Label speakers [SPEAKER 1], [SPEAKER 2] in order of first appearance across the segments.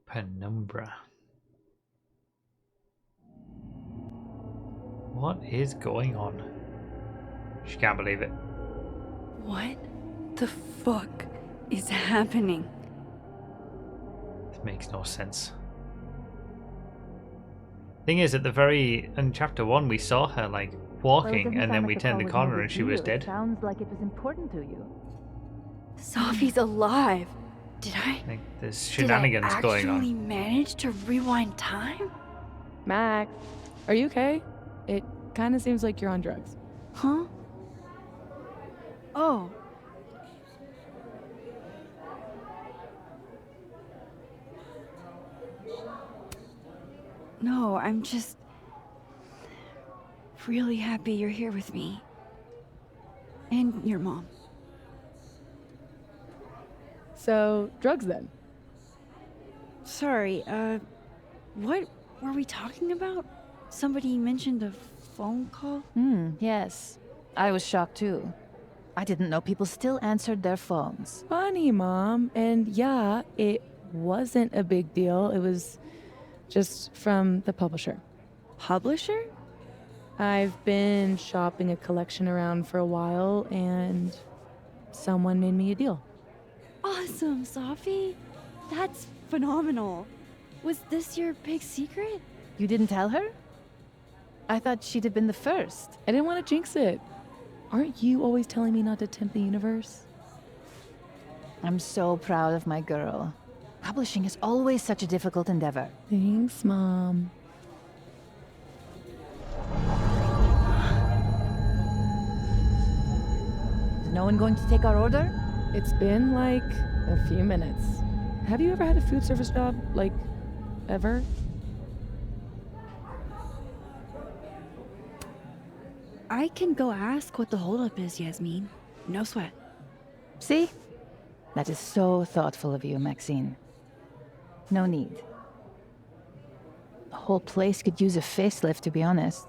[SPEAKER 1] Penumbra. What is going on? She can't believe it.
[SPEAKER 2] What the fuck is happening?
[SPEAKER 1] This makes no sense. Thing is, in chapter 1, we saw her like walking, and then we turned the corner and she was dead.
[SPEAKER 3] It sounds like it was important to you.
[SPEAKER 2] Sophie's alive. Did
[SPEAKER 1] Like there's shenanigans going on.
[SPEAKER 2] actually manage to rewind time?
[SPEAKER 4] Max, are you okay? It kind of seems like you're on drugs.
[SPEAKER 2] Huh? Oh. No, I'm just really happy you're here with me. And your mom.
[SPEAKER 4] So, drugs then?
[SPEAKER 2] Sorry, what were we talking about? Somebody mentioned a phone call?
[SPEAKER 3] Yes. I was shocked too. I didn't know people still answered their phones.
[SPEAKER 4] Funny, Mom. And yeah, it wasn't a big deal. It was just from the publisher.
[SPEAKER 2] Publisher?
[SPEAKER 4] I've been shopping a collection around for a while, and someone made me a deal.
[SPEAKER 2] Awesome, Sophie. That's phenomenal. Was this your big secret?
[SPEAKER 3] You didn't tell her? I thought she'd have been the first.
[SPEAKER 4] I didn't want to jinx it. Aren't you always telling me not to tempt the universe?
[SPEAKER 3] I'm so proud of my girl. Publishing is always such a difficult endeavor.
[SPEAKER 4] Thanks, Mom.
[SPEAKER 3] Is no one going to take our order?
[SPEAKER 4] It's been like a few minutes. Have you ever had a food service job? Like, ever?
[SPEAKER 2] I can go ask what the holdup is, Yasmin. No sweat.
[SPEAKER 3] See? That is so thoughtful of you, Maxine. No need. The whole place could use a facelift, to be honest.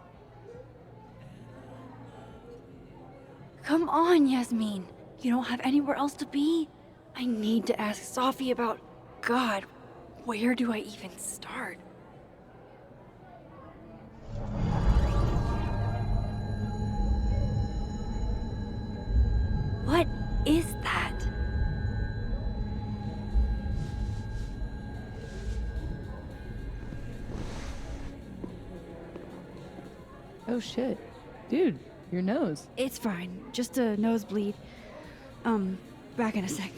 [SPEAKER 2] Come on, Yasmin. You don't have anywhere else to be? I need to ask Sophie about... God, where do I even start? What is that?
[SPEAKER 4] Oh shit. Dude, your nose.
[SPEAKER 2] It's fine. Just a nosebleed. Back in a sec.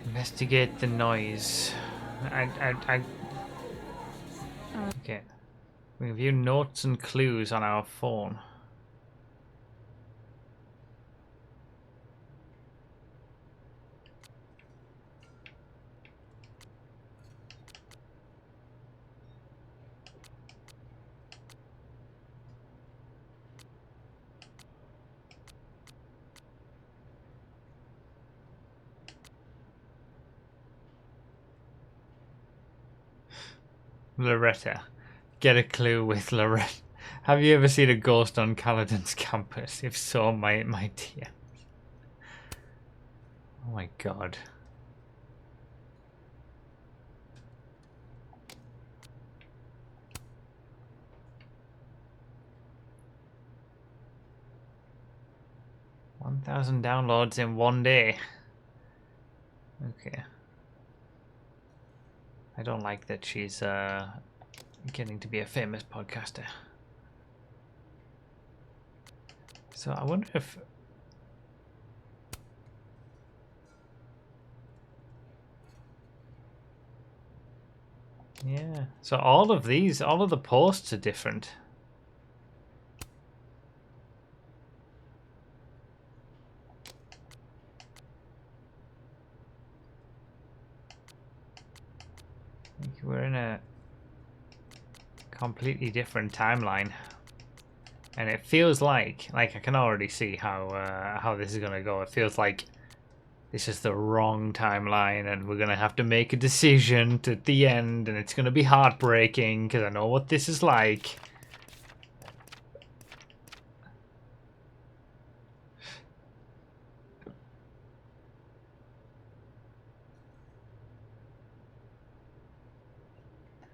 [SPEAKER 1] Investigate the noise. Okay. We view notes and clues on our phone. Loretta. Get a clue with Loretta. Have you ever seen a ghost on Caledon's campus? If so, my dear. Oh my god. $1,000 downloads in one day. Okay. I don't like that she's getting to be a famous podcaster. So I wonder if... Yeah. So all of the posts are different. We're in a completely different timeline, and it feels like I can already see how this is gonna go. It feels like this is the wrong timeline, and we're gonna have to make a decision at the end, and it's gonna be heartbreaking because I know what this is like.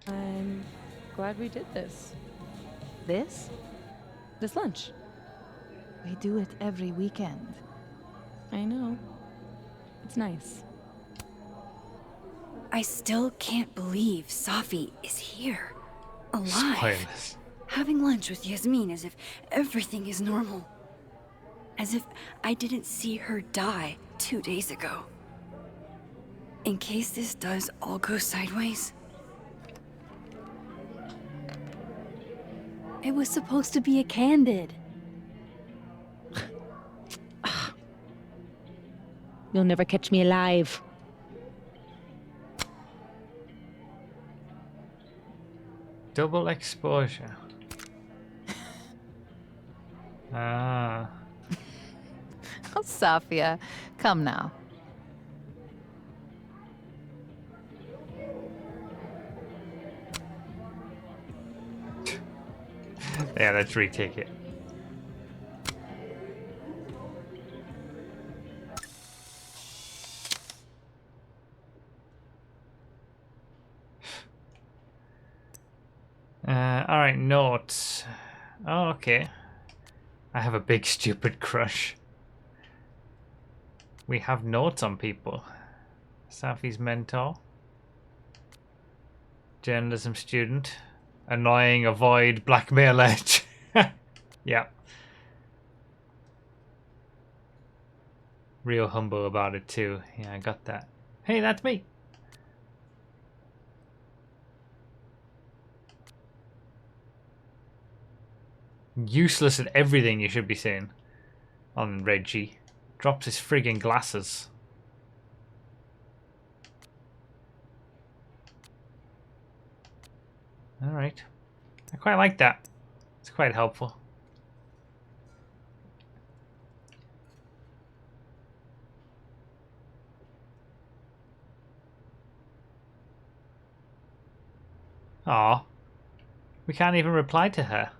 [SPEAKER 4] I'm glad we did this.
[SPEAKER 3] This?
[SPEAKER 4] This lunch.
[SPEAKER 3] We do it every weekend.
[SPEAKER 4] I know. It's nice.
[SPEAKER 2] I still can't believe Safi is here. Alive.
[SPEAKER 1] Spoilers.
[SPEAKER 2] Having lunch with Yasmin as if everything is normal. As if I didn't see her die 2 days ago. In case this does all go sideways.
[SPEAKER 5] It was supposed to be a candid.
[SPEAKER 4] You'll never catch me alive.
[SPEAKER 1] Double exposure. Ah.
[SPEAKER 3] Oh, Safia, come now.
[SPEAKER 1] Yeah, let's retake it. Alright, notes. Oh, okay. I have a big stupid crush. We have notes on people. Safi's mentor. Journalism student. Annoying, avoid, blackmail edge. Yeah. Real humble about it too. Yeah, I got that. Hey, that's me. Useless at everything, you should be saying. On Reggie. Drops his friggin' glasses. Alright. I quite like that. It's quite helpful. Aw. We can't even reply to her.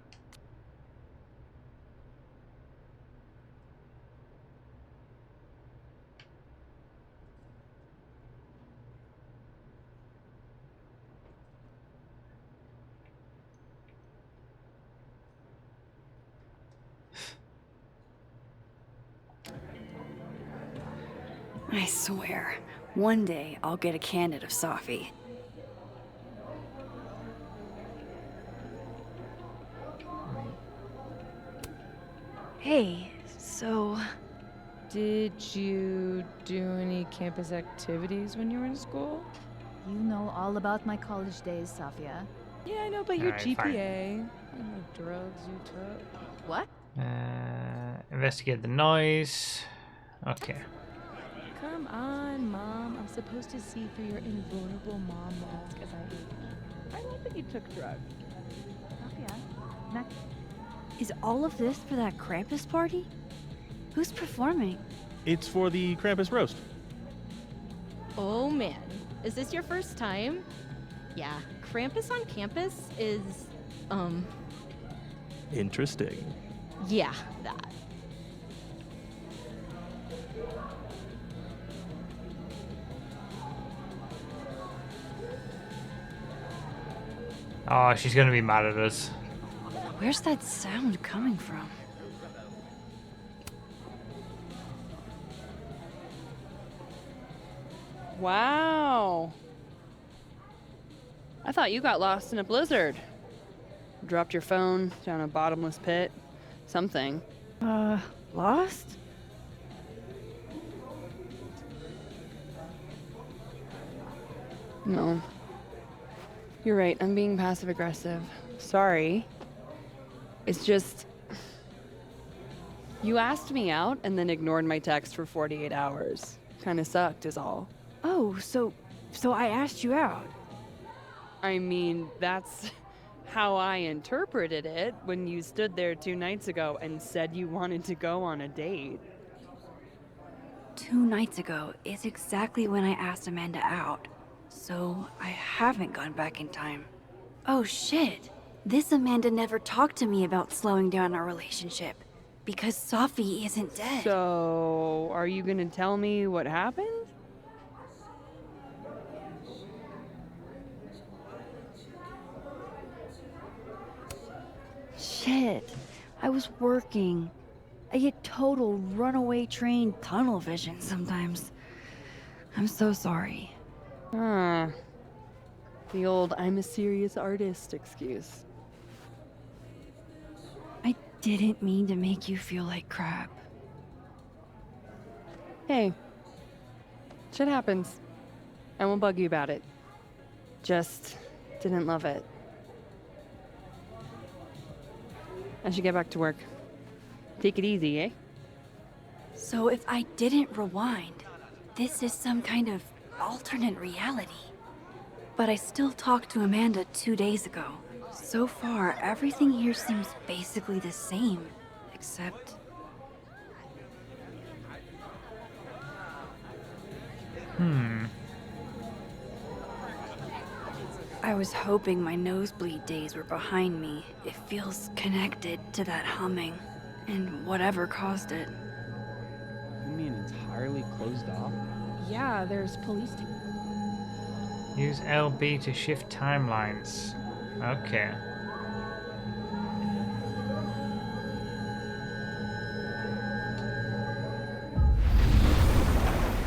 [SPEAKER 2] I swear, one day I'll get a candid of Safi. Hey, so...
[SPEAKER 4] Did you do any campus activities when you were in school?
[SPEAKER 3] You know all about my college days, Safia.
[SPEAKER 4] Yeah, I know about your
[SPEAKER 1] Alright, fine.
[SPEAKER 4] GPA. And the drugs you took.
[SPEAKER 3] What?
[SPEAKER 1] Investigate the noise. Okay.
[SPEAKER 4] Come on, Mom. I'm supposed to see through your invulnerable mom mask as I age. I love that you took drugs.
[SPEAKER 3] Safia,
[SPEAKER 2] Is all of this for that Krampus party? Who's performing?
[SPEAKER 6] It's for the Krampus roast.
[SPEAKER 5] Oh man, is this your first time? Yeah, Krampus on campus is,
[SPEAKER 6] Interesting.
[SPEAKER 5] yeah, that.
[SPEAKER 1] Oh, she's gonna be mad at us.
[SPEAKER 2] Where's that sound coming from?
[SPEAKER 7] Wow. I thought you got lost in a blizzard. Dropped your phone down a bottomless pit. Something.
[SPEAKER 2] Lost?
[SPEAKER 7] No. You're right, I'm being passive aggressive. Sorry. It's just. You asked me out and then ignored my text for 48 hours. Kinda sucked, is all.
[SPEAKER 2] Oh, so I asked you out.
[SPEAKER 7] I mean, that's how I interpreted it when you stood there 2 nights ago and said you wanted to go on a date.
[SPEAKER 2] 2 nights ago is exactly when I asked Amanda out. So I haven't gone back in time. Oh shit. This Amanda never talked to me about slowing down our relationship. Because Safi isn't dead.
[SPEAKER 7] So, are you gonna tell me what happened?
[SPEAKER 2] shit. I was working. I get total runaway train tunnel vision sometimes. I'm so sorry.
[SPEAKER 7] Ah. The old I'm a serious artist excuse.
[SPEAKER 2] I didn't mean to make you feel like crap.
[SPEAKER 7] Hey. Shit happens. I won't bug you about it. Just didn't love it. I should get back to work. Take it easy, eh?
[SPEAKER 2] So if I didn't rewind, this is some kind of alternate reality. But I still talked to Amanda 2 days ago. So far, everything here seems basically the same, except... I was hoping my nosebleed days were behind me. It feels connected to that humming, and whatever caused it.
[SPEAKER 8] You mean entirely closed off?
[SPEAKER 4] Yeah, there's police.
[SPEAKER 1] Use LB to shift timelines. Okay.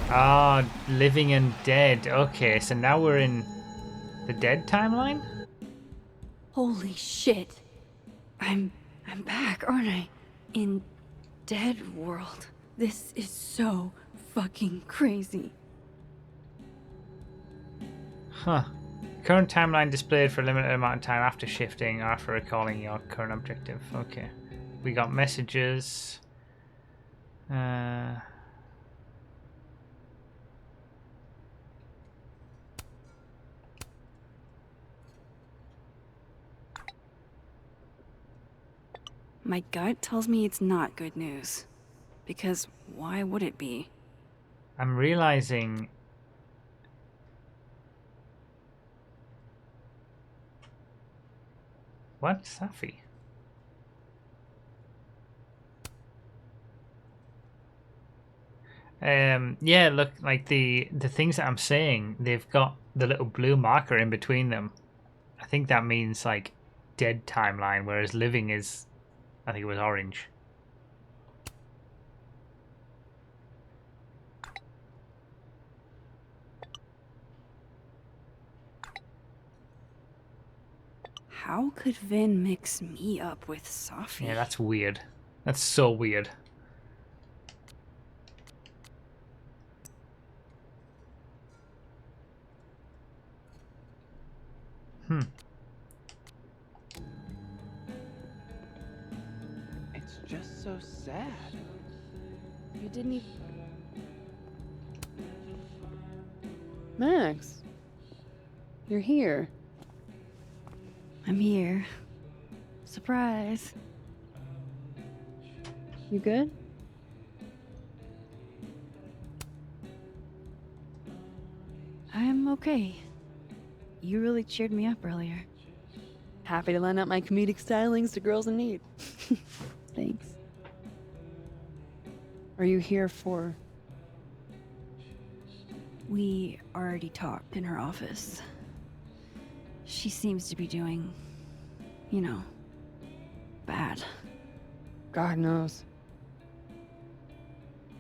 [SPEAKER 1] Ah, living and dead. Okay, so now we're in the dead timeline?
[SPEAKER 2] Holy shit. I'm back, aren't I? In Dead World. This is so fucking crazy.
[SPEAKER 1] Huh. Current timeline displayed for a limited amount of time after shifting, after recalling your current objective. Okay. We got messages.
[SPEAKER 2] My gut tells me it's not good news. Because why would it be?
[SPEAKER 1] I'm realizing... What? Safi? Yeah, look, like the things that I'm saying, they've got the little blue marker in between them. I think that means like dead timeline, whereas living is, I think it was orange.
[SPEAKER 2] How could Vin mix me up with Safi?
[SPEAKER 1] Yeah, that's weird. That's so weird.
[SPEAKER 8] It's just so sad.
[SPEAKER 4] You didn't even.
[SPEAKER 7] Max. You're here.
[SPEAKER 2] I'm here. Surprise.
[SPEAKER 7] You good?
[SPEAKER 2] I'm okay. You really cheered me up earlier.
[SPEAKER 7] Happy to lend out my comedic stylings to girls in need.
[SPEAKER 2] Thanks.
[SPEAKER 7] Are you here for...
[SPEAKER 2] We already talked in her office. She seems to be doing, you know, bad.
[SPEAKER 7] God knows.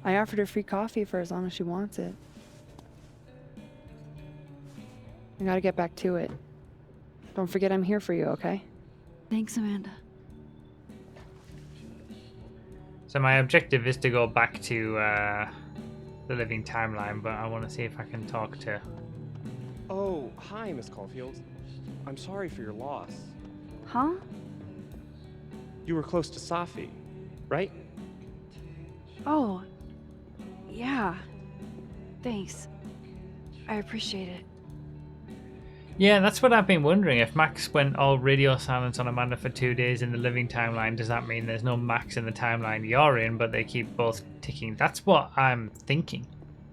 [SPEAKER 7] I offered her free coffee for as long as she wants it. I gotta get back to it. Don't forget I'm here for you, okay?
[SPEAKER 2] Thanks, Amanda.
[SPEAKER 1] So my objective is to go back to the living timeline, but I want to see if I can talk to...
[SPEAKER 8] Oh, hi, Miss Caulfield. I'm sorry for your loss.
[SPEAKER 2] Huh?
[SPEAKER 8] You were close to Safi, right?
[SPEAKER 2] Oh. Yeah. Thanks. I appreciate it.
[SPEAKER 1] Yeah, that's what I've been wondering. If Max went all radio silence on Amanda for 2 days in the living timeline, does that mean there's no Max in the timeline you're in, but they keep both ticking? That's what I'm thinking.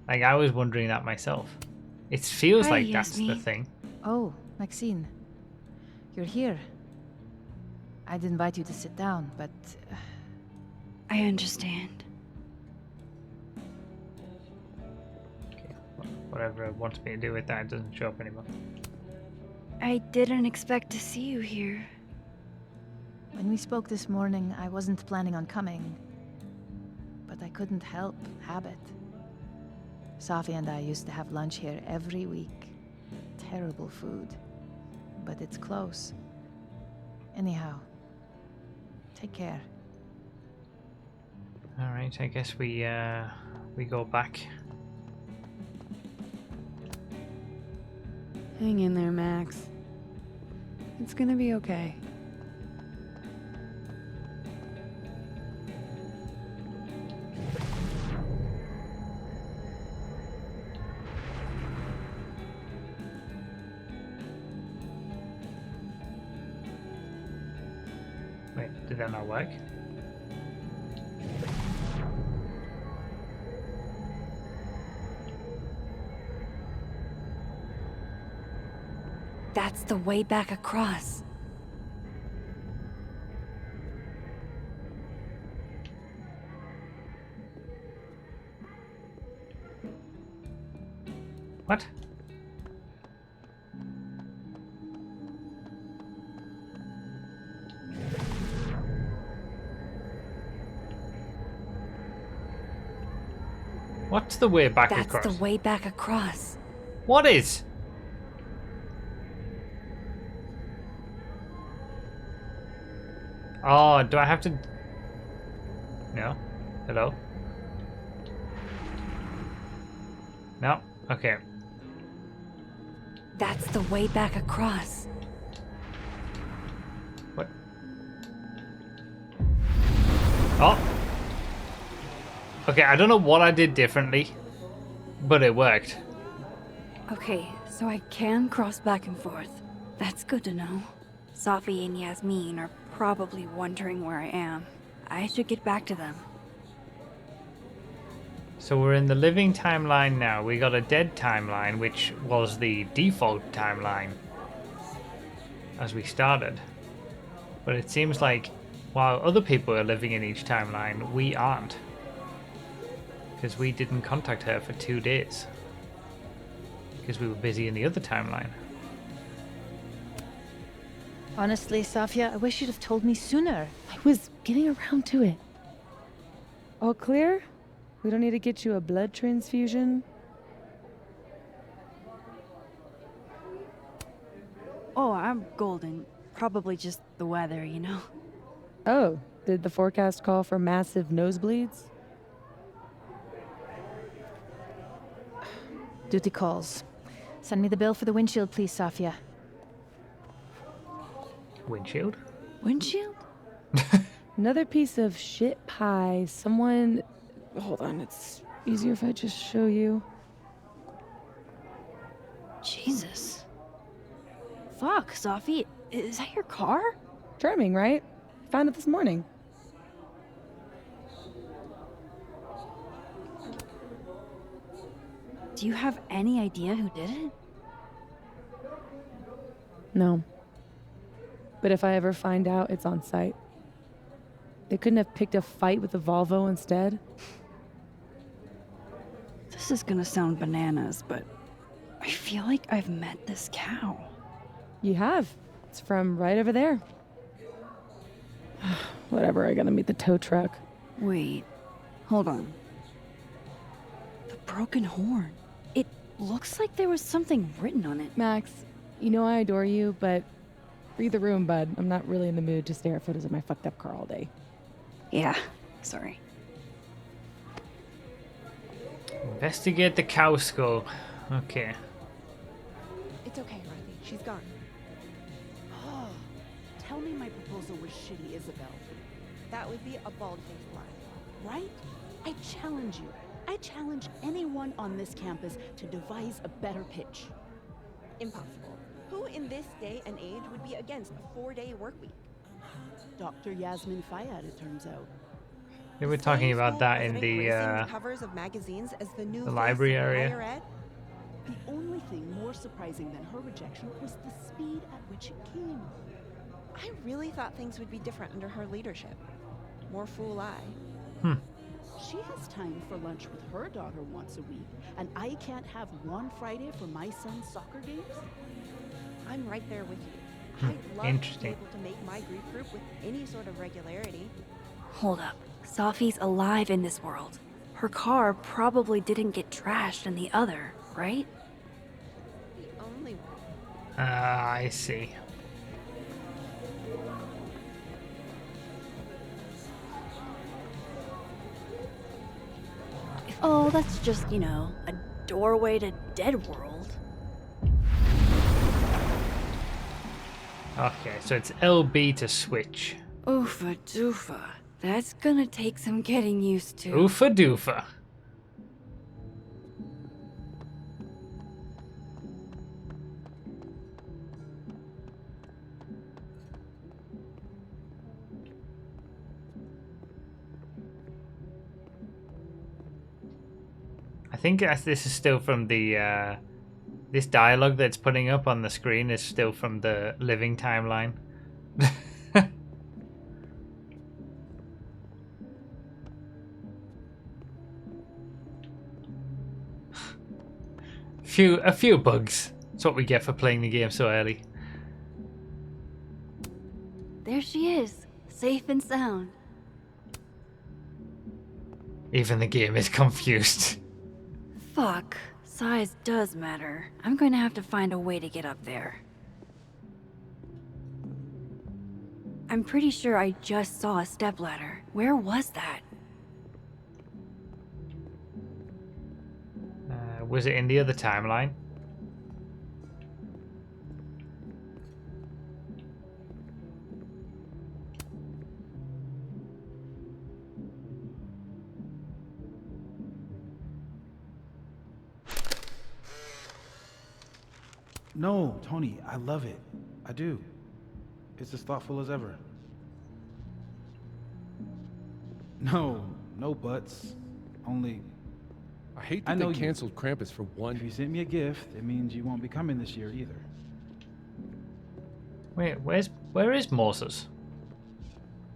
[SPEAKER 1] Like, I was wondering that myself. It feels
[SPEAKER 2] Hi,
[SPEAKER 1] like that's the
[SPEAKER 2] Yasmin.
[SPEAKER 1] thing.
[SPEAKER 3] Oh, Maxine. You're here. I'd invite you to sit down, but...
[SPEAKER 2] I understand.
[SPEAKER 1] Okay, whatever it wants me to do with that, it doesn't show up anymore.
[SPEAKER 2] I didn't expect to see you here.
[SPEAKER 3] When we spoke this morning, I wasn't planning on coming. But I couldn't help habit. Safi and I used to have lunch here every week. Terrible food. But it's close. Anyhow, take care.
[SPEAKER 1] Alright, I guess we go back.
[SPEAKER 2] Hang in there, Max. It's gonna be okay.
[SPEAKER 1] Wait, did that not work?
[SPEAKER 2] That's the way back across.
[SPEAKER 1] What? What's the way back
[SPEAKER 2] That's
[SPEAKER 1] across?
[SPEAKER 2] the way back across.
[SPEAKER 1] What is? Oh, do I have to... No? Hello? No? Okay.
[SPEAKER 2] That's the way back across.
[SPEAKER 1] What? Oh! Okay, I don't know what I did differently, but it worked.
[SPEAKER 2] Okay, so I can cross back and forth. That's good to know. Safi and Yasmin are probably wondering where I am. I should get back to them.
[SPEAKER 1] So we're in the living timeline now. We got a dead timeline, which was the default timeline as we started. But it seems like while other people are living in each timeline, we aren't. Because we didn't contact her for 2 days. Because we were busy in the other timeline.
[SPEAKER 3] Honestly, Safia, I wish you'd have told me sooner.
[SPEAKER 4] I was getting around to it. All clear? We don't need to get you a blood transfusion?
[SPEAKER 2] Oh, I'm golden. Probably just the weather, you know?
[SPEAKER 4] Oh, did the forecast call for massive nosebleeds?
[SPEAKER 3] Duty calls. Send me the bill for the windshield, please, Safia.
[SPEAKER 1] Windshield?
[SPEAKER 2] Windshield?
[SPEAKER 4] Another piece of shit pie. Someone... Hold on, it's easier if I just show you.
[SPEAKER 2] Jesus. Fuck, Safi. Is that your car?
[SPEAKER 4] Charming, right? Found it this morning.
[SPEAKER 2] Do you have any idea who did it?
[SPEAKER 4] No. But if I ever find out, it's on site. They couldn't have picked a fight with the Volvo instead?
[SPEAKER 2] This is gonna sound bananas, but I feel like I've met this cow.
[SPEAKER 4] You have. It's from right over there. Whatever, I gotta meet the tow truck.
[SPEAKER 2] Wait, hold on. The broken horn. It looks like there was something written on it.
[SPEAKER 4] Max, you know I adore you, but read the room, bud. I'm not really in the mood to stare at photos of my fucked up car all day.
[SPEAKER 2] Yeah, sorry.
[SPEAKER 1] Investigate the cow skull. Okay.
[SPEAKER 9] It's okay, Riley. She's gone. Oh, tell me my proposal was shitty, Isabel. That would be a bald-faced lie, right? I challenge you. I challenge anyone on this campus to devise a better pitch.
[SPEAKER 10] Impossible. Who in this day and age would be against a 4-day work week?
[SPEAKER 9] Dr. Yasmin Fayyad, it turns out.
[SPEAKER 1] We were talking about that in the
[SPEAKER 10] covers of magazines as the new
[SPEAKER 1] the library area.
[SPEAKER 10] higher ed?
[SPEAKER 9] The only thing more surprising than her rejection was the speed at which it came.
[SPEAKER 10] I really thought things would be different under her leadership. More fool I.
[SPEAKER 9] She has time for lunch with her daughter once a week, and I can't have one Friday for my son's soccer games?
[SPEAKER 10] I'm right there with you. I'd love to be
[SPEAKER 1] Interesting.
[SPEAKER 10] able to make my grief group with any sort of regularity.
[SPEAKER 2] Hold up. Sophie's alive in this world. Her car probably didn't get trashed in the other, right?
[SPEAKER 10] The only one.
[SPEAKER 1] I see.
[SPEAKER 2] Oh, that's just, a doorway to Dead World.
[SPEAKER 1] Okay, so it's LB to switch.
[SPEAKER 2] Oofa doofa. That's gonna take some getting used to.
[SPEAKER 1] Oofa doofa. I think this is still from the this dialogue that's putting up on the screen is still from the living timeline. A few bugs. That's what we get for playing the game so early.
[SPEAKER 2] There she is, safe and sound.
[SPEAKER 1] Even the game is confused.
[SPEAKER 2] Fuck, size does matter. I'm going to have to find a way to get up there. I'm pretty sure I just saw a stepladder. Where was that?
[SPEAKER 1] Was it in the other timeline?
[SPEAKER 11] No, Tony, I love it. I do. It's as thoughtful as ever. No buts. Only,
[SPEAKER 12] I hate
[SPEAKER 11] I
[SPEAKER 12] that
[SPEAKER 11] know
[SPEAKER 12] they
[SPEAKER 11] you.
[SPEAKER 12] canceled Krampus for one.
[SPEAKER 11] if you sent me a gift, it means you won't be coming this year either.
[SPEAKER 1] Wait, where is Moses?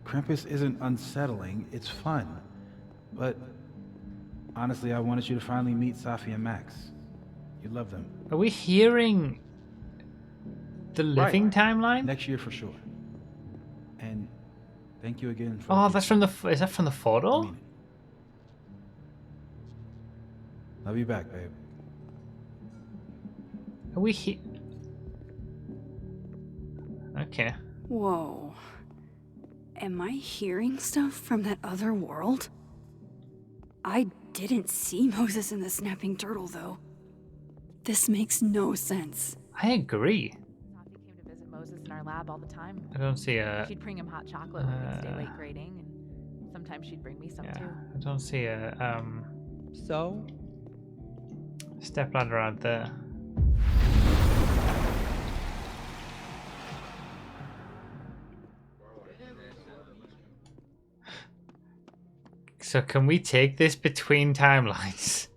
[SPEAKER 11] Krampus isn't unsettling, it's fun. But honestly, I wanted you to finally meet Safi and Max. You love them.
[SPEAKER 1] Are we hearing the living timeline?
[SPEAKER 11] Next year for sure. And thank you again for...
[SPEAKER 1] Oh, that's from the... Is that from the photo?
[SPEAKER 11] I mean it. Love you back, babe.
[SPEAKER 1] Are we Okay.
[SPEAKER 2] Whoa. Am I hearing stuff from that other world? I didn't see Moses in the snapping turtle, though. This makes no sense.
[SPEAKER 1] I agree.
[SPEAKER 3] Safi came to visit Moses in our lab all the time.
[SPEAKER 1] I don't see a...
[SPEAKER 3] She'd bring him hot chocolate when we'd stay late grading, and sometimes she'd bring me some
[SPEAKER 1] Yeah,
[SPEAKER 3] too.
[SPEAKER 1] I don't see a
[SPEAKER 7] So?
[SPEAKER 1] stepladder out there. So can we take this between timelines?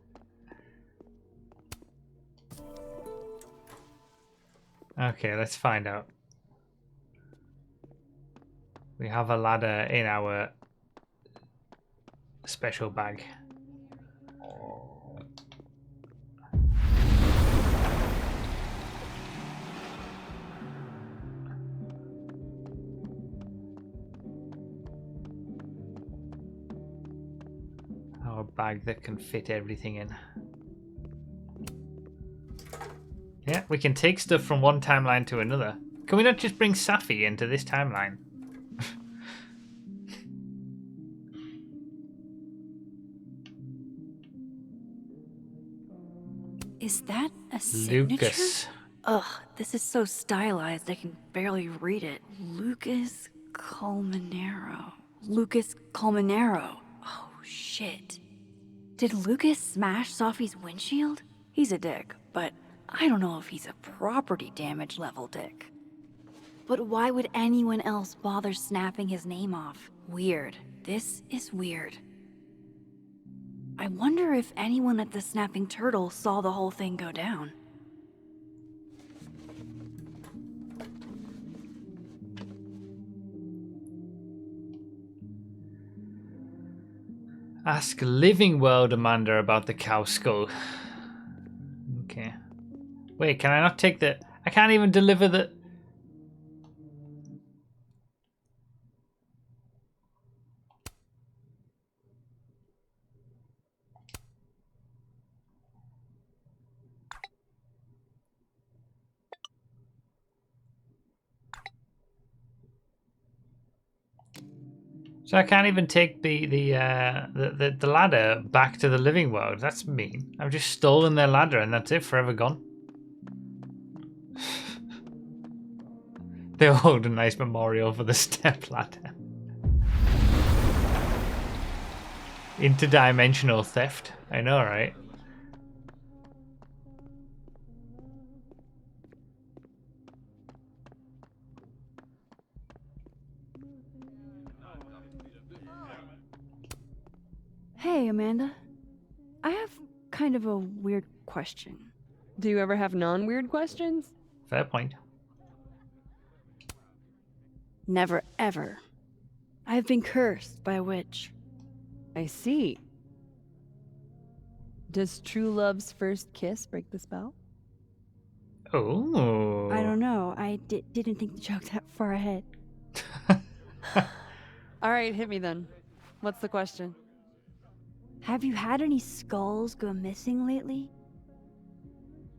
[SPEAKER 1] Okay, let's find out. We have a ladder in our special bag. Our bag that can fit everything in. Yeah, we can take stuff from one timeline to another. Can we not just bring Safi into this timeline?
[SPEAKER 2] Is that a signature?
[SPEAKER 1] Lucas.
[SPEAKER 2] Ugh, this is so stylized I can barely read it. Lucas Colmenero. Lucas Colmenero. Oh, shit. Did Lucas smash Sophie's windshield? He's a dick, but I don't know if he's a property damage level dick. But why would anyone else bother snapping his name off? Weird. This is weird. I wonder if anyone at the Snapping Turtle saw the whole thing go down.
[SPEAKER 1] Ask Living World Amanda about the cow skull. Okay. Wait, can I not take the... I can't even deliver the... So I can't even take the ladder back to the living world. That's mean. I've just stolen their ladder and that's it, forever gone. They'll hold a nice memorial for the step ladder. Interdimensional theft. I know, right?
[SPEAKER 2] Hey, Amanda. I have kind of a weird question.
[SPEAKER 7] Do you ever have non-weird questions?
[SPEAKER 1] Fair point.
[SPEAKER 2] Never ever. I've been cursed by a witch.
[SPEAKER 7] I see. Does true love's first kiss break the spell?
[SPEAKER 1] Oh.
[SPEAKER 2] I don't know. I didn't think the joke that far ahead.
[SPEAKER 7] All right, hit me then. What's the question?
[SPEAKER 2] Have you had any skulls go missing lately?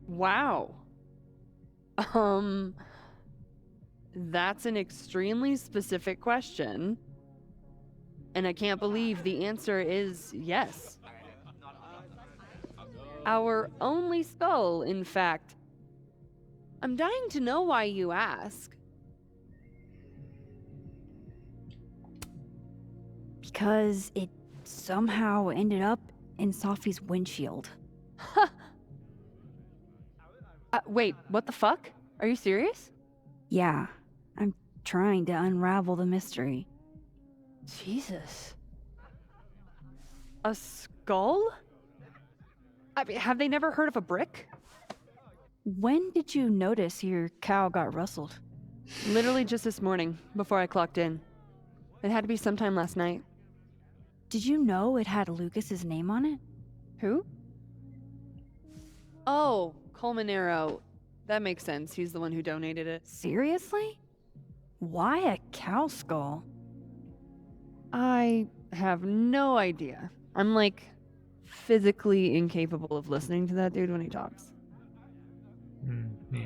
[SPEAKER 7] Wow. That's an extremely specific question. And I can't believe the answer is yes. Our only skull, in fact. I'm dying to know why you ask.
[SPEAKER 2] Because it somehow ended up in Sophie's windshield.
[SPEAKER 7] Wait, what the fuck? Are you serious?
[SPEAKER 2] Yeah, I'm trying to unravel the mystery.
[SPEAKER 7] Jesus. A skull? I mean, have they never heard of a brick?
[SPEAKER 2] When did you notice your cow got rustled?
[SPEAKER 7] Literally just this morning, before I clocked in. It had to be sometime last night.
[SPEAKER 2] Did you know it had Lucas's name on it?
[SPEAKER 7] Who? Oh, Colmenero. That makes sense. He's the one who donated it.
[SPEAKER 2] Seriously? Why a cow skull?
[SPEAKER 7] I have no idea. I'm like physically incapable of listening to that dude when he talks.
[SPEAKER 1] Yeah.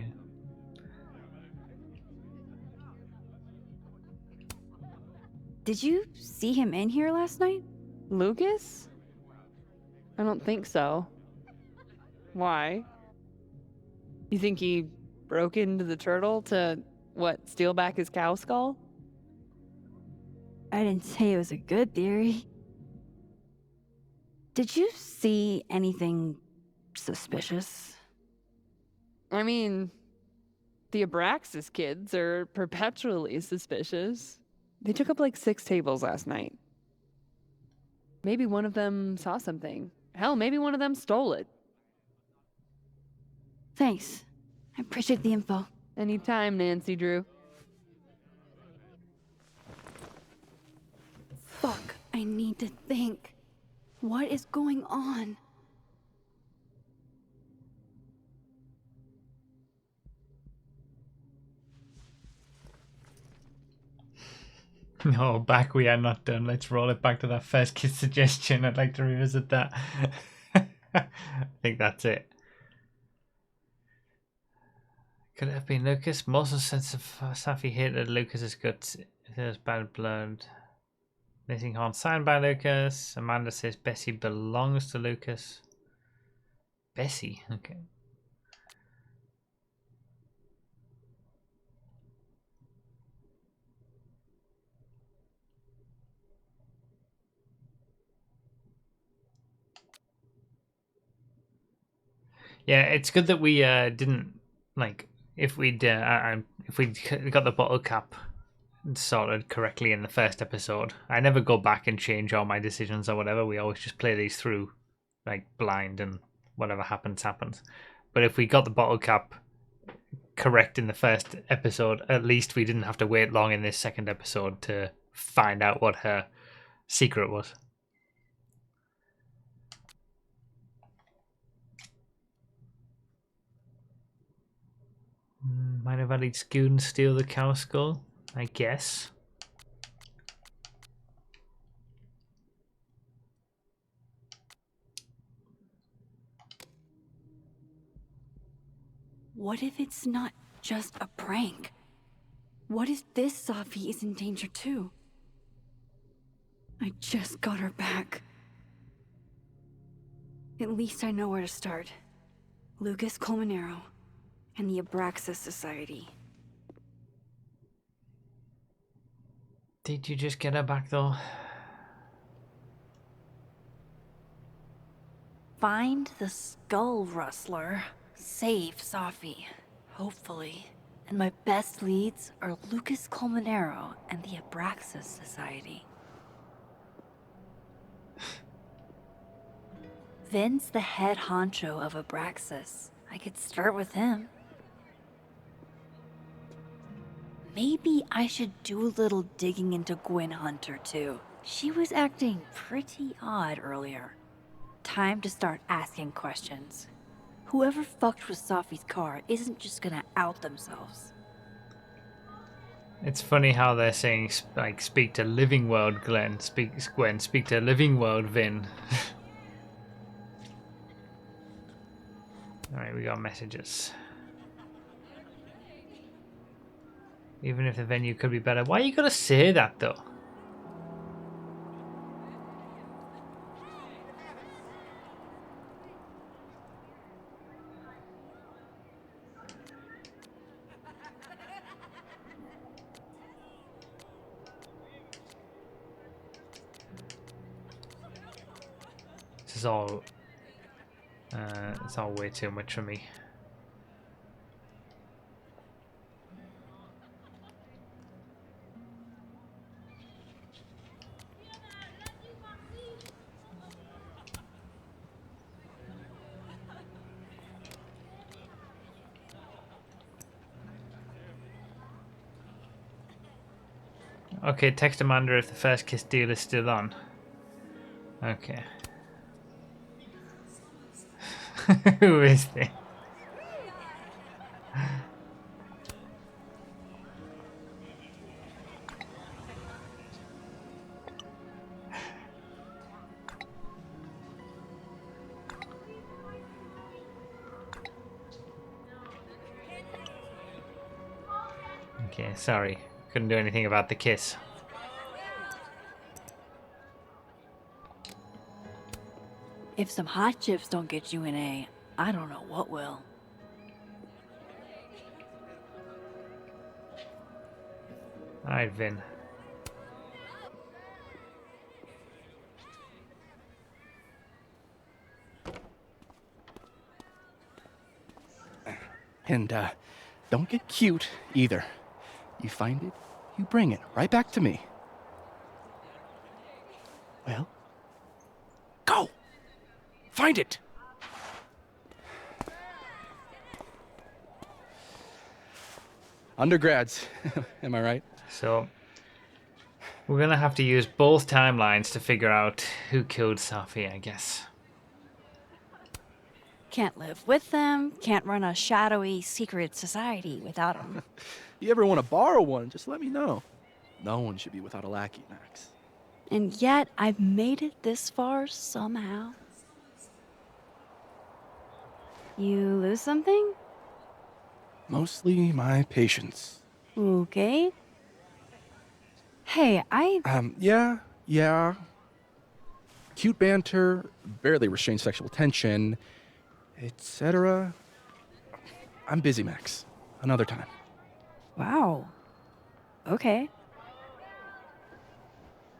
[SPEAKER 2] Did you see him in here last night?
[SPEAKER 7] Lucas? I don't think so. Why? You think he broke into the turtle to, what, steal back his cow skull?
[SPEAKER 2] I didn't say it was a good theory. Did you see anything suspicious?
[SPEAKER 7] I mean, the Abraxas kids are perpetually suspicious. They took up like 6 tables last night. Maybe one of them saw something. Hell, maybe one of them stole it.
[SPEAKER 2] Thanks. I appreciate the info.
[SPEAKER 7] Anytime, Nancy Drew.
[SPEAKER 2] Fuck, I need to think. What is going on?
[SPEAKER 1] No, back we are not done. Let's roll it back to that first kid suggestion. I'd like to revisit that. I think that's it. Could it have been Lucas? Most sense of Safi hated Lucas's guts. There's bad blood. Missing horn signed by Lucas. Amanda says Bessie belongs to Lucas. Bessie, okay. Yeah, it's good that we didn't like if we'd got the bottle cap sorted correctly in the first episode. I never go back and change all my decisions or whatever. We always just play these through like blind and whatever happens happens. But if we got the bottle cap correct in the first episode, at least we didn't have to wait long in this second episode to find out what her secret was. Might have had Scoon steal the cow skull, I guess.
[SPEAKER 2] What if it's not just a prank? What if this Safi is in danger too? I just got her back. At least I know where to start. Lucas Colmenero and the Abraxas Society.
[SPEAKER 1] Did you just get her back though?
[SPEAKER 2] Find the Skull Rustler. Save Safi. Hopefully. And my best leads are Lucas Colmenero and the Abraxas Society. Vin's the head honcho of Abraxas. I could start with him. Maybe I should do a little digging into Gwen Hunter too. She was acting pretty odd earlier. Time to start asking questions. Whoever fucked with Safi's car isn't just gonna out themselves.
[SPEAKER 1] It's funny how they're saying like speak to Living World Gwen, speak to Living World Vin. Alright, we got messages. Even if the venue could be better. Why you gotta say that though? This is all it's all way too much for me. Okay, text Amanda if the first kiss deal is still on. Okay. Who is this? Okay, sorry. Couldn't do anything about the kiss.
[SPEAKER 2] If some hot chips don't get you an A, I don't know what will.
[SPEAKER 1] Alright, Vin.
[SPEAKER 13] And don't get cute either. You find it, you bring it right back to me. Well, go! Find it! Undergrads, am I right?
[SPEAKER 1] So, we're gonna have to use both timelines to figure out who killed Safi, I guess.
[SPEAKER 2] Can't live with them, can't run a shadowy secret society without them.
[SPEAKER 13] You ever want to borrow one, just let me know. No one should be without a lackey, Max.
[SPEAKER 2] And yet, I've made it this far somehow. You lose something?
[SPEAKER 13] Mostly my patience.
[SPEAKER 2] Okay. Hey,
[SPEAKER 13] Yeah. Cute banter, barely restrained sexual tension, etc. I'm busy, Max. Another time.
[SPEAKER 2] Wow. Okay.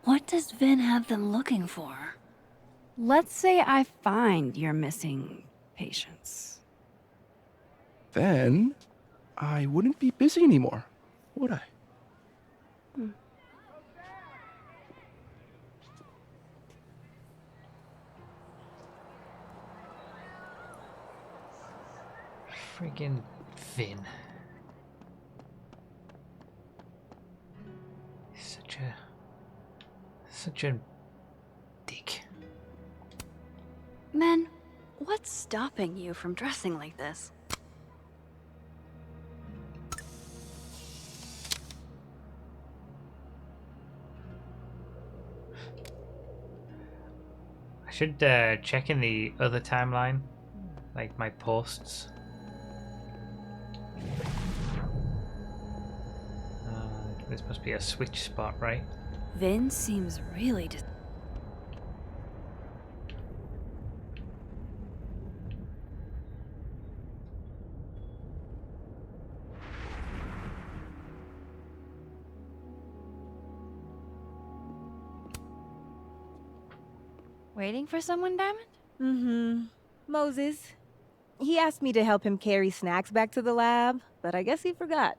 [SPEAKER 2] What does Vin have them looking for? Let's say I find your missing patients.
[SPEAKER 13] Then I wouldn't be busy anymore, would I?
[SPEAKER 1] Friggin' Vin. Such a dick.
[SPEAKER 2] Men, what's stopping you from dressing like this?
[SPEAKER 1] I should check in the other timeline, like my posts. This must be a switch spot, right?
[SPEAKER 2] Vin seems really Waiting for someone, Diamond?
[SPEAKER 9] Mm-hmm. Moses. He asked me to help him carry snacks back to the lab, but I guess he forgot.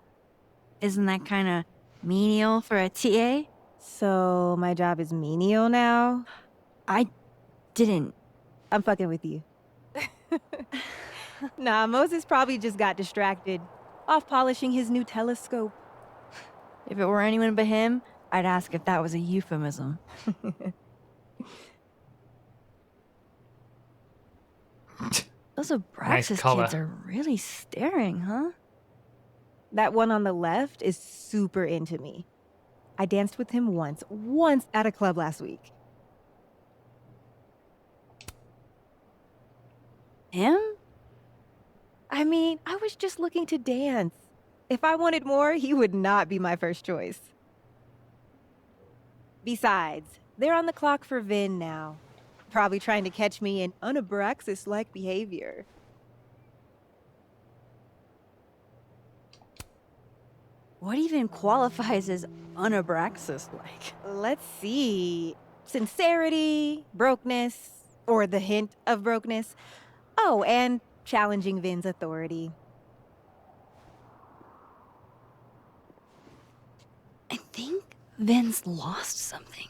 [SPEAKER 2] Isn't that kind of menial for a TA?
[SPEAKER 9] So my job is menial now?
[SPEAKER 2] I didn't.
[SPEAKER 9] I'm fucking with you. Nah, Moses probably just got distracted. Off polishing his new telescope.
[SPEAKER 2] If it were anyone but him, I'd ask if that was a euphemism. Those Abraxas
[SPEAKER 1] color.
[SPEAKER 2] kids are really staring, huh?
[SPEAKER 9] That one on the left is super into me. I danced with him once at a club last week.
[SPEAKER 2] Him?
[SPEAKER 9] I mean, I was just looking to dance. If I wanted more, he would not be my first choice. Besides, they're on the clock for Vin now. Probably trying to catch me in unabraxas-like behavior.
[SPEAKER 2] What even qualifies as unabraxas-like?
[SPEAKER 9] Let's see. Sincerity, brokenness, or the hint of brokenness. Oh, and challenging Vin's authority.
[SPEAKER 2] I think Vin's lost something.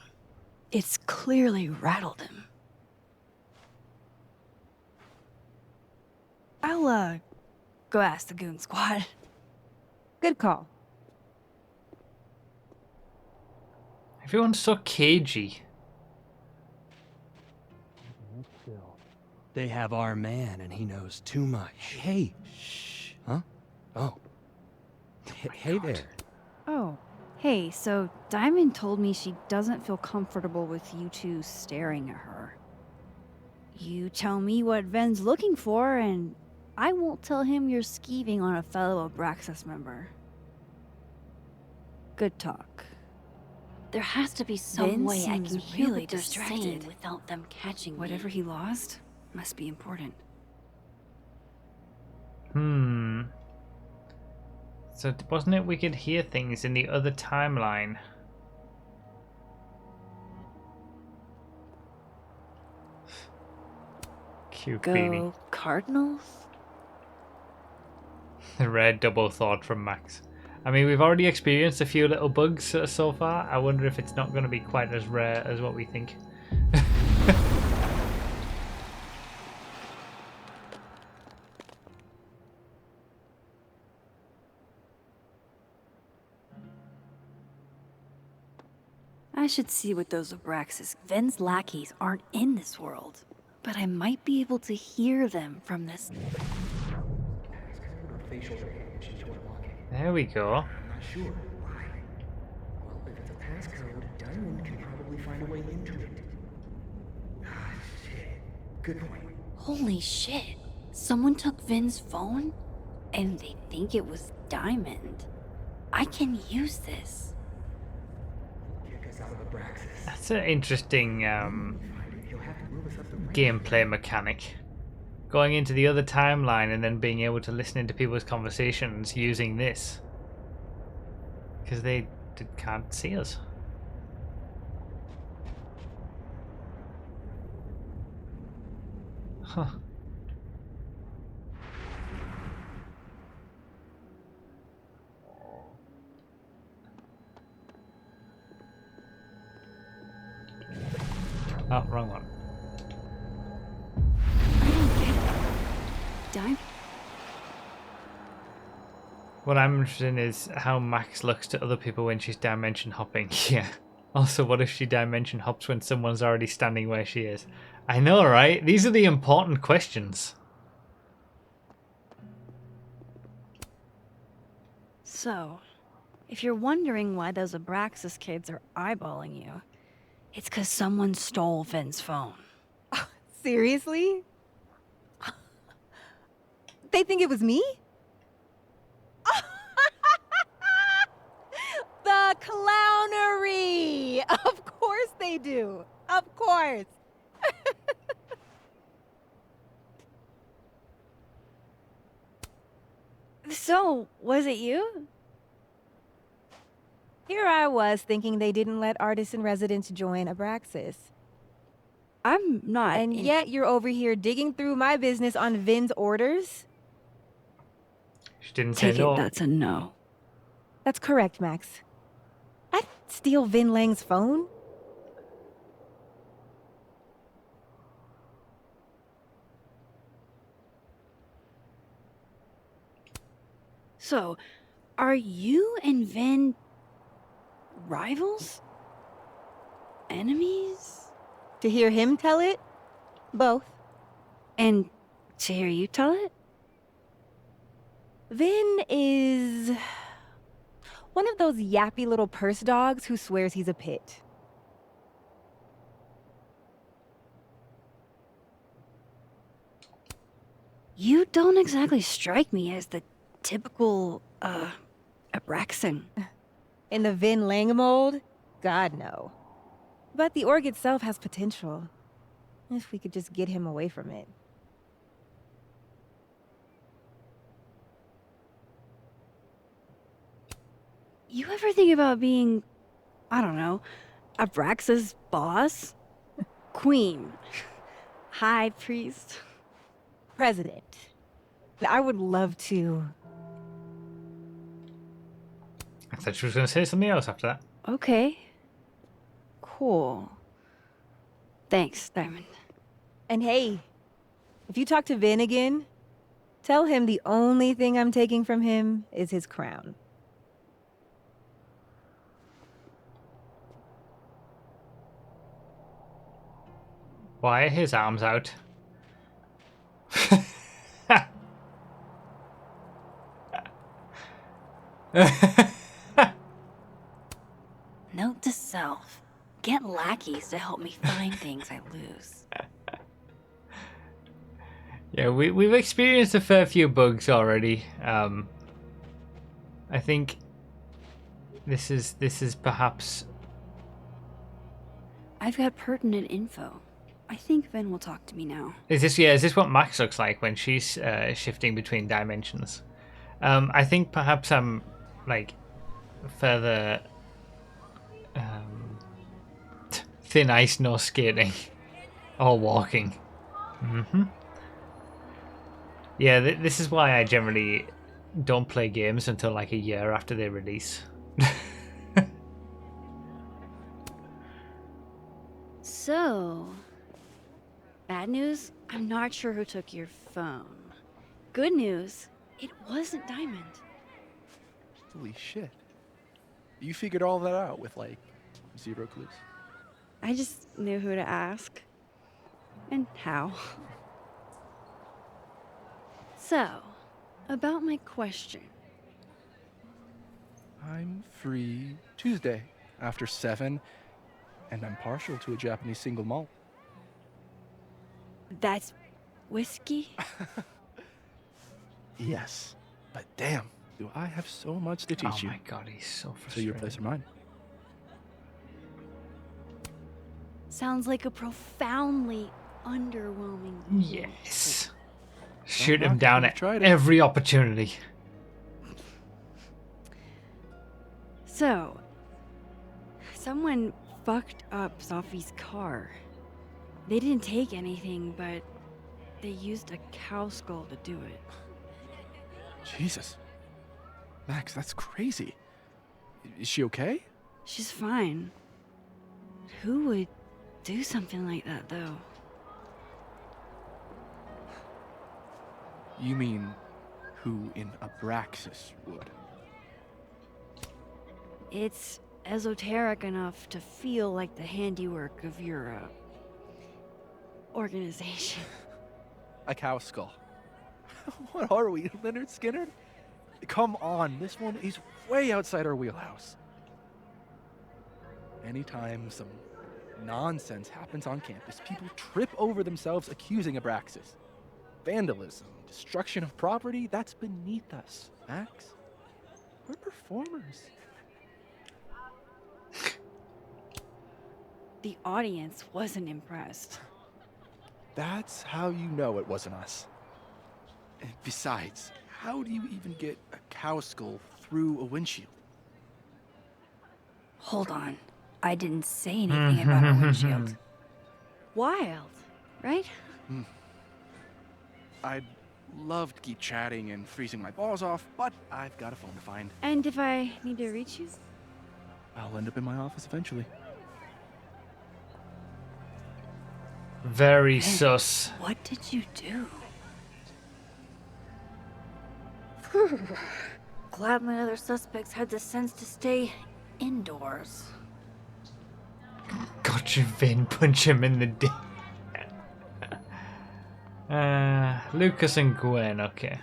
[SPEAKER 2] It's clearly rattled him. I'll, go ask the goon squad.
[SPEAKER 9] Good call.
[SPEAKER 1] Everyone's so cagey.
[SPEAKER 14] They have our man, and he knows too much.
[SPEAKER 12] Hey, shh.
[SPEAKER 14] Huh? Oh.
[SPEAKER 12] Hey there.
[SPEAKER 2] Oh, hey, so Diamond told me she doesn't feel comfortable with you two staring at her. You tell me what Ven's looking for, and I won't tell him you're skeeving on a fellow Abraxas member. Good talk. There has to be some
[SPEAKER 15] Vin
[SPEAKER 2] way I
[SPEAKER 15] seems
[SPEAKER 2] can hear
[SPEAKER 15] really
[SPEAKER 2] what they're
[SPEAKER 15] distracted
[SPEAKER 2] saying.
[SPEAKER 15] without them catching me.
[SPEAKER 2] Whatever he lost must be important.
[SPEAKER 1] So wasn't it we could hear things in the other timeline? Cute beanie.
[SPEAKER 2] Go Cardinals?
[SPEAKER 1] The rare double thought from Max. I mean, we've already experienced a few little bugs so far. I wonder if it's not going to be quite as rare as what we think.
[SPEAKER 2] I should see what those Abraxas. Ven's lackeys aren't in this world, but I might be able to hear them from this.
[SPEAKER 1] There we go.
[SPEAKER 16] I'm not sure. Why? Well, if it's a passcode, Diamond can probably find a way into it. Ah, shit. Good point.
[SPEAKER 2] Holy shit. Someone took Vin's phone? And they think it was Diamond. I can use this.
[SPEAKER 16] Kick us out of Abraxas.
[SPEAKER 1] That's an interesting gameplay mechanic. Going into the other timeline and then being able to listen into people's conversations using this. Because they can't see us. Huh. Oh, wrong one. What I'm interested in is how Max looks to other people when she's dimension hopping. Yeah. Also, what if she dimension hops when someone's already standing where she is? I know, right? These are the important questions.
[SPEAKER 2] So, if you're wondering why those Abraxas kids are eyeballing you, it's because someone stole Vin's phone.
[SPEAKER 9] Seriously? They think it was me? The
[SPEAKER 15] clownery! Of course they do. Of course.
[SPEAKER 2] So, was it you?
[SPEAKER 15] Here I was thinking they didn't let artists in residence join Abraxas.
[SPEAKER 2] I'm not.
[SPEAKER 15] And yet you're over here digging through my business on Vin's orders?
[SPEAKER 1] She didn't say
[SPEAKER 2] Take
[SPEAKER 1] no.
[SPEAKER 2] it, that's a no.
[SPEAKER 15] That's correct, Max. I'd steal Vin Lang's phone?
[SPEAKER 2] So, are you and Vin rivals? Enemies?
[SPEAKER 15] To hear him tell it? Both.
[SPEAKER 2] And to hear you tell it?
[SPEAKER 15] Vin is one of those yappy little purse dogs who swears he's a pit.
[SPEAKER 2] You don't exactly strike me as the typical, Abraxan.
[SPEAKER 15] In the Vin Lang mold? God, no. But the org itself has potential. If we could just get him away from it.
[SPEAKER 2] You ever think about being, I don't know, Abraxas' boss? Queen? High priest?
[SPEAKER 15] President. I would love to.
[SPEAKER 1] I thought she was going to say something else after that.
[SPEAKER 2] Okay. Cool. Thanks, Diamond.
[SPEAKER 15] And hey, if you talk to Vin again, tell him the only thing I'm taking from him is his crown.
[SPEAKER 1] Why are his arms out?
[SPEAKER 2] Note to self. Get lackeys to help me find things I lose.
[SPEAKER 1] Yeah, we've experienced a fair few bugs already. I think this is perhaps.
[SPEAKER 2] I've got pertinent info. I think Vin will talk to me now.
[SPEAKER 1] Is this what Max looks like when she's shifting between dimensions? I think perhaps I'm like further thin ice, no skating or walking. Yeah, this is why I generally don't play games until like a year after they release.
[SPEAKER 2] So, bad news, I'm not sure who took your phone. Good news, it wasn't Diamond.
[SPEAKER 13] Holy shit. You figured all that out with, like, 0 clues?
[SPEAKER 2] I just knew who to ask. And how. So, about my question.
[SPEAKER 13] I'm free Tuesday after 7, and I'm partial to a Japanese single malt.
[SPEAKER 2] That's whiskey?
[SPEAKER 13] Yes, but damn, do I have so much to teach you.
[SPEAKER 1] Oh my god, he's so frustrating.
[SPEAKER 13] So your place or mine?
[SPEAKER 2] Sounds like a profoundly underwhelming.
[SPEAKER 1] Yes. Shoot him down at every opportunity.
[SPEAKER 2] So, someone fucked up Sophie's car. They didn't take anything, but they used a cow skull to do it.
[SPEAKER 13] Jesus. Max, that's crazy. Is she okay?
[SPEAKER 2] She's fine. Who would do something like that, though?
[SPEAKER 13] You mean who in Abraxas would?
[SPEAKER 2] It's esoteric enough to feel like the handiwork of your, organization.
[SPEAKER 13] A cow skull. What are we, Leonard Skinner? Come on, this one is way outside our wheelhouse. Anytime some nonsense happens on campus, people trip over themselves accusing Abraxas. Vandalism, destruction of property, that's beneath us, Max. We're performers.
[SPEAKER 2] The audience wasn't impressed.
[SPEAKER 13] That's how you know it wasn't us. And besides, how do you even get a cow skull through a windshield?
[SPEAKER 2] Hold on. I didn't say anything about our windshield. Wild, right?
[SPEAKER 13] I'd love to keep chatting and freezing my balls off, but I've got a phone to find.
[SPEAKER 2] And if I need to reach you?
[SPEAKER 13] I'll end up in my office eventually.
[SPEAKER 1] Very sus.
[SPEAKER 2] What did you do? Glad my other suspects had the sense to stay indoors.
[SPEAKER 1] Gotcha, Vin. Punch him in the dick. Lucas and Gwen, okay.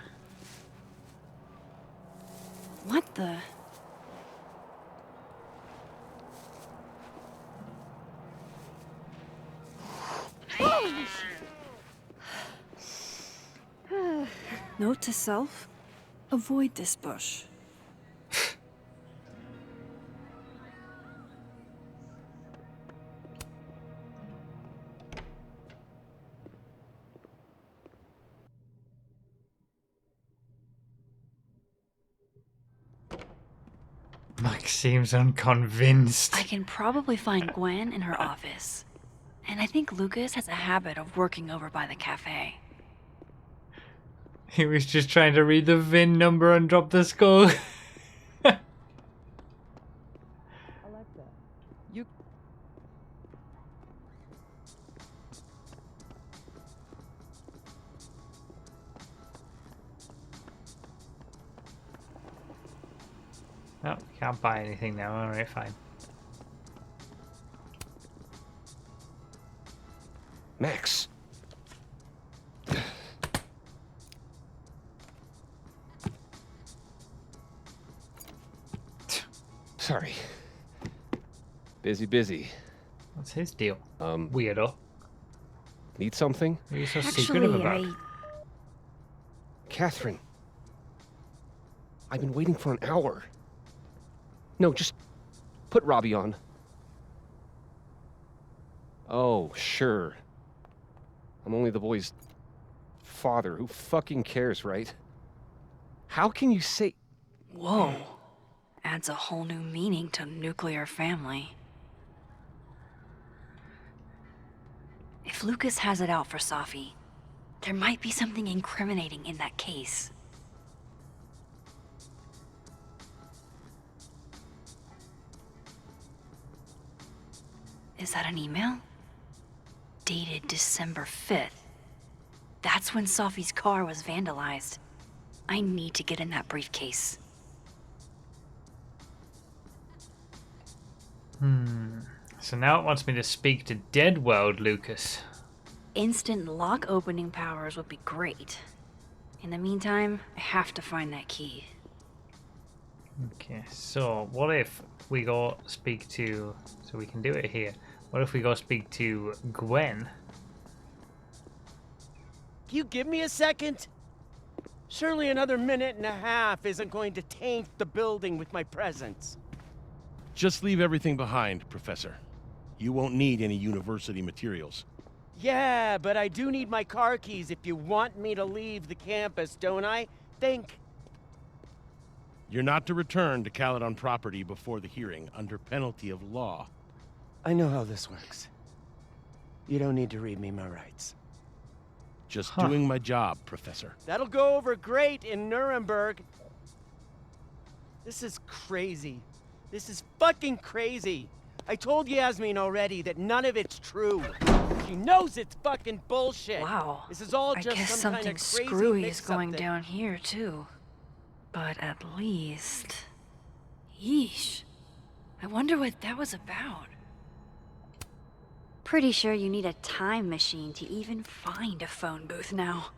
[SPEAKER 2] What the? Note to self, avoid this bush.
[SPEAKER 1] Max seems unconvinced.
[SPEAKER 2] I can probably find Gwen in her office. And I think Lucas has a habit of working over by the cafe.
[SPEAKER 1] He was just trying to read the VIN number and drop the skull.
[SPEAKER 13] Alexa, you...
[SPEAKER 1] No, can't buy anything now. Alright, fine.
[SPEAKER 12] Max. Sorry. Busy.
[SPEAKER 1] What's his deal?
[SPEAKER 12] Weirdo. Need something?
[SPEAKER 1] What are you so secretive about?
[SPEAKER 12] Catherine. I've been waiting for an hour. No, just put Robbie on. Oh, sure. I'm only the boy's father. Who fucking cares, right? How can you say...
[SPEAKER 2] Whoa. Adds a whole new meaning to nuclear family. If Lucas has it out for Safi, there might be something incriminating in that case. Is that an email? Dated December 5th. That's when Safi's car was vandalized. I need to get in that briefcase.
[SPEAKER 1] So now it wants me to speak to Dead World, Lucas.
[SPEAKER 2] Instant lock opening powers would be great. In the meantime, I have to find that key.
[SPEAKER 1] Okay, so what if we go speak to... So we can do it here. What if we go speak to Gwen?
[SPEAKER 17] Can you give me a second? Surely another minute and a half isn't going to taint the building with my presence.
[SPEAKER 6] Just leave everything behind, Professor. You won't need any university materials.
[SPEAKER 17] Yeah, but I do need my car keys if you want me to leave the campus, don't I? Think.
[SPEAKER 6] You're not to return to Caledon property before the hearing, under penalty of law.
[SPEAKER 17] I know how this works. You don't need to read me my rights.
[SPEAKER 6] Just doing my job, Professor.
[SPEAKER 17] That'll go over great in Nuremberg. This is crazy. This is fucking crazy. I told Yasmin already that none of it's true. She knows it's fucking bullshit.
[SPEAKER 2] Wow.
[SPEAKER 17] This is all
[SPEAKER 2] I
[SPEAKER 17] just
[SPEAKER 2] guess
[SPEAKER 17] some kind
[SPEAKER 2] something
[SPEAKER 17] of crazy
[SPEAKER 2] screwy is
[SPEAKER 17] mix-up
[SPEAKER 2] going
[SPEAKER 17] that-
[SPEAKER 2] down here, too. But at least... Yeesh. I wonder what that was about. Pretty sure you need a time machine to even find a phone booth now.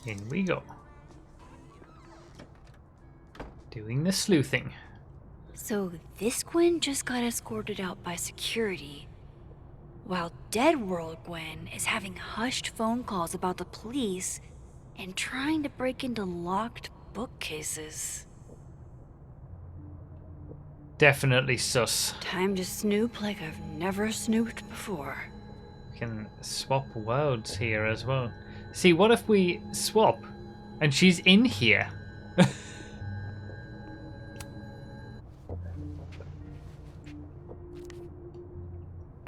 [SPEAKER 1] In we go. Do Doing the sleuthing.
[SPEAKER 2] So this Gwen just got escorted out by security, while Dead World Gwen is having hushed phone calls about the police and trying to break into locked bookcases.
[SPEAKER 1] Definitely sus.
[SPEAKER 2] Time to snoop like I've never snooped before.
[SPEAKER 1] We can swap worlds here as well. See, what if we swap and she's in here?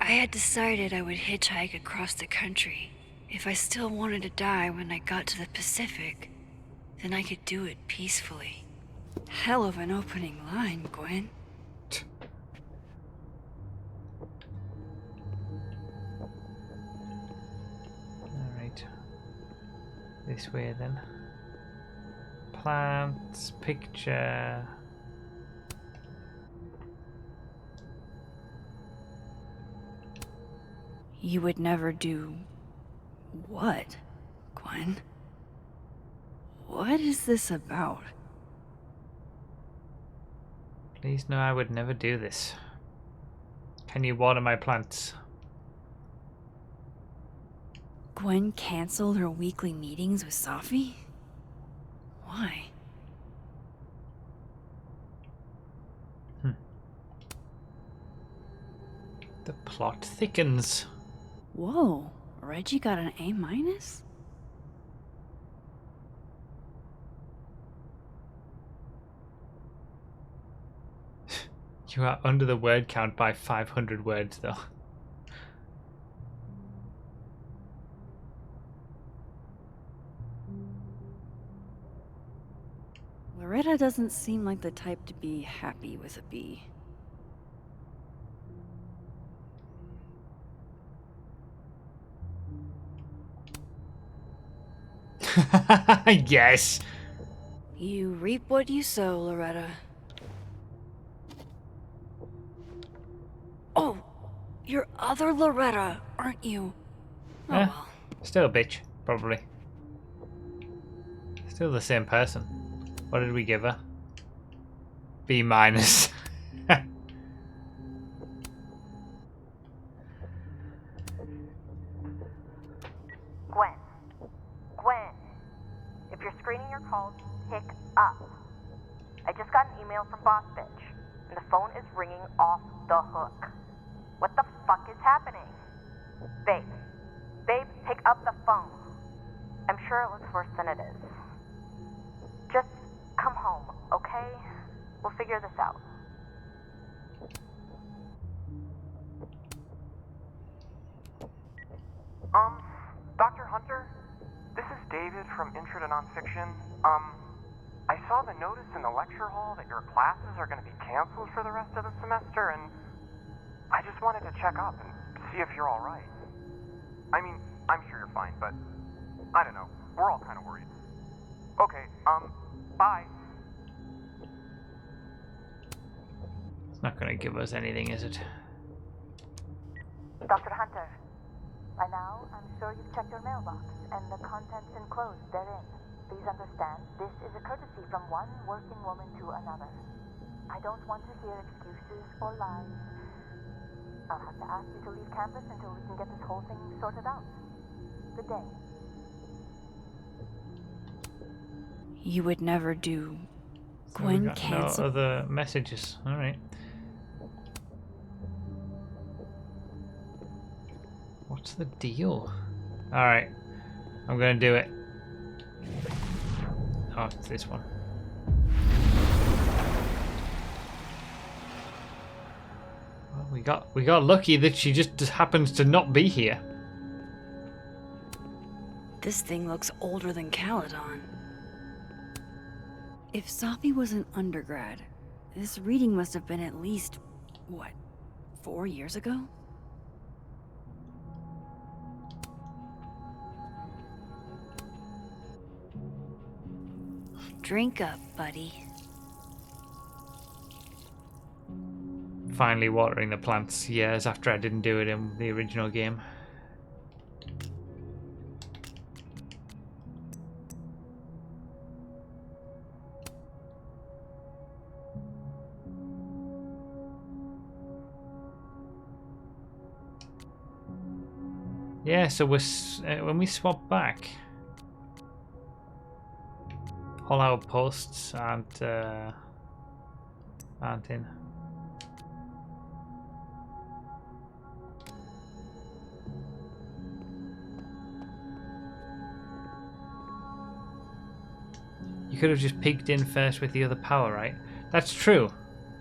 [SPEAKER 2] I had decided I would hitchhike across the country. If I still wanted to die when I got to the Pacific, then I could do it peacefully. Hell of an opening line, Gwen.
[SPEAKER 1] Alright. This way then. Plants, picture.
[SPEAKER 2] You would never do... what, Gwen? What is this about?
[SPEAKER 1] Please know I would never do this. Can you water my plants?
[SPEAKER 2] Gwen canceled her weekly meetings with Safi? Why?
[SPEAKER 1] The plot thickens.
[SPEAKER 2] Whoa, Reggie got an A-?
[SPEAKER 1] You are under the word count by 500 words though.
[SPEAKER 2] Loretta doesn't seem like the type to be happy with a B.
[SPEAKER 1] Yes.
[SPEAKER 2] You reap what you sow, Loretta. Oh, you're other Loretta, aren't you? Oh
[SPEAKER 1] Eh,
[SPEAKER 2] well.
[SPEAKER 1] still a bitch, probably. Still the same person. What did we give her? B-.
[SPEAKER 18] Gwen. Gwen. If you're screening your calls, pick up. I just got an email from Boss Bitch, and the phone is ringing off the hook. What the fuck is happening? Babe. Babe, pick up the phone. I'm sure it looks worse than it is. Just come home, okay? We'll figure this out.
[SPEAKER 19] Dr. Hunter? This is David from Intro to Nonfiction. I saw the notice in the lecture hall that your classes are going to be canceled for the rest of the semester, and I just wanted to check up and see if you're all right. I mean, I'm sure you're fine, but I don't know. We're all kind of worried. Okay, bye.
[SPEAKER 1] It's not going to give us anything, is it?
[SPEAKER 18] Dr. Hunter, by now, I'm sure you've checked your mailbox, and the contents enclosed therein. Please understand, this is a courtesy from one working woman to another. I don't want to hear excuses or lies. I'll have to ask you to leave campus until we can get this whole thing sorted out. Good day.
[SPEAKER 2] You would never do...
[SPEAKER 1] So we
[SPEAKER 2] Gwen
[SPEAKER 1] got
[SPEAKER 2] cancel...
[SPEAKER 1] no other messages. Alright. What's the deal? Alright. I'm gonna do it. Oh, it's this one. Well, we got lucky that she just happens to not be here.
[SPEAKER 2] This thing looks older than Caledon. If Safi was an undergrad, this reading must have been at least, what, 4 years ago? Drink up, buddy.
[SPEAKER 1] Finally watering the plants years after I didn't do it in the original game. Yeah, so when we swap back, all our posts aren't in. You could have just peeked in first with the other power, right? That's true.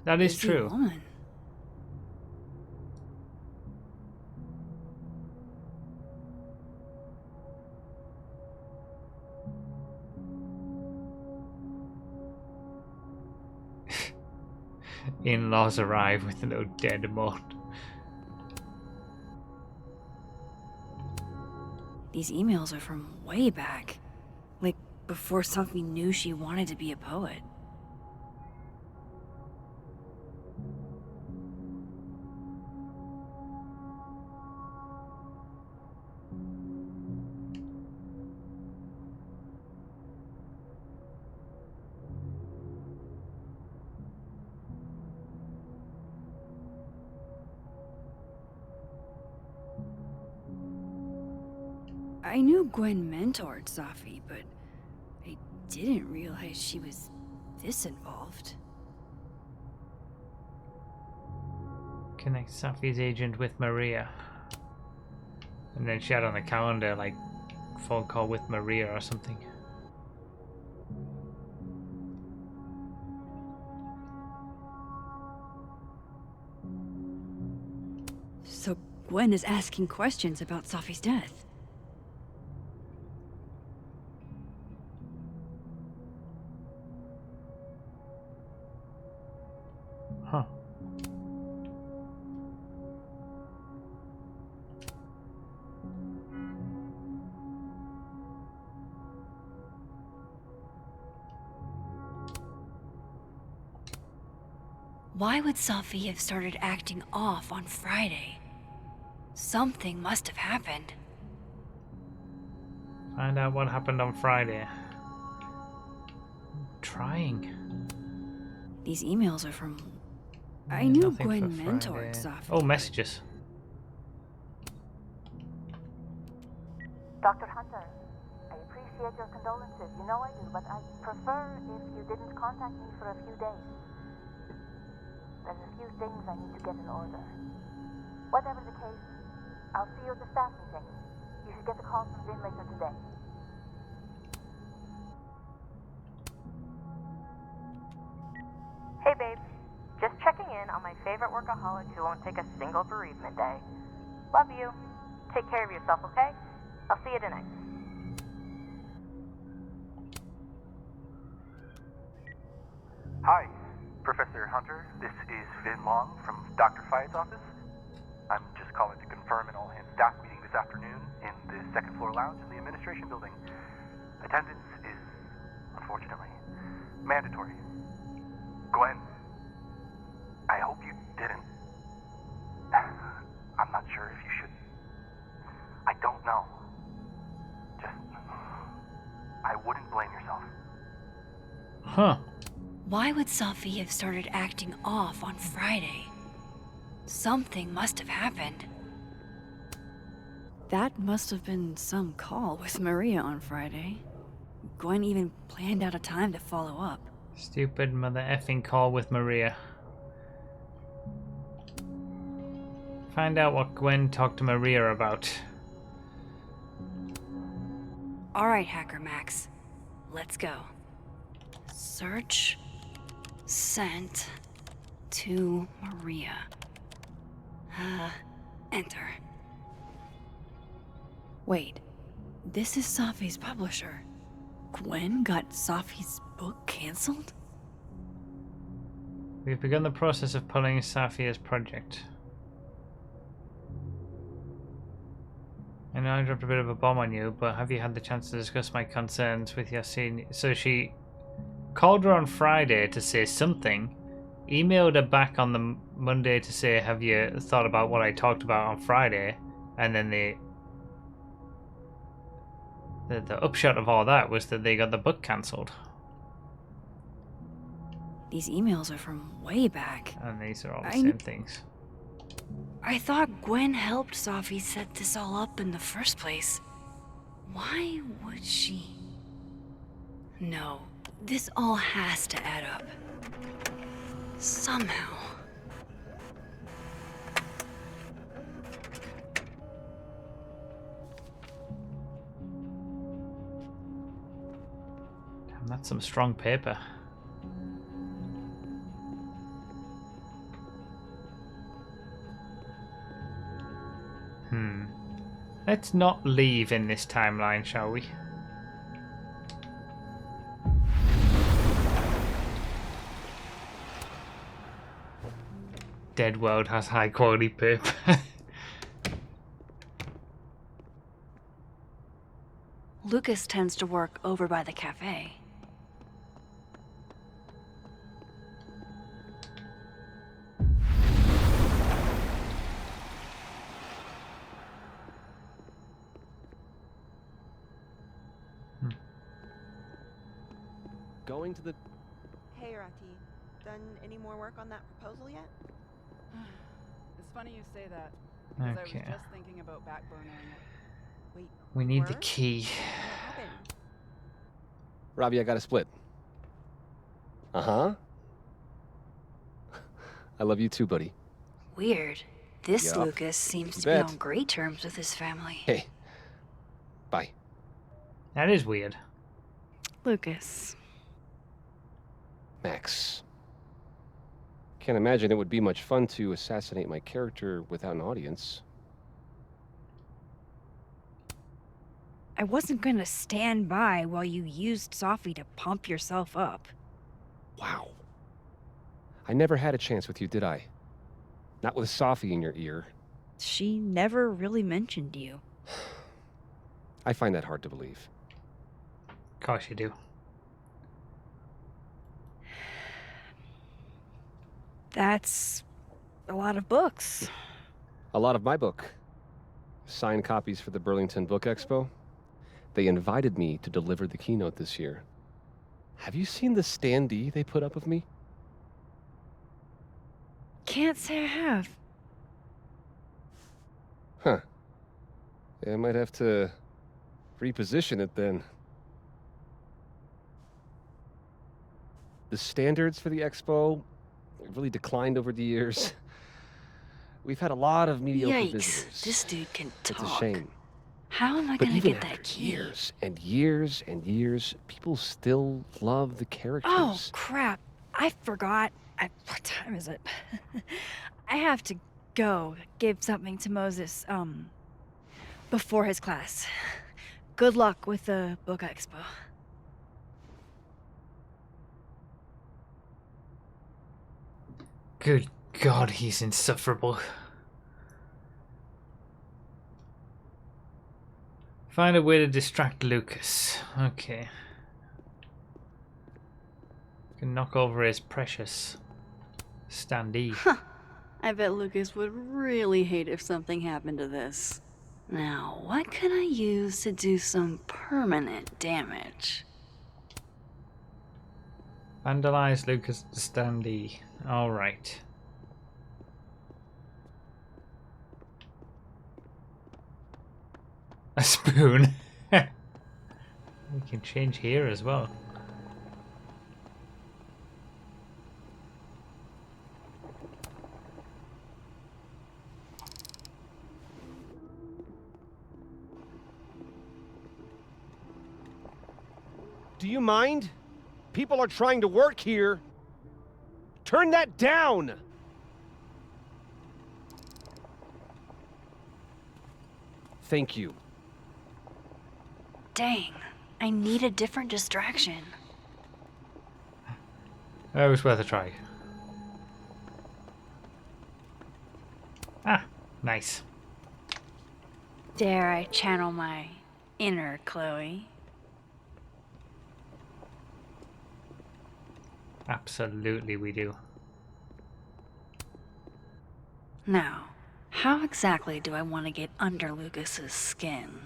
[SPEAKER 1] That is
[SPEAKER 2] Busy
[SPEAKER 1] true.
[SPEAKER 2] woman.
[SPEAKER 1] In-laws arrive with no dead mode.
[SPEAKER 2] These emails are from way back. Like, before Sophie knew she wanted to be a poet. I knew Gwen mentored Sophie, but I didn't realize she was this involved.
[SPEAKER 1] Connect Sophie's agent with Maria. And then she had on the calendar, like, phone call with Maria or something.
[SPEAKER 2] So Gwen is asking questions about Sophie's death.
[SPEAKER 1] Huh.
[SPEAKER 2] Why would Sophie have started acting off on Friday? Something must have happened.
[SPEAKER 1] Find out what happened on Friday. Trying.
[SPEAKER 2] These emails are from... I knew
[SPEAKER 1] Nothing
[SPEAKER 2] Gwen
[SPEAKER 1] for
[SPEAKER 2] mentored
[SPEAKER 1] Friday.
[SPEAKER 2] Sophie.
[SPEAKER 1] Oh, messages.
[SPEAKER 18] Dr. Hunter, I appreciate your condolences. You know I do, but I'd prefer if you didn't contact me for a few days. There's a few things I need to get in order. Whatever the case, I'll see you at the staff meeting. You should get the call from Vin later today. Hey babe, just checking in on my favorite workaholic who won't take a single bereavement day. Love you. Take care of yourself, okay? I'll see you tonight.
[SPEAKER 19] Hi, Professor Hunter. This is Vin Long from Dr. Fyatt's office. I'm just calling to confirm an all-hands staff meeting this afternoon in the second floor lounge in the administration building. Attendance is, unfortunately, mandatory. Gwen, I hope you didn't. I'm not sure if you should. I don't know. Just, I wouldn't blame yourself.
[SPEAKER 1] Huh.
[SPEAKER 2] Why would Sophie have started acting off on Friday? Something must have happened. That must have been some call with Maria on Friday. Gwen even planned out a time to follow up.
[SPEAKER 1] Stupid mother effing call with Maria. Find out what Gwen talked to Maria about.
[SPEAKER 2] Alright, Hacker Max. Let's go. Search. Sent. To Maria. Enter. Wait. This is Sophie's publisher. Gwen got Sophie's book cancelled?
[SPEAKER 1] We've begun the process of pulling Safia's project. I know I dropped a bit of a bomb on you, but have you had the chance to discuss my concerns with your senior? So she called her on Friday to say something, emailed her back on the Monday to say, have you thought about what I talked about on Friday? And then the upshot of all that was that they got the book cancelled.
[SPEAKER 2] These emails are from way back.
[SPEAKER 1] And these are all the same things.
[SPEAKER 2] I thought Gwen helped Sophie set this all up in the first place. Why would she? No, this all has to add up. Somehow.
[SPEAKER 1] Damn, that's some strong paper. Let's not leave in this timeline, shall we? Dead World has high quality paper.
[SPEAKER 2] Lucas tends to work over by the cafe.
[SPEAKER 12] Going to the...
[SPEAKER 10] Hey, Rati. Done any more work on that proposal yet?
[SPEAKER 20] It's funny you say that, because
[SPEAKER 1] Okay.
[SPEAKER 20] I was just thinking about backburnering it.
[SPEAKER 10] Wait,
[SPEAKER 1] We need the key.
[SPEAKER 10] what happened?
[SPEAKER 12] Robbie, I got a split. Uh-huh. I love you too, buddy.
[SPEAKER 2] Weird. This
[SPEAKER 12] Yup.
[SPEAKER 2] Lucas seems
[SPEAKER 12] You
[SPEAKER 2] to be
[SPEAKER 12] bet.
[SPEAKER 2] on great terms with his family.
[SPEAKER 12] Hey. Bye.
[SPEAKER 1] That is weird.
[SPEAKER 2] Lucas.
[SPEAKER 12] Max. Can't imagine it would be much fun to assassinate my character without an audience.
[SPEAKER 2] I wasn't gonna stand by while you used Sophie to pump yourself up.
[SPEAKER 12] Wow. I never had a chance with you, did I? Not with Sophie in your ear.
[SPEAKER 2] She never really mentioned you.
[SPEAKER 12] I find that hard to believe.
[SPEAKER 1] Of course you do.
[SPEAKER 2] That's a lot of books.
[SPEAKER 12] A lot of my book. Signed copies for the Burlington Book Expo. They invited me to deliver the keynote this year. Have you seen the standee they put up of me?
[SPEAKER 2] Can't say I have.
[SPEAKER 12] Huh. Yeah, I might have to reposition it then. The standards for the expo really declined over the years. We've had a lot of mediocre visitors.
[SPEAKER 2] Yikes, this dude can talk.
[SPEAKER 12] It's a shame.
[SPEAKER 2] How am I
[SPEAKER 12] But
[SPEAKER 2] gonna
[SPEAKER 12] even
[SPEAKER 2] get that
[SPEAKER 12] after
[SPEAKER 2] key?
[SPEAKER 12] years and years and years, people still love the characters.
[SPEAKER 2] Oh, crap. I forgot. What time is it? I have to go give something to Moses, before his class. Good luck with the book expo.
[SPEAKER 1] Good God, he's insufferable. Find a way to distract Lucas. Okay. Can knock over his precious standee.
[SPEAKER 2] I bet Lucas would really hate if something happened to this. Now, what can I use to do some permanent damage?
[SPEAKER 1] Vandalize Lucas' standee. Alright. A spoon. We can change here as well.
[SPEAKER 6] Do you mind? People are trying to work here. Turn that down!
[SPEAKER 12] Thank you.
[SPEAKER 2] Dang, I need a different distraction.
[SPEAKER 1] It was worth a try. Ah, nice.
[SPEAKER 2] Dare I channel my inner Chloe?
[SPEAKER 1] Absolutely we do.
[SPEAKER 2] Now, how exactly do I want to get under Lucas's skin?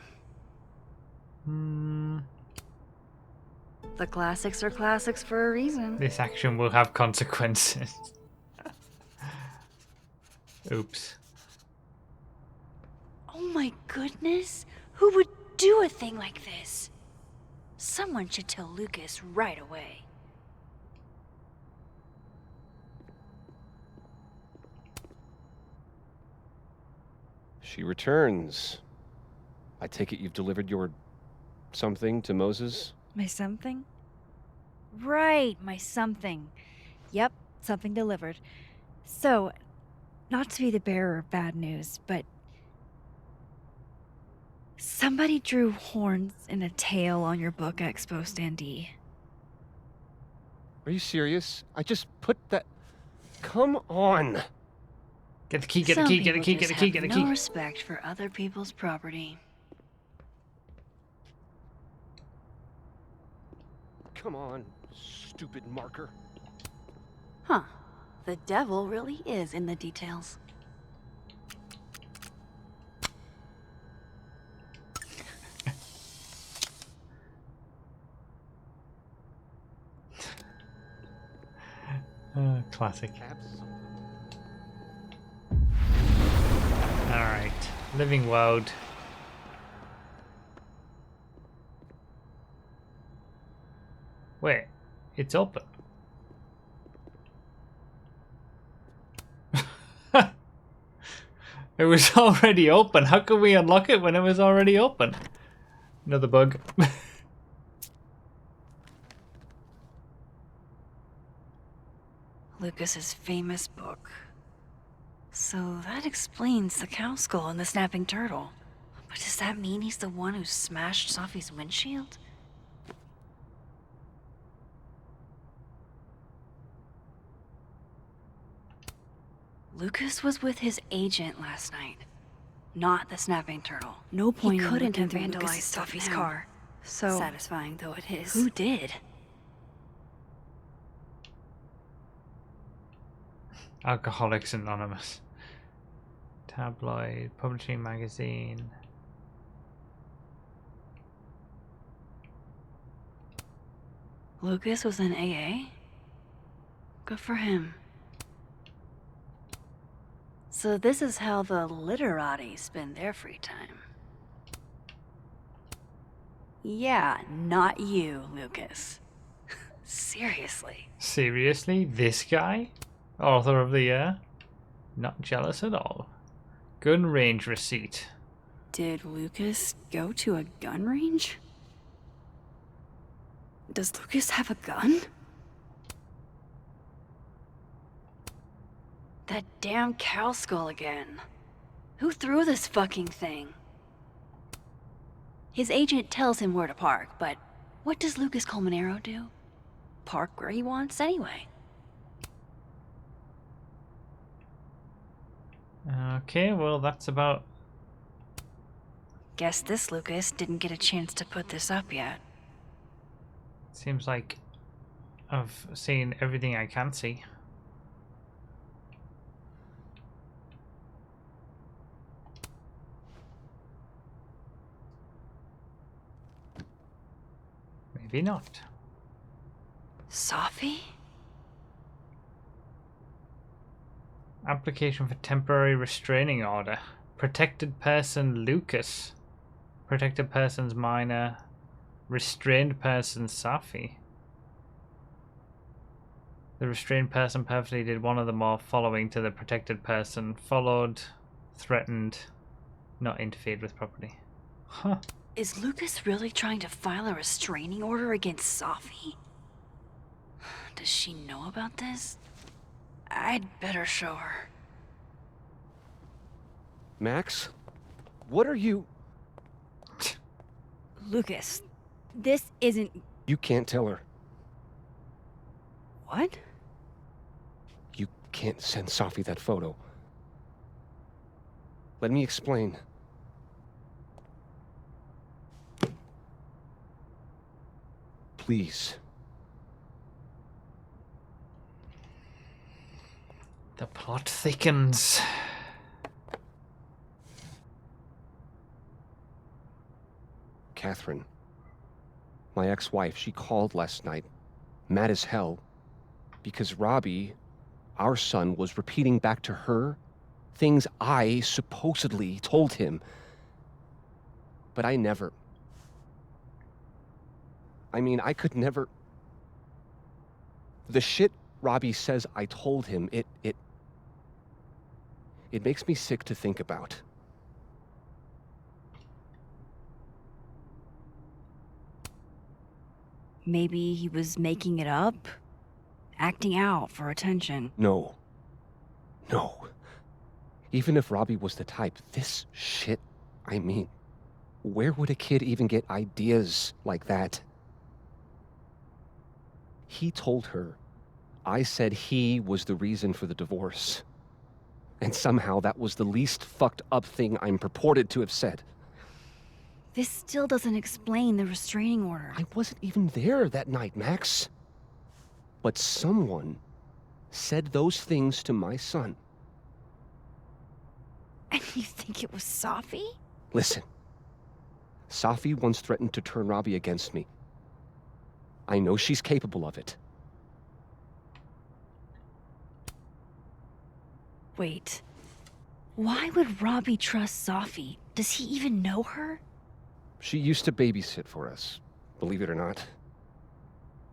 [SPEAKER 2] The classics are classics for a reason.
[SPEAKER 1] This action will have consequences. Oops.
[SPEAKER 2] Oh my goodness! Who would do a thing like this? Someone should tell Lucas right away.
[SPEAKER 12] She returns. I take it you've delivered your something to Moses?
[SPEAKER 2] My something? Right, my something. Yep, something delivered. So, not to be the bearer of bad news, but somebody drew horns and a tail on your book expo standee.
[SPEAKER 12] Are you serious? I just put that... Come on!
[SPEAKER 1] Get the key, get the key, get the key, get the key, get the key.
[SPEAKER 2] No respect for other people's property.
[SPEAKER 12] Come on, stupid marker.
[SPEAKER 2] Huh. The devil really is in the details.
[SPEAKER 1] Classic. Alright. Living world. Wait. It's open. It was already open. How could we unlock it when it was already open? Another bug.
[SPEAKER 2] Lucas's famous book. So that explains the cow skull and the snapping turtle. But does that mean he's the one who smashed Sophie's windshield? Lucas was with his agent last night, not the snapping turtle. No point. He couldn't have vandalized Sophie's car. So satisfying though it is. Who did?
[SPEAKER 1] Alcoholics Anonymous. Tabloid, publishing magazine.
[SPEAKER 2] Lucas was in AA? Good for him. So this is how the literati spend their free time. Yeah, not you, Lucas. Seriously.
[SPEAKER 1] Seriously? This guy? Author of the year? Not jealous at all. Gun range receipt.
[SPEAKER 2] Did Lucas go to a gun range? Does Lucas have a gun? That damn cow skull again. Who threw this fucking thing? His agent tells him where to park, but what does Lucas Colmenero do? Park where he wants anyway.
[SPEAKER 1] Okay, well that's about...
[SPEAKER 2] Guess this Lucas didn't get a chance to put this up yet.
[SPEAKER 1] Seems like I've seen everything I can see. Maybe not.
[SPEAKER 2] Sophie?
[SPEAKER 1] Application for temporary restraining order. Protected person Lucas. Protected person's minor. Restrained person Safi. The restrained person perfectly did one of the more following to the protected person. Followed, threatened, not interfered with property. Huh.
[SPEAKER 2] Is Lucas really trying to file a restraining order against Sophie? Does she know about this? I'd better show her.
[SPEAKER 12] Max? What are you...
[SPEAKER 2] Lucas, this isn't...
[SPEAKER 12] You can't tell her.
[SPEAKER 2] What?
[SPEAKER 12] You can't send Sophie that photo. Let me explain. Please.
[SPEAKER 1] The plot thickens.
[SPEAKER 12] Catherine, my ex-wife, she called last night, mad as hell, because Robbie, our son, was repeating back to her things I supposedly told him. But I never... I could never... The shit Robbie says I told him, it makes me sick to think about.
[SPEAKER 2] Maybe he was making it up? Acting out for attention.
[SPEAKER 12] No. Even if Robbie was the type, this shit, where would a kid even get ideas like that? He told her I said he was the reason for the divorce. And somehow that was the least fucked up thing I'm purported to have said.
[SPEAKER 2] This still doesn't explain the restraining order.
[SPEAKER 12] I wasn't even there that night, Max. But someone said those things to my son.
[SPEAKER 2] And you think it was Safi?
[SPEAKER 12] Listen, Safi once threatened to turn Robbie against me. I know she's capable of it.
[SPEAKER 2] Wait. Why would Robbie trust Safi? Does he even know her?
[SPEAKER 12] She used to babysit for us, believe it or not.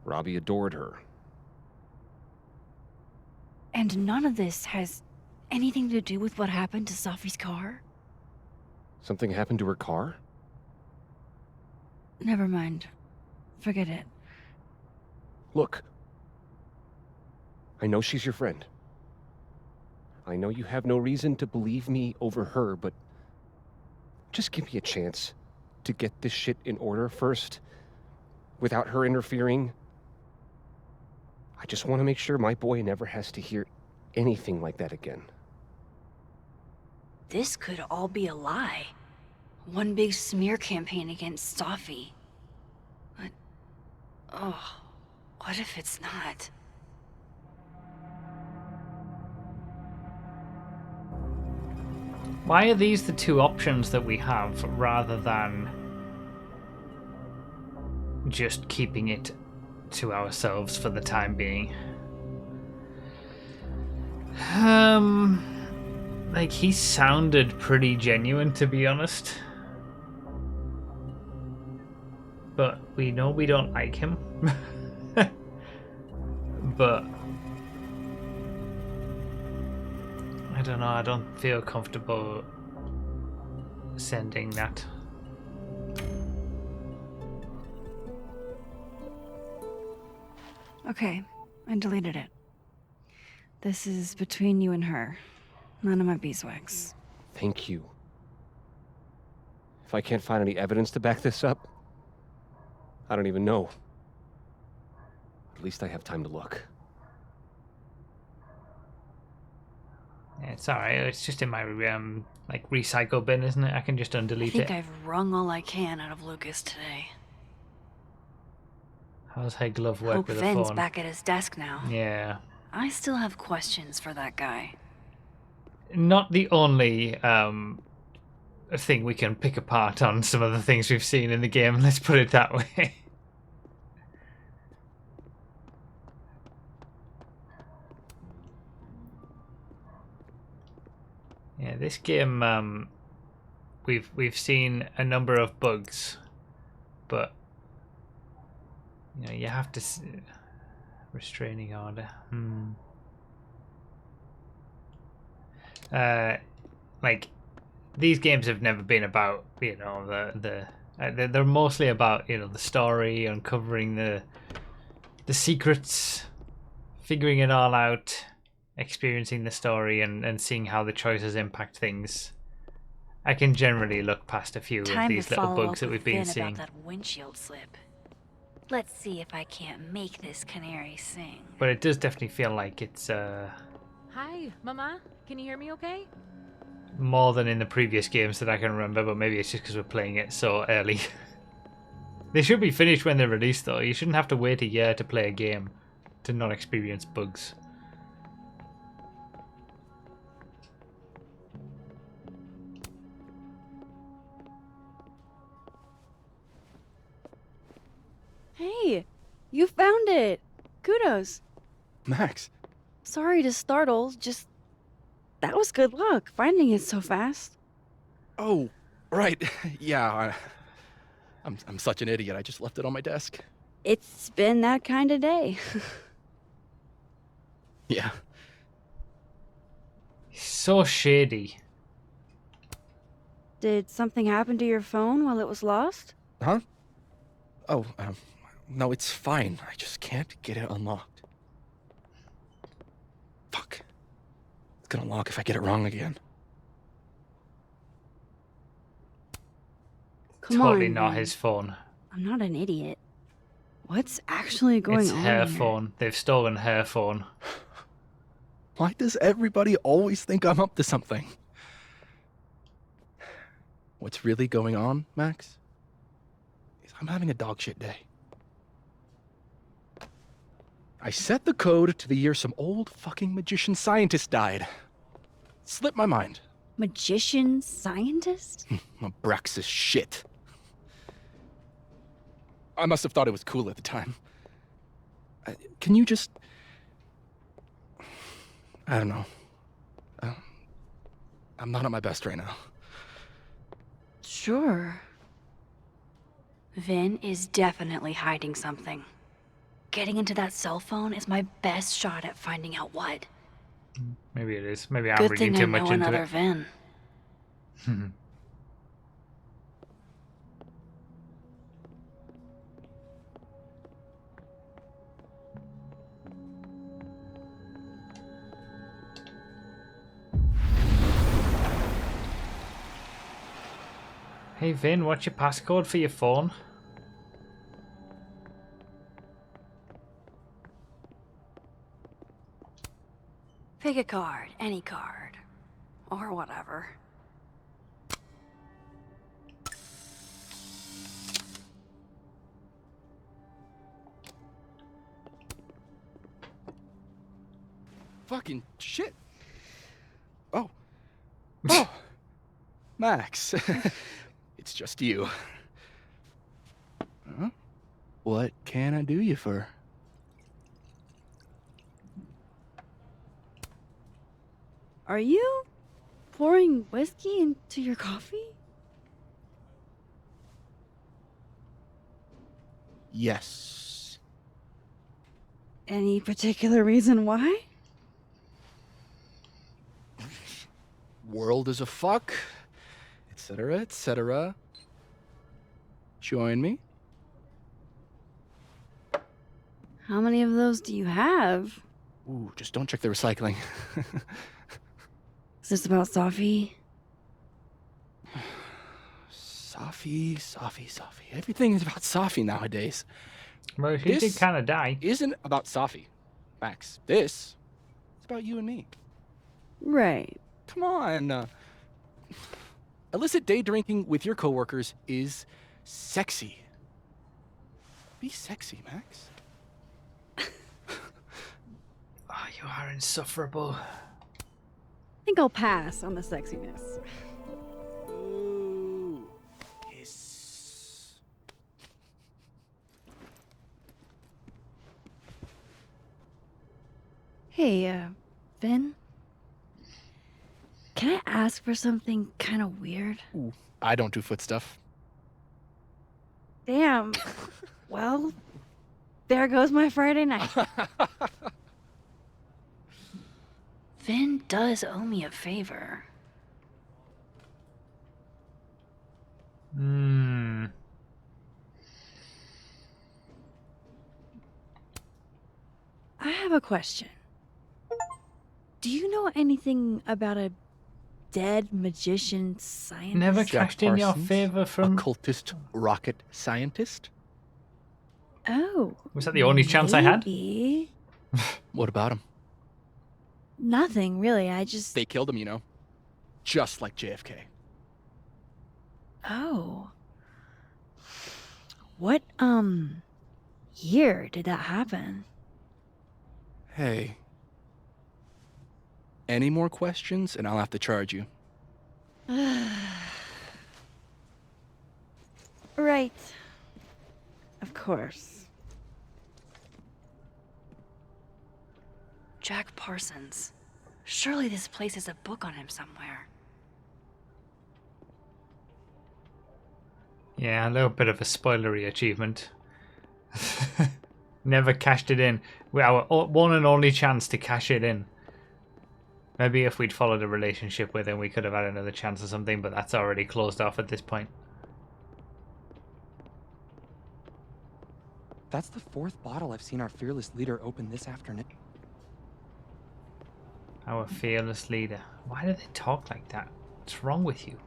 [SPEAKER 12] Robbie adored her.
[SPEAKER 2] And none of this has anything to do with what happened to Safi's car?
[SPEAKER 12] Something happened to her car?
[SPEAKER 2] Never mind. Forget it.
[SPEAKER 12] Look. I know she's your friend. I know you have no reason to believe me over her, but just give me a chance to get this shit in order first, without her interfering. I just want to make sure my boy never has to hear anything like that again.
[SPEAKER 2] This could all be a lie. One big smear campaign against Safi. But... oh, what if it's not?
[SPEAKER 1] Why are these the two options that we have, rather than just keeping it to ourselves for the time being? Like, he sounded pretty genuine, to be honest. But we know we don't like him. But I don't know, I don't feel comfortable sending that.
[SPEAKER 2] Okay, I deleted it. This is between you and her. None of my beeswax.
[SPEAKER 12] Thank you. If I can't find any evidence to back this up, I don't even know. At least I have time to look.
[SPEAKER 1] Yeah, it's alright, it's just in my like recycle bin, isn't it? I can just undelete
[SPEAKER 2] I think
[SPEAKER 1] it.
[SPEAKER 2] I've wrung all I can out of Lucas today.
[SPEAKER 1] How's her glove work
[SPEAKER 2] Hope
[SPEAKER 1] with
[SPEAKER 2] Finn's
[SPEAKER 1] a phone?
[SPEAKER 2] back at his desk now.
[SPEAKER 1] Yeah.
[SPEAKER 2] I still have questions for that guy.
[SPEAKER 1] Not the only thing we can pick apart on some of the things we've seen in the game, let's put it that way. Yeah, this game, we've seen a number of bugs, but you know, you have to restraining order. Like, these games have never been about, you know, they're mostly about, you know, the story, uncovering the secrets, figuring it all out, experiencing the story, and seeing how the choices impact things. I can generally look past a few of these little bugs that we've been seeing.
[SPEAKER 2] About that windshield slip. Let's see if I can't make this canary sing.
[SPEAKER 1] But it does definitely feel like it's
[SPEAKER 4] Hi, Mama. Can you hear me okay?
[SPEAKER 1] more than in the previous games that I can remember, but maybe it's just because we're playing it so early. They should be finished when they're released, though. You shouldn't have to wait a year to play a game to not experience bugs.
[SPEAKER 2] Hey, you found it! Kudos!
[SPEAKER 13] Max.
[SPEAKER 2] Sorry to startle, just... that was good luck, finding it so fast.
[SPEAKER 13] Oh, Right. Yeah. I'm such an idiot. I just left it on my desk.
[SPEAKER 2] It's been that kind of day.
[SPEAKER 13] Yeah.
[SPEAKER 1] So shady.
[SPEAKER 2] Did something happen to your phone while it was lost?
[SPEAKER 13] Huh? Oh, no, it's fine. I just can't get it unlocked. Fuck. It's gonna lock if I get it wrong again.
[SPEAKER 2] Come
[SPEAKER 1] Totally
[SPEAKER 2] on,
[SPEAKER 1] not
[SPEAKER 2] man.
[SPEAKER 1] his phone.
[SPEAKER 2] I'm not an idiot. What's actually going
[SPEAKER 1] It's
[SPEAKER 2] on
[SPEAKER 1] her
[SPEAKER 2] here?
[SPEAKER 1] phone. They've stolen her phone.
[SPEAKER 13] Why does everybody always think I'm up to something? What's really going on, Max? Is I'm having a dogshit day. I set the code to the year some old fucking magician scientist died. Slipped my mind.
[SPEAKER 2] Magician scientist?
[SPEAKER 13] Abraxas shit. I must have thought it was cool at the time. Can you just... I don't know. I'm not at my best right now.
[SPEAKER 2] Sure. Vin is definitely hiding something. Getting into that cell phone is my best shot at finding out what.
[SPEAKER 1] Maybe it is. Maybe I'm
[SPEAKER 2] Good
[SPEAKER 1] reading
[SPEAKER 2] thing I
[SPEAKER 1] too much
[SPEAKER 2] know
[SPEAKER 1] into
[SPEAKER 2] another
[SPEAKER 1] it.
[SPEAKER 2] Vin.
[SPEAKER 1] Hey Vin, what's your passcode for your phone?
[SPEAKER 2] Pick a card, any card. Or whatever.
[SPEAKER 13] Fucking shit. Oh. Oh. Max. It's just you. Huh? What can I do you for?
[SPEAKER 2] Are you pouring whiskey into your coffee?
[SPEAKER 13] Yes.
[SPEAKER 2] Any particular reason why?
[SPEAKER 13] World is a fuck, etc., etc. Join me.
[SPEAKER 2] How many of those do you have?
[SPEAKER 13] Ooh, just don't check the recycling.
[SPEAKER 2] Is this about Safi?
[SPEAKER 13] Safi. Everything is about Safi nowadays.
[SPEAKER 1] Well, he did kind of die.
[SPEAKER 13] Isn't about Safi, Max. This is about you and me.
[SPEAKER 2] Right.
[SPEAKER 13] Come on. Illicit day drinking with your coworkers is sexy. Be sexy, Max.
[SPEAKER 1] Oh, you are insufferable.
[SPEAKER 2] I think I'll pass on the sexiness.
[SPEAKER 13] Ooh. Yes.
[SPEAKER 2] Hey, Vin? Can I ask for something kind of weird?
[SPEAKER 13] Ooh, I don't do foot stuff.
[SPEAKER 2] Damn. Well, there goes my Friday night. Vin does owe me a favor. I have a question. Do you know anything about a dead magician scientist?
[SPEAKER 1] Never
[SPEAKER 13] Jack
[SPEAKER 1] cashed in your
[SPEAKER 13] Parsons,
[SPEAKER 1] favor from...
[SPEAKER 13] occultist rocket scientist?
[SPEAKER 2] Oh.
[SPEAKER 1] Was that the only chance I had?
[SPEAKER 2] Maybe.
[SPEAKER 13] What about him?
[SPEAKER 2] Nothing, really. I just...
[SPEAKER 13] They killed him, you know. Just like JFK.
[SPEAKER 2] Oh. What, year did that happen?
[SPEAKER 13] Hey. Any more questions and I'll have to charge you.
[SPEAKER 2] Right. Of course. Jack Parsons. Surely this place has a book on him somewhere.
[SPEAKER 1] Yeah, a little bit of a spoilery achievement. Never cashed it in. Our one and only chance to cash it in. Maybe if we'd followed a relationship with him, we could have had another chance or something, but that's already closed off at this point.
[SPEAKER 14] That's the 4th bottle I've seen our fearless leader open this afternoon.
[SPEAKER 1] Our fearless leader. Why do they talk like that? What's wrong with you?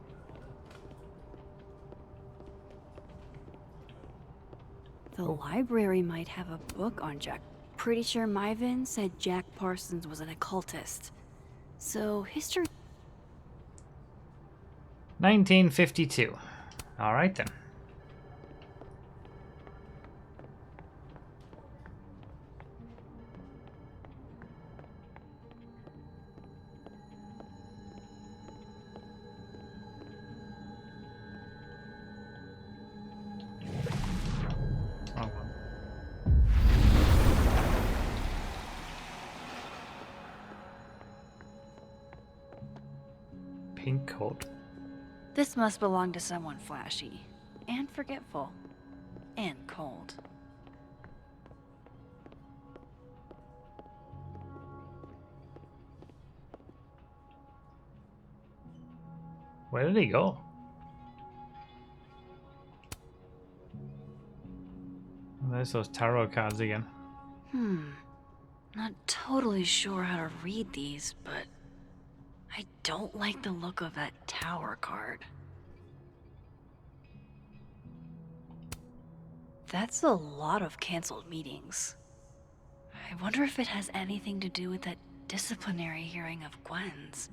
[SPEAKER 2] The library might have a book on Jack. Pretty sure Myvin said Jack Parsons was an occultist. So history...
[SPEAKER 1] 1952. Alright then. Pink coat.
[SPEAKER 2] This must belong to someone flashy, and forgetful, and cold.
[SPEAKER 1] Where did he go? There's those tarot cards again.
[SPEAKER 2] Not totally sure how to read these, but I don't like the look of that tower card. That's a lot of canceled meetings. I wonder if it has anything to do with that disciplinary hearing of Gwen's.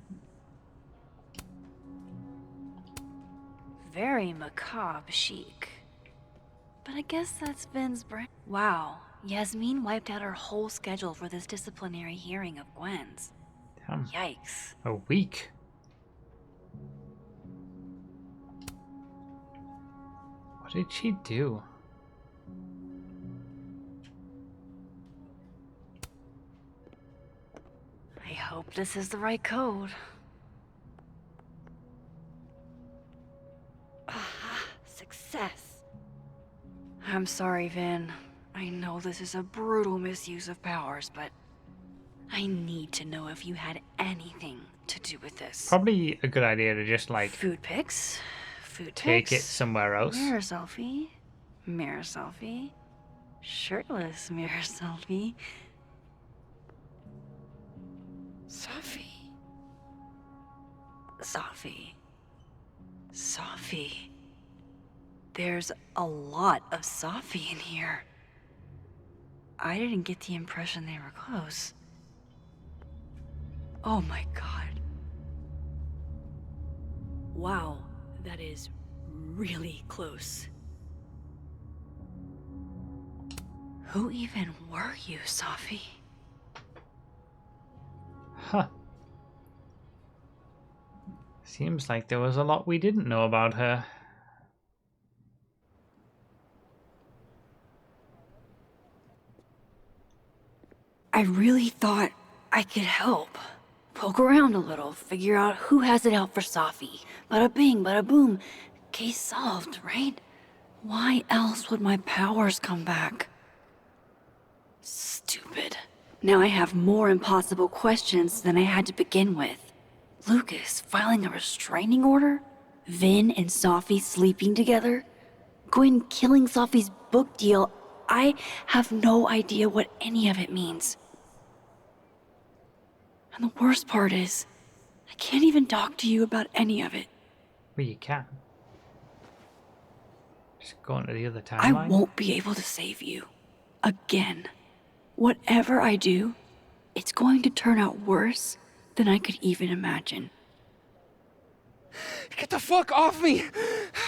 [SPEAKER 2] Very macabre chic. But I guess that's Vin's brand. Wow, Yasmin wiped out her whole schedule for this disciplinary hearing of Gwen's.
[SPEAKER 1] Damn.
[SPEAKER 2] Yikes.
[SPEAKER 1] A week. What did she do?
[SPEAKER 2] I hope this is the right code. Ah, success. I'm sorry, Vin. I know this is a brutal misuse of powers, but I need to know if you had anything to do with this.
[SPEAKER 1] Probably a good idea to just like
[SPEAKER 2] Food pics. Food
[SPEAKER 1] take it
[SPEAKER 2] pics.
[SPEAKER 1] somewhere else.
[SPEAKER 2] Mirror selfie. Mirror selfie. Shirtless mirror selfie. Sophie. Sophie. Sophie. There's a lot of Sophie in here. I didn't get the impression they were close. Oh my god. Wow, that is really close. Who even were you, Sophie?
[SPEAKER 1] Huh. Seems like there was a lot we didn't know about her.
[SPEAKER 2] I really thought I could help. Poke around a little, figure out who has it out for Sophie. Bada bing, bada boom. Case solved, right? Why else would my powers come back? Stupid. Now I have more impossible questions than I had to begin with. Lucas filing a restraining order? Vin and Sophie sleeping together? Gwen killing Sophie's book deal? I have no idea what any of it means. And the worst part is, I can't even talk to you about any of it.
[SPEAKER 1] Well, you can. Just go into the other timeline.
[SPEAKER 2] I won't be able to save you. Again. Whatever I do, it's going to turn out worse than I could even imagine.
[SPEAKER 13] Get the fuck off me!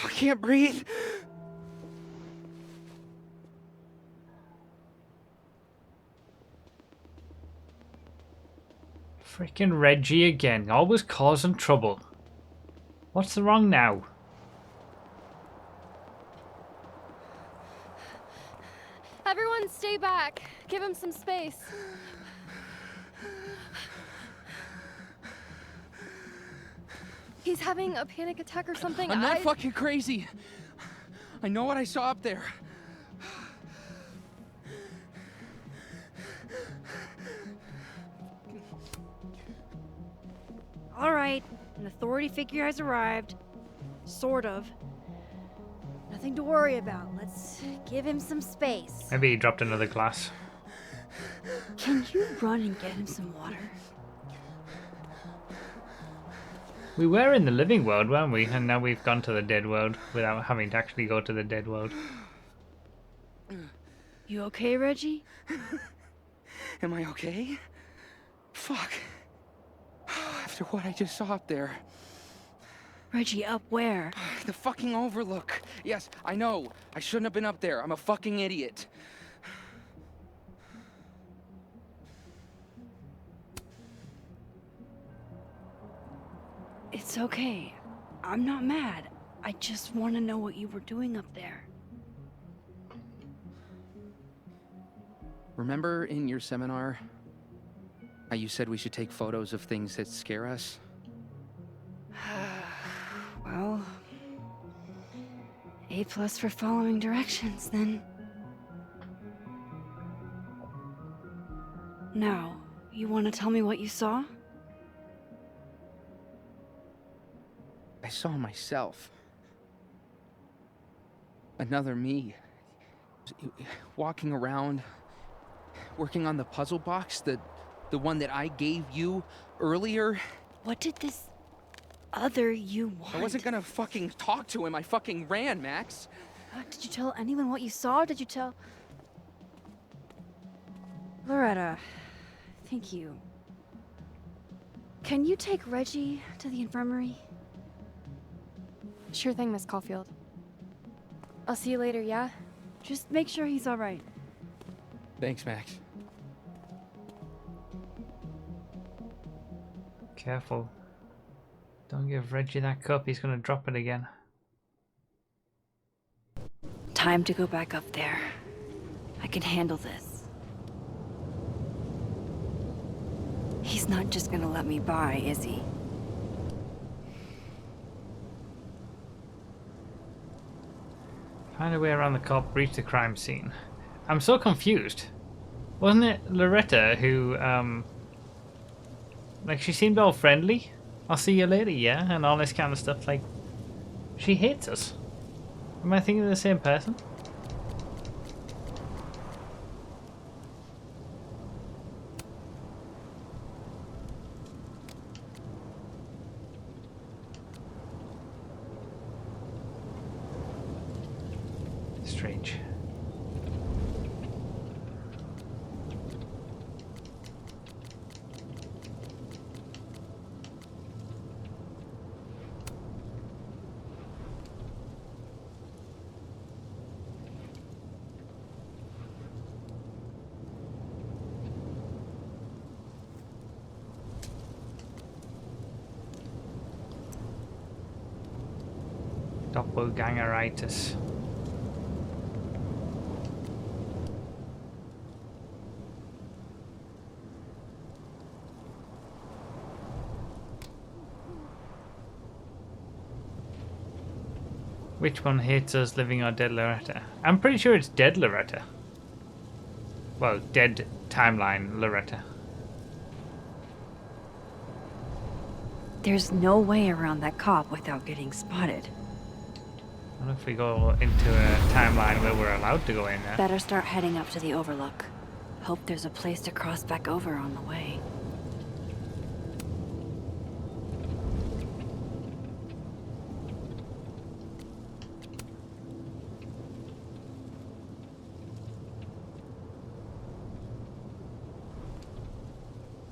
[SPEAKER 13] I can't breathe.
[SPEAKER 1] Freaking Reggie again, always causing trouble. What's the wrong now?
[SPEAKER 21] Everyone stay back. Give him some space. He's having a panic attack or something.
[SPEAKER 13] I'm not fucking crazy.
[SPEAKER 14] I know what I saw up there.
[SPEAKER 2] All right, an authority figure has arrived. Sort of. Nothing to worry about. Let's give him some space.
[SPEAKER 1] Maybe he dropped another glass.
[SPEAKER 2] Can you run and get him some water?
[SPEAKER 1] We were in the living world, weren't we? And now we've gone to the dead world without having to actually go to the dead world.
[SPEAKER 2] You okay, Reggie?
[SPEAKER 14] Am I okay? Fuck. After what I just saw up there.
[SPEAKER 2] Reggie, up where?
[SPEAKER 14] The fucking overlook. Yes, I know. I shouldn't have been up there. I'm a fucking idiot.
[SPEAKER 2] It's okay. I'm not mad. I just want to know what you were doing up there.
[SPEAKER 14] Remember in your seminar how you said we should take photos of things that scare us?
[SPEAKER 2] Well, A+ for following directions, then. Now, you want to tell me what you saw?
[SPEAKER 14] I saw myself. Another me. Walking around, working on the puzzle box, the one that I gave you earlier.
[SPEAKER 2] What did this other you want?
[SPEAKER 14] I wasn't gonna fucking talk to him. I fucking ran, Max.
[SPEAKER 2] Did you tell anyone what you saw? Did you tell... Loretta, thank you. Can you take Reggie to the infirmary?
[SPEAKER 21] Sure thing, Miss Caulfield. I'll see you later, yeah?
[SPEAKER 2] Just make sure he's all right.
[SPEAKER 14] Thanks, Max.
[SPEAKER 1] Careful. Don't give Reggie that cup, he's gonna drop it again.
[SPEAKER 2] Time to go back up there. I can handle this. He's not just gonna let me by, is he?
[SPEAKER 1] Find a way around the cop, reach the crime scene. I'm so confused. Wasn't it Loretta who, like, she seemed all friendly? I'll see you later, yeah? And all this kind of stuff, like, she hates us. Am I thinking of the same person? Strange. Doppelgangeritis. Which one hates us, living or dead Loretta? I'm pretty sure it's dead Loretta. Well, dead timeline Loretta.
[SPEAKER 2] There's no way around that cop without getting spotted.
[SPEAKER 1] What if we go into a timeline where we're allowed to go in there?
[SPEAKER 2] Better start heading up to the overlook. Hope there's a place to cross back over on the way.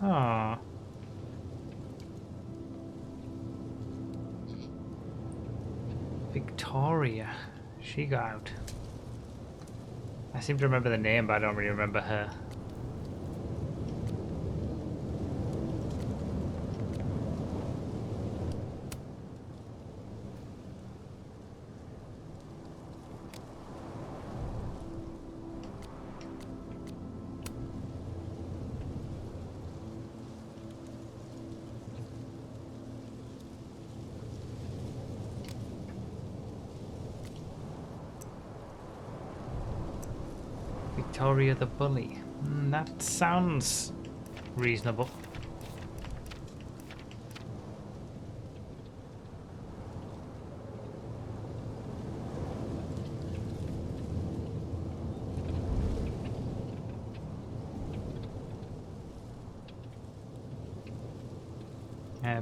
[SPEAKER 1] Aww. Victoria. She got out. I seem to remember the name, but I don't really remember her. Victoria the Bully. That sounds reasonable.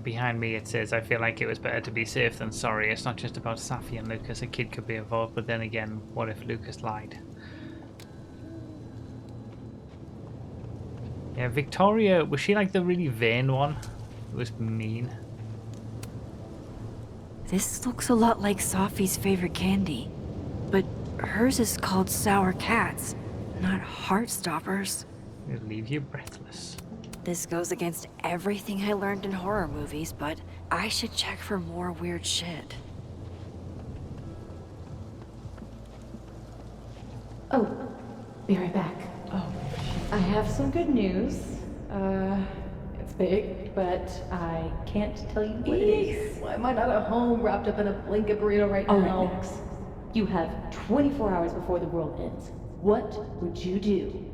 [SPEAKER 1] Behind me it says, I feel like it was better to be safe than sorry. It's not just about Safi and Lucas. A kid could be involved, but then again, what if Lucas lied? Yeah, Victoria, was she like the really vain one? It was mean.
[SPEAKER 2] This looks a lot like Safi's favorite candy, but hers is called Sour Cats, not Heartstoppers.
[SPEAKER 1] It'll leave you breathless.
[SPEAKER 2] This goes against everything I learned in horror movies, but I should check for more weird shit.
[SPEAKER 4] Oh, be right back. Oh, I have some good news. It's big, but I can't tell you what it is. Why am I not at home wrapped up in a blanket burrito right now? All right, Max. You have 24 hours before the world ends. What would you do?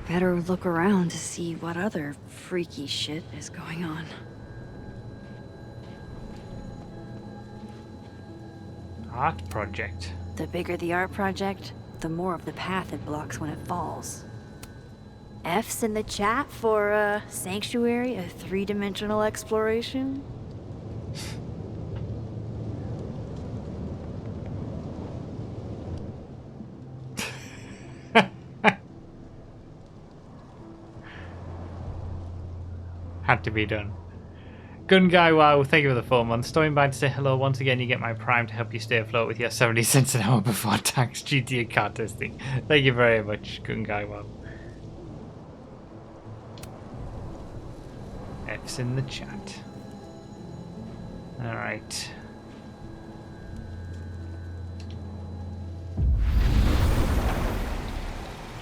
[SPEAKER 2] Better look around to see what other freaky shit is going on.
[SPEAKER 1] Art project.
[SPEAKER 2] The bigger the art project, the more of the path it blocks when it falls. F's in the chat for Sanctuary, a 3-dimensional exploration.
[SPEAKER 1] Had to be done. Gun Guy, wow, thank you for the 4 months. Stopping by to say hello once again. You get my Prime to help you stay afloat with your 70 cents an hour before tax GTA car testing. Thank you very much, Gun Guy, wow. F's in the chat. Alright.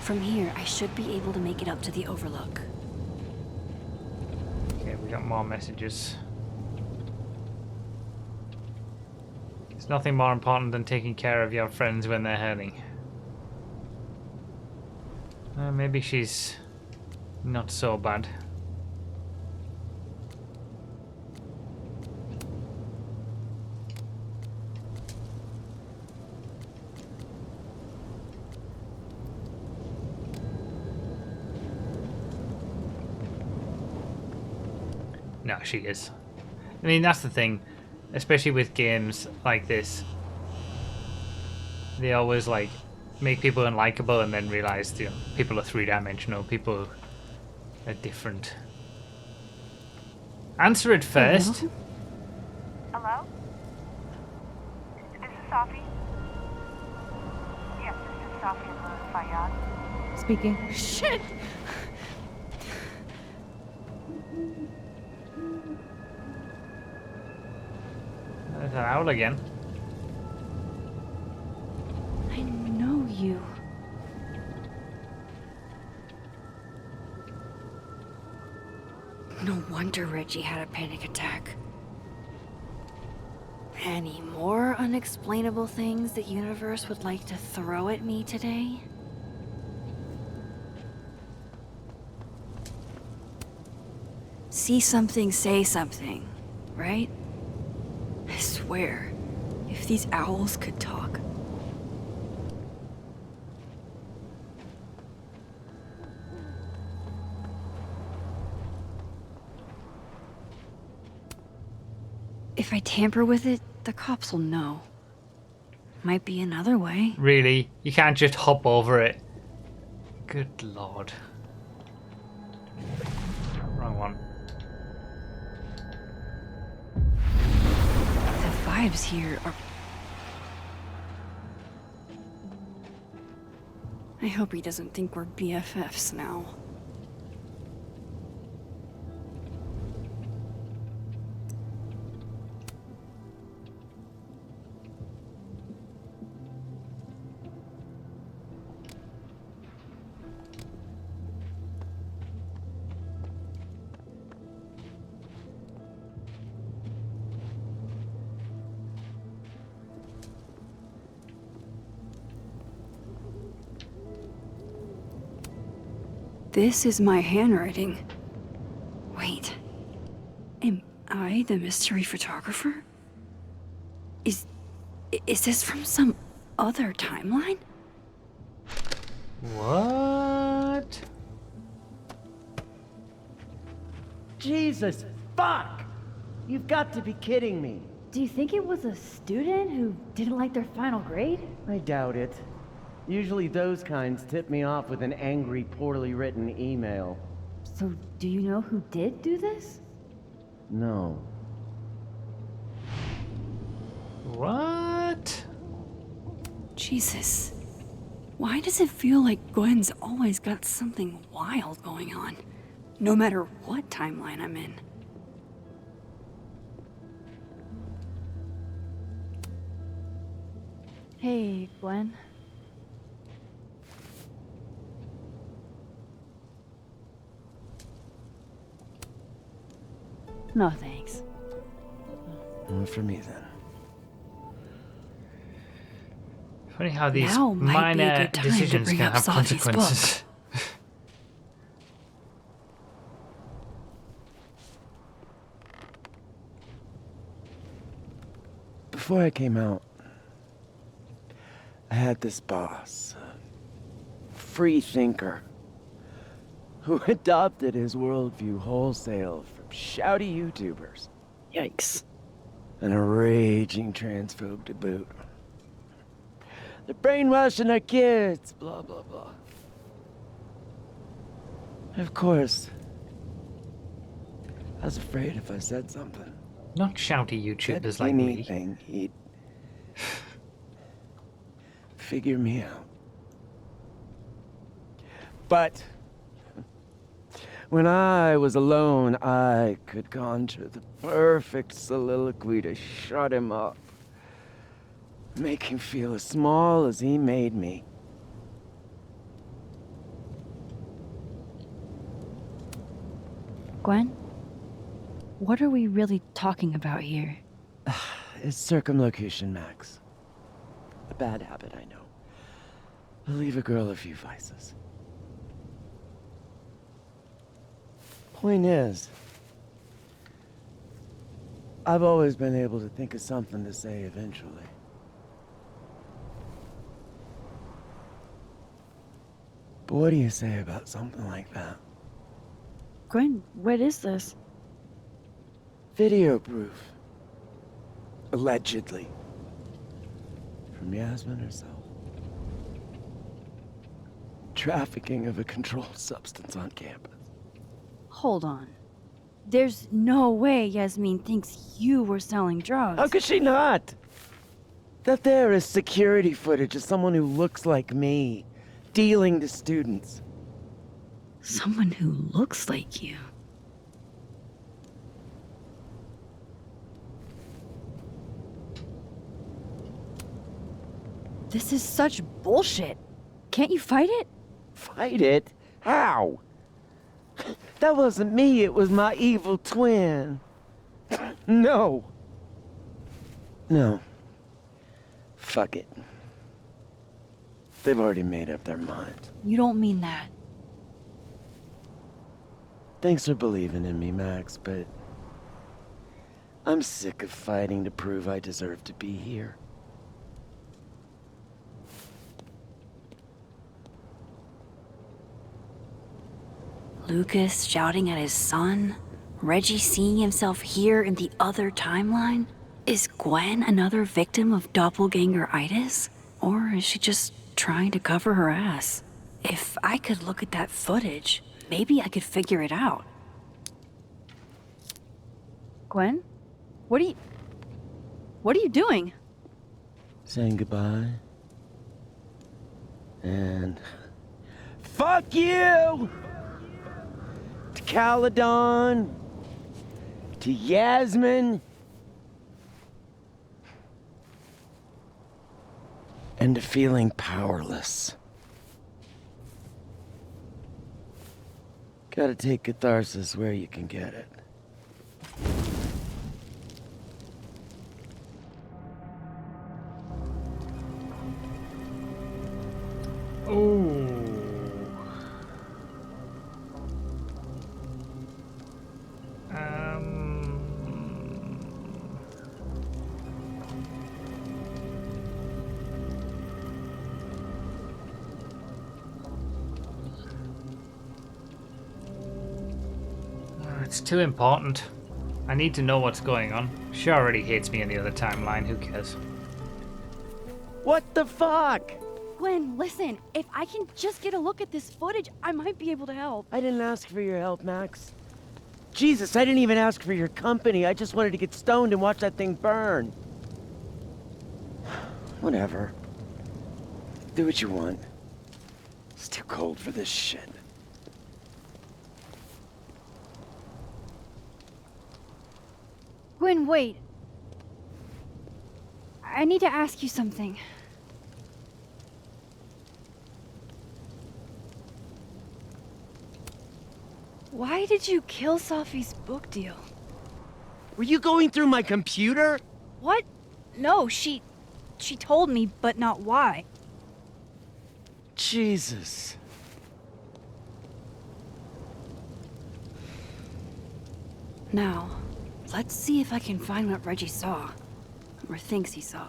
[SPEAKER 2] From here, I should be able to make it up to the Overlook.
[SPEAKER 1] Okay, we got more messages. There's nothing more important than taking care of your friends when they're hurting. Maybe she's not so bad. No, she is. I mean, that's the thing. Especially with games like this. They always, like, make people unlikable and then realize, you know, people are 3-dimensional. People are different. Answer it first.
[SPEAKER 18] Hello? This is Safi. Yes, this is Safi and Fayyad.
[SPEAKER 4] Speaking.
[SPEAKER 2] Shit!
[SPEAKER 1] There's an owl again.
[SPEAKER 2] I know you. No wonder Reggie had a panic attack. Any more unexplainable things the universe would like to throw at me today? See something, say something, right? I swear, if these owls could talk. If I tamper with it, the cops will know. Might be another way.
[SPEAKER 1] Really? You can't just hop over it. Good lord. Wrong one.
[SPEAKER 2] The vibes here are... I hope he doesn't think we're BFFs now. This is my handwriting. Wait. Am I the mystery photographer? Is this from some other timeline?
[SPEAKER 1] What?
[SPEAKER 17] Jesus, fuck! You've got to be kidding me.
[SPEAKER 4] Do you think it was a student who didn't like their final grade?
[SPEAKER 17] I doubt it. Usually those kinds tip me off with an angry, poorly written email.
[SPEAKER 4] So, do you know who did do this?
[SPEAKER 17] No.
[SPEAKER 1] What?
[SPEAKER 2] Jesus. Why does it feel like Gwen's always got something wild going on? No matter what timeline I'm in.
[SPEAKER 4] Hey, Gwen. No, thanks.
[SPEAKER 17] Not for me, then.
[SPEAKER 1] Funny how these
[SPEAKER 2] Now might be a
[SPEAKER 1] minor
[SPEAKER 2] good time to
[SPEAKER 1] decisions
[SPEAKER 2] bring
[SPEAKER 1] can
[SPEAKER 2] up
[SPEAKER 1] have
[SPEAKER 2] Sophie's book.
[SPEAKER 1] consequences.
[SPEAKER 17] Before I came out, I had this boss, a free thinker, who adopted his worldview wholesale from shouty YouTubers.
[SPEAKER 2] Yikes.
[SPEAKER 17] And a raging transphobe to boot. They're brainwashing our kids, blah, blah, blah. Of course, I was afraid if I said something,
[SPEAKER 1] Not shouty YouTubers
[SPEAKER 17] said
[SPEAKER 1] like me.
[SPEAKER 17] anything, he'd figure me out. But when I was alone, I could conjure the perfect soliloquy to shut him up. Make him feel as small as he made me.
[SPEAKER 4] Gwen? What are we really talking about here?
[SPEAKER 17] It's circumlocution, Max. A bad habit, I know. I'll leave a girl a few vices. Point is, I've always been able to think of something to say eventually. But what do you say about something like that?
[SPEAKER 4] Gwen, what is this?
[SPEAKER 17] Video proof. Allegedly. From Yasmin herself. Trafficking of a controlled substance on campus.
[SPEAKER 4] Hold on. There's no way Yasmin thinks you were selling drugs.
[SPEAKER 17] How could she not? That there is security footage of someone who looks like me, dealing to students.
[SPEAKER 2] Someone who looks like you.
[SPEAKER 4] This is such bullshit. Can't you fight it?
[SPEAKER 17] Fight it? How? That wasn't me, it was my evil twin. No. No. Fuck it. They've already made up their mind.
[SPEAKER 4] You don't mean that.
[SPEAKER 17] Thanks for believing in me, Max, but I'm sick of fighting to prove I deserve to be here.
[SPEAKER 2] Lucas shouting at his son? Reggie seeing himself here in the other timeline? Is Gwen another victim of doppelganger-itis? Or is she just trying to cover her ass? If I could look at that footage, maybe I could figure it out.
[SPEAKER 4] Gwen? What are you doing?
[SPEAKER 17] Saying goodbye. And fuck you! To Caledon, to Yasmin, and to feeling powerless. Gotta take catharsis where you can get it.
[SPEAKER 1] It's too important. I need to know what's going on. She already hates me in the other timeline. Who cares?
[SPEAKER 17] What the fuck?
[SPEAKER 2] Gwen, listen. If I can just get a look at this footage, I might be able to help.
[SPEAKER 17] I didn't ask for your help, Max. Jesus, I didn't even ask for your company. I just wanted to get stoned and watch that thing burn. Whatever. Do what you want. It's too cold for this shit.
[SPEAKER 2] Gwen, wait. I need to ask you something. Why did you kill Safi's book deal?
[SPEAKER 17] Were you going through my computer?
[SPEAKER 2] What? No, she told me, but not why.
[SPEAKER 17] Jesus.
[SPEAKER 2] Now, let's see if I can find what Reggie saw. Or thinks he saw.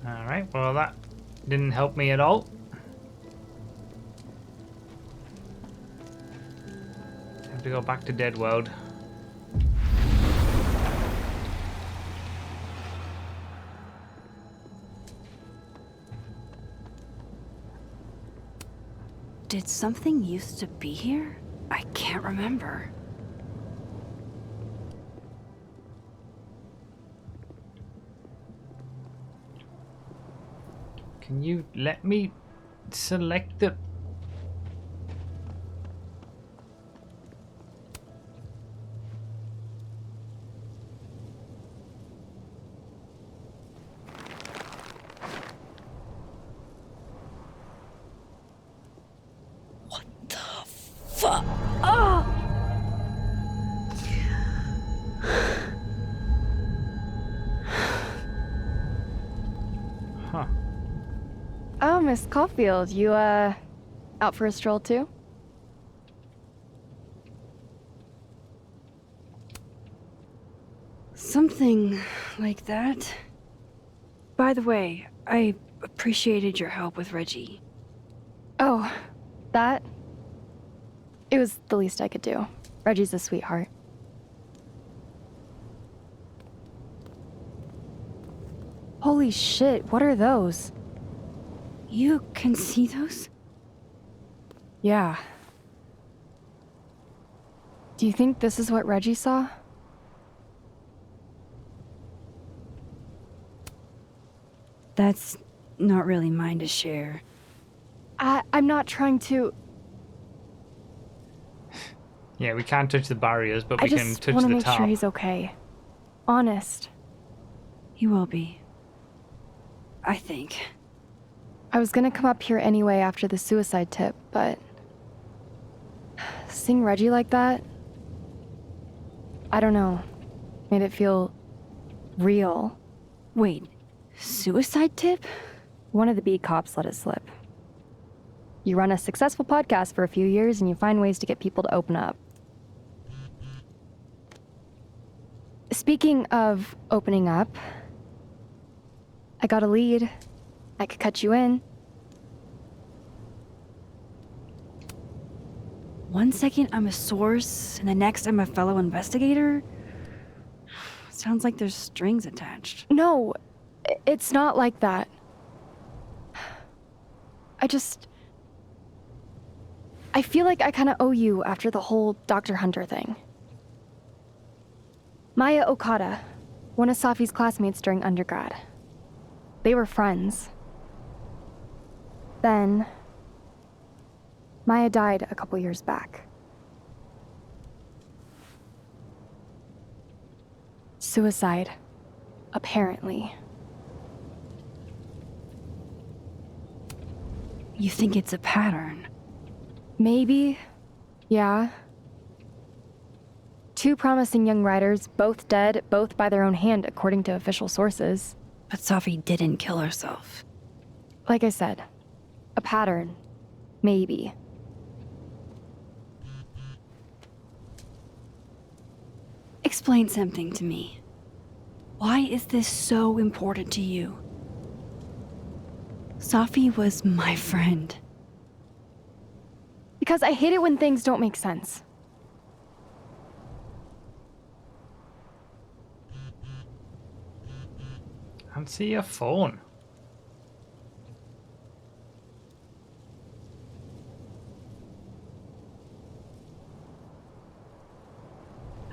[SPEAKER 1] Alright, well that didn't help me at all. Have to go back to Dead World.
[SPEAKER 2] Did something used to be here? I can't remember.
[SPEAKER 1] Can you let me select the...
[SPEAKER 2] Fuck! Oh!
[SPEAKER 1] Huh.
[SPEAKER 21] Oh, Miss Caulfield, you, out for a stroll too?
[SPEAKER 2] Something like that. By the way, I appreciated your help with Reggie.
[SPEAKER 21] Oh, that? It was the least I could do. Reggie's a sweetheart. Holy shit, what are those?
[SPEAKER 2] You can see those?
[SPEAKER 21] Yeah. Do you think this is what Reggie saw?
[SPEAKER 2] That's not really mine to share.
[SPEAKER 21] I'm not trying to...
[SPEAKER 1] Yeah, we can't touch the barriers, but
[SPEAKER 21] I
[SPEAKER 1] we can
[SPEAKER 21] just
[SPEAKER 1] touch
[SPEAKER 21] want to
[SPEAKER 1] the
[SPEAKER 21] make
[SPEAKER 1] top.
[SPEAKER 21] sure he's okay. Honest.
[SPEAKER 2] He will be. I think.
[SPEAKER 21] I was gonna come up here anyway after the suicide tip, but... seeing Reggie like that... I don't know. Made it feel... real.
[SPEAKER 2] Wait, suicide tip?
[SPEAKER 21] One of the B cops let it slip. You run a successful podcast for a few years and you find ways to get people to open up. Speaking of opening up, I got a lead. I could cut you in.
[SPEAKER 2] One second I'm a source, and the next I'm a fellow investigator? Sounds like there's strings attached.
[SPEAKER 21] No, it's not like that. I feel like I kind of owe you after the whole Dr. Hunter thing. Maya Okada, one of Safi's classmates during undergrad. They were friends. Then, Maya died a couple years back. Suicide, apparently.
[SPEAKER 2] You think it's a pattern?
[SPEAKER 21] Maybe. Yeah. Two promising young writers, both dead, both by their own hand, according to official sources.
[SPEAKER 2] But Safi didn't kill herself.
[SPEAKER 21] Like I said, a pattern. Maybe.
[SPEAKER 2] Explain something to me. Why is this so important to you? Safi was my friend.
[SPEAKER 21] Because I hate it when things don't make sense.
[SPEAKER 1] Can't see your phone.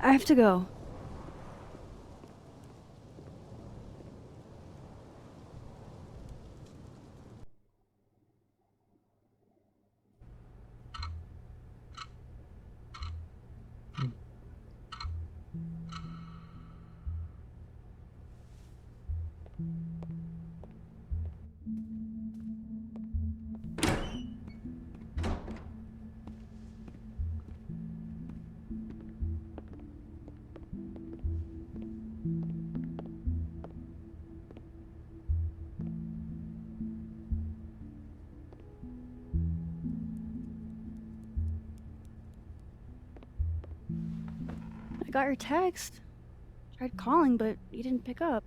[SPEAKER 2] I have to go. I got your text. Tried calling, but you didn't pick up.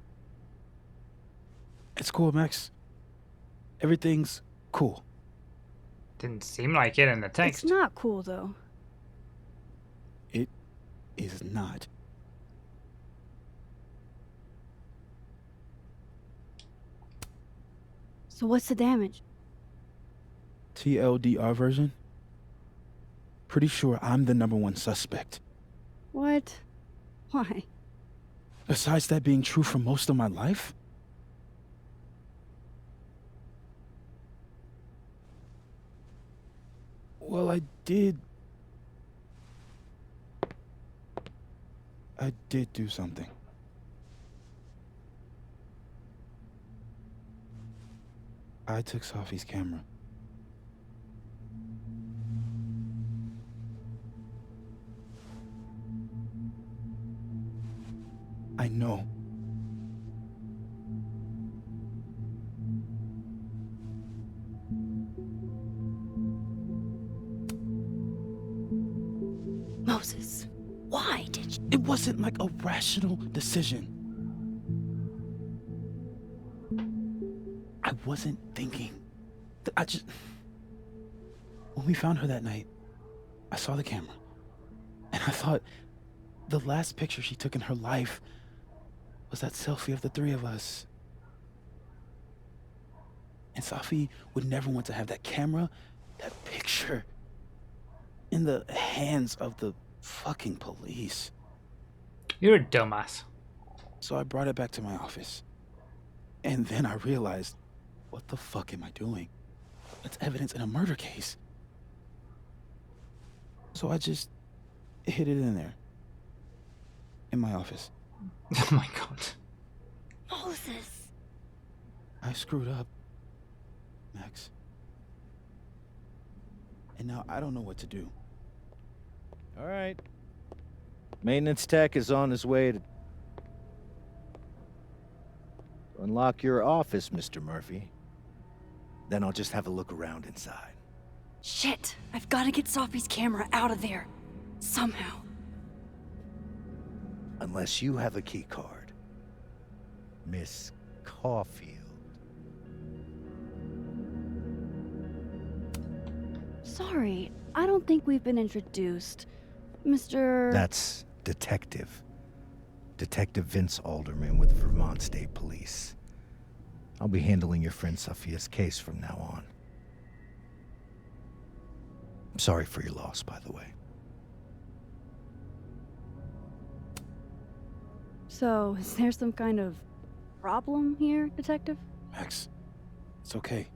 [SPEAKER 11] It's cool, Max. Everything's cool.
[SPEAKER 1] Didn't seem like it in the text.
[SPEAKER 2] It's not cool, though.
[SPEAKER 11] It is not.
[SPEAKER 2] So what's the damage?
[SPEAKER 11] TLDR version? Pretty sure I'm the #1 suspect.
[SPEAKER 2] What? Why?
[SPEAKER 11] Besides that being true for most of my life? Well, I did do something. I took Sophie's camera. I know.
[SPEAKER 2] Moses, why did you?
[SPEAKER 11] It wasn't like a rational decision. I wasn't thinking. When we found her that night, I saw the camera. And I thought the last picture she took in her life was that selfie of the three of us. And Sophie would never want to have that camera, that picture, in the hands of the fucking police.
[SPEAKER 1] You're a dumbass.
[SPEAKER 11] So I brought it back to my office. And then I realized, what the fuck am I doing? It's evidence in a murder case. So I just hid it in there. In my office.
[SPEAKER 1] Oh my god.
[SPEAKER 2] Moses!
[SPEAKER 11] I screwed up, Max. And now I don't know what to do.
[SPEAKER 5] All right. Maintenance tech is on his way to unlock your office, Mr. Murphy. Then I'll just have a look around inside.
[SPEAKER 2] Shit! I've got to get Sophie's camera out of there. Somehow.
[SPEAKER 5] Unless you have a key card. Miss Caulfield.
[SPEAKER 2] Sorry, I don't think we've been introduced. Mr.
[SPEAKER 5] That's Detective. Detective Vince Alderman with Vermont State Police. I'll be handling your friend Sophia's case from now on. I'm sorry for your loss, by the way.
[SPEAKER 2] So, is there some kind of problem here, Detective?
[SPEAKER 11] Max, it's okay.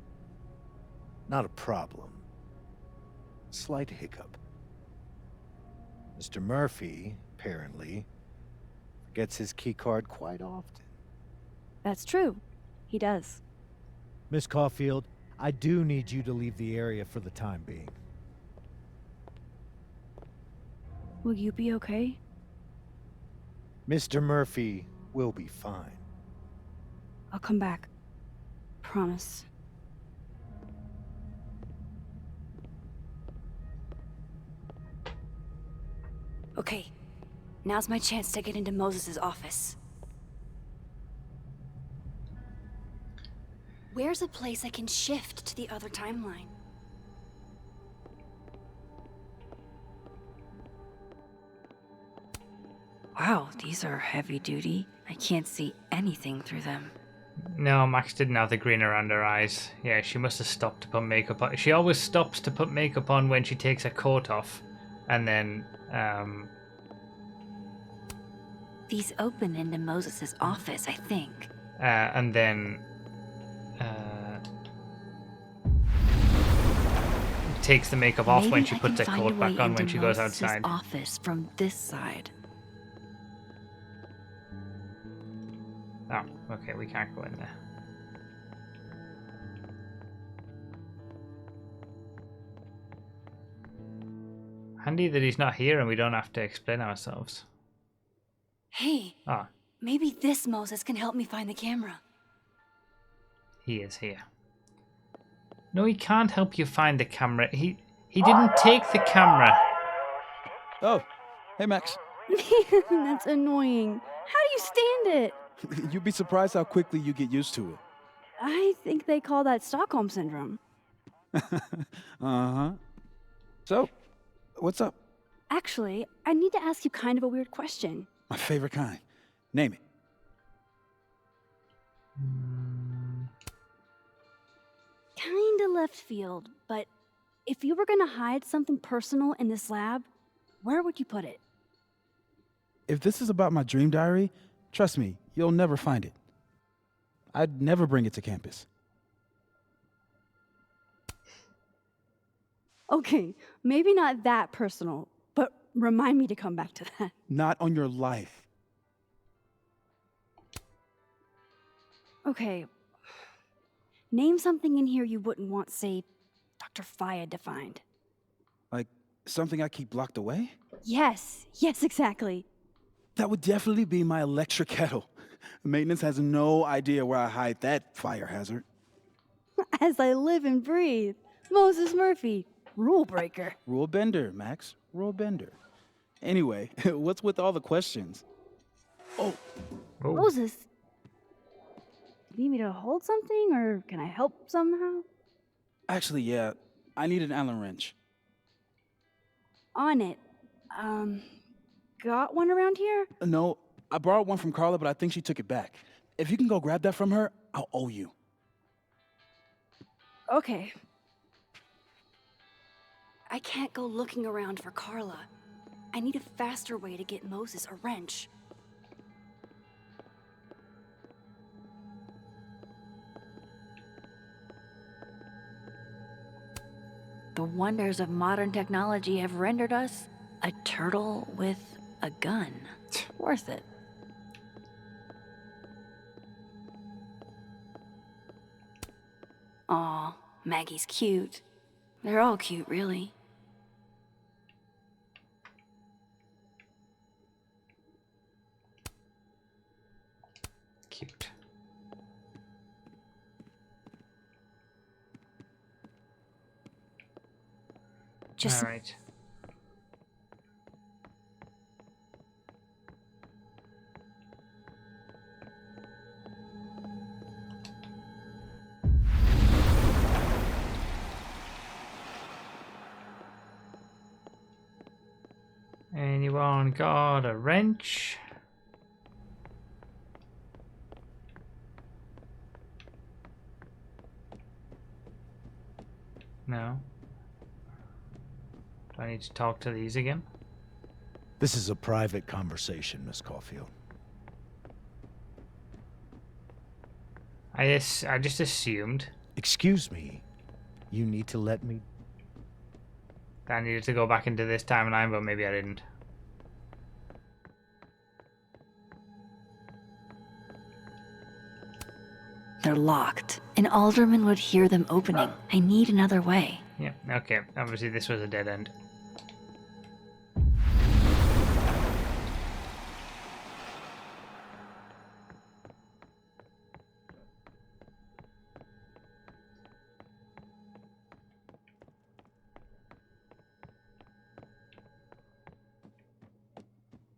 [SPEAKER 5] Not a problem. Slight hiccup. Mr. Murphy, apparently, forgets his keycard quite often.
[SPEAKER 2] That's true. He does.
[SPEAKER 5] Miss Caulfield, I do need you to leave the area for the time being.
[SPEAKER 2] Will you be okay?
[SPEAKER 5] Mr. Murphy will be fine.
[SPEAKER 2] I'll come back. Promise. Okay. Now's my chance to get into Moses' office. Where's a place I can shift to the other timeline? Wow, these are heavy duty. I can't see anything through them.
[SPEAKER 1] No, Max didn't have the green around her eyes. Yeah, she must have stopped to put makeup on. She always stops to put makeup on when she takes her coat off. And then,
[SPEAKER 2] These open into Moses's office, I think.
[SPEAKER 1] and then, takes the makeup off
[SPEAKER 2] Maybe
[SPEAKER 1] when she
[SPEAKER 2] I
[SPEAKER 1] puts
[SPEAKER 2] can
[SPEAKER 1] her
[SPEAKER 2] find a
[SPEAKER 1] coat
[SPEAKER 2] way
[SPEAKER 1] back on
[SPEAKER 2] into
[SPEAKER 1] when she goes
[SPEAKER 2] Moses's
[SPEAKER 1] outside.
[SPEAKER 2] office from this side.
[SPEAKER 1] Oh, okay, we can't go in there. Handy that he's not here and we don't have to explain ourselves.
[SPEAKER 2] Hey,
[SPEAKER 1] Ah,
[SPEAKER 2] maybe this Moses can help me find the camera.
[SPEAKER 1] he is here. No, he can't help you find the camera. He didn't take the camera.
[SPEAKER 11] Oh, hey Max.
[SPEAKER 4] That's annoying. How do you stand it?
[SPEAKER 11] You'd be surprised how quickly you get used to it.
[SPEAKER 4] I think they call that Stockholm Syndrome.
[SPEAKER 11] Uh-huh. So, what's up?
[SPEAKER 4] Actually, I need to ask you kind of a weird question.
[SPEAKER 11] My favorite kind. Name it.
[SPEAKER 4] Kinda left field, but if you were gonna hide something personal in this lab, where would you put it?
[SPEAKER 11] If this is about my dream diary, trust me, you'll never find it. I'd never bring it to campus.
[SPEAKER 4] Okay, maybe not that personal, but remind me to come back to that.
[SPEAKER 11] Not on your life.
[SPEAKER 4] Okay. Name something in here you wouldn't want, say, Dr. Fayed to find.
[SPEAKER 11] Like, something I keep locked away?
[SPEAKER 4] Yes, exactly.
[SPEAKER 11] That would definitely be my electric kettle. Maintenance has no idea where I hide that fire hazard.
[SPEAKER 4] As I live and breathe. Moses Murphy, rule breaker.
[SPEAKER 11] Rule bender, Max. Rule bender. Anyway, what's with all the questions? Oh.
[SPEAKER 4] Moses, you need me to hold something, or can I help somehow?
[SPEAKER 11] Actually, yeah. I need an Allen wrench.
[SPEAKER 4] On it. Got one around here?
[SPEAKER 11] No, I borrowed one from Carla, but I think she took it back. If you can go grab that from her, I'll owe you.
[SPEAKER 4] Okay. I can't go looking around for Carla. I need a faster way to get Moses a wrench.
[SPEAKER 2] The wonders of modern technology have rendered us a turtle with a gun. Worth it. Aw, Maggie's cute. They're all cute, really.
[SPEAKER 1] Cute.
[SPEAKER 2] Just
[SPEAKER 1] all right. Anyone got a wrench? No. Do I need to talk to these again?
[SPEAKER 5] This is a private conversation, Miss Caulfield.
[SPEAKER 1] I just assumed.
[SPEAKER 5] Excuse me. You need to let me...
[SPEAKER 1] That I needed to go back into this timeline, but maybe I didn't.
[SPEAKER 2] They're locked. An alderman would hear them opening. I need another way.
[SPEAKER 1] Yeah, okay. Obviously this was a dead end.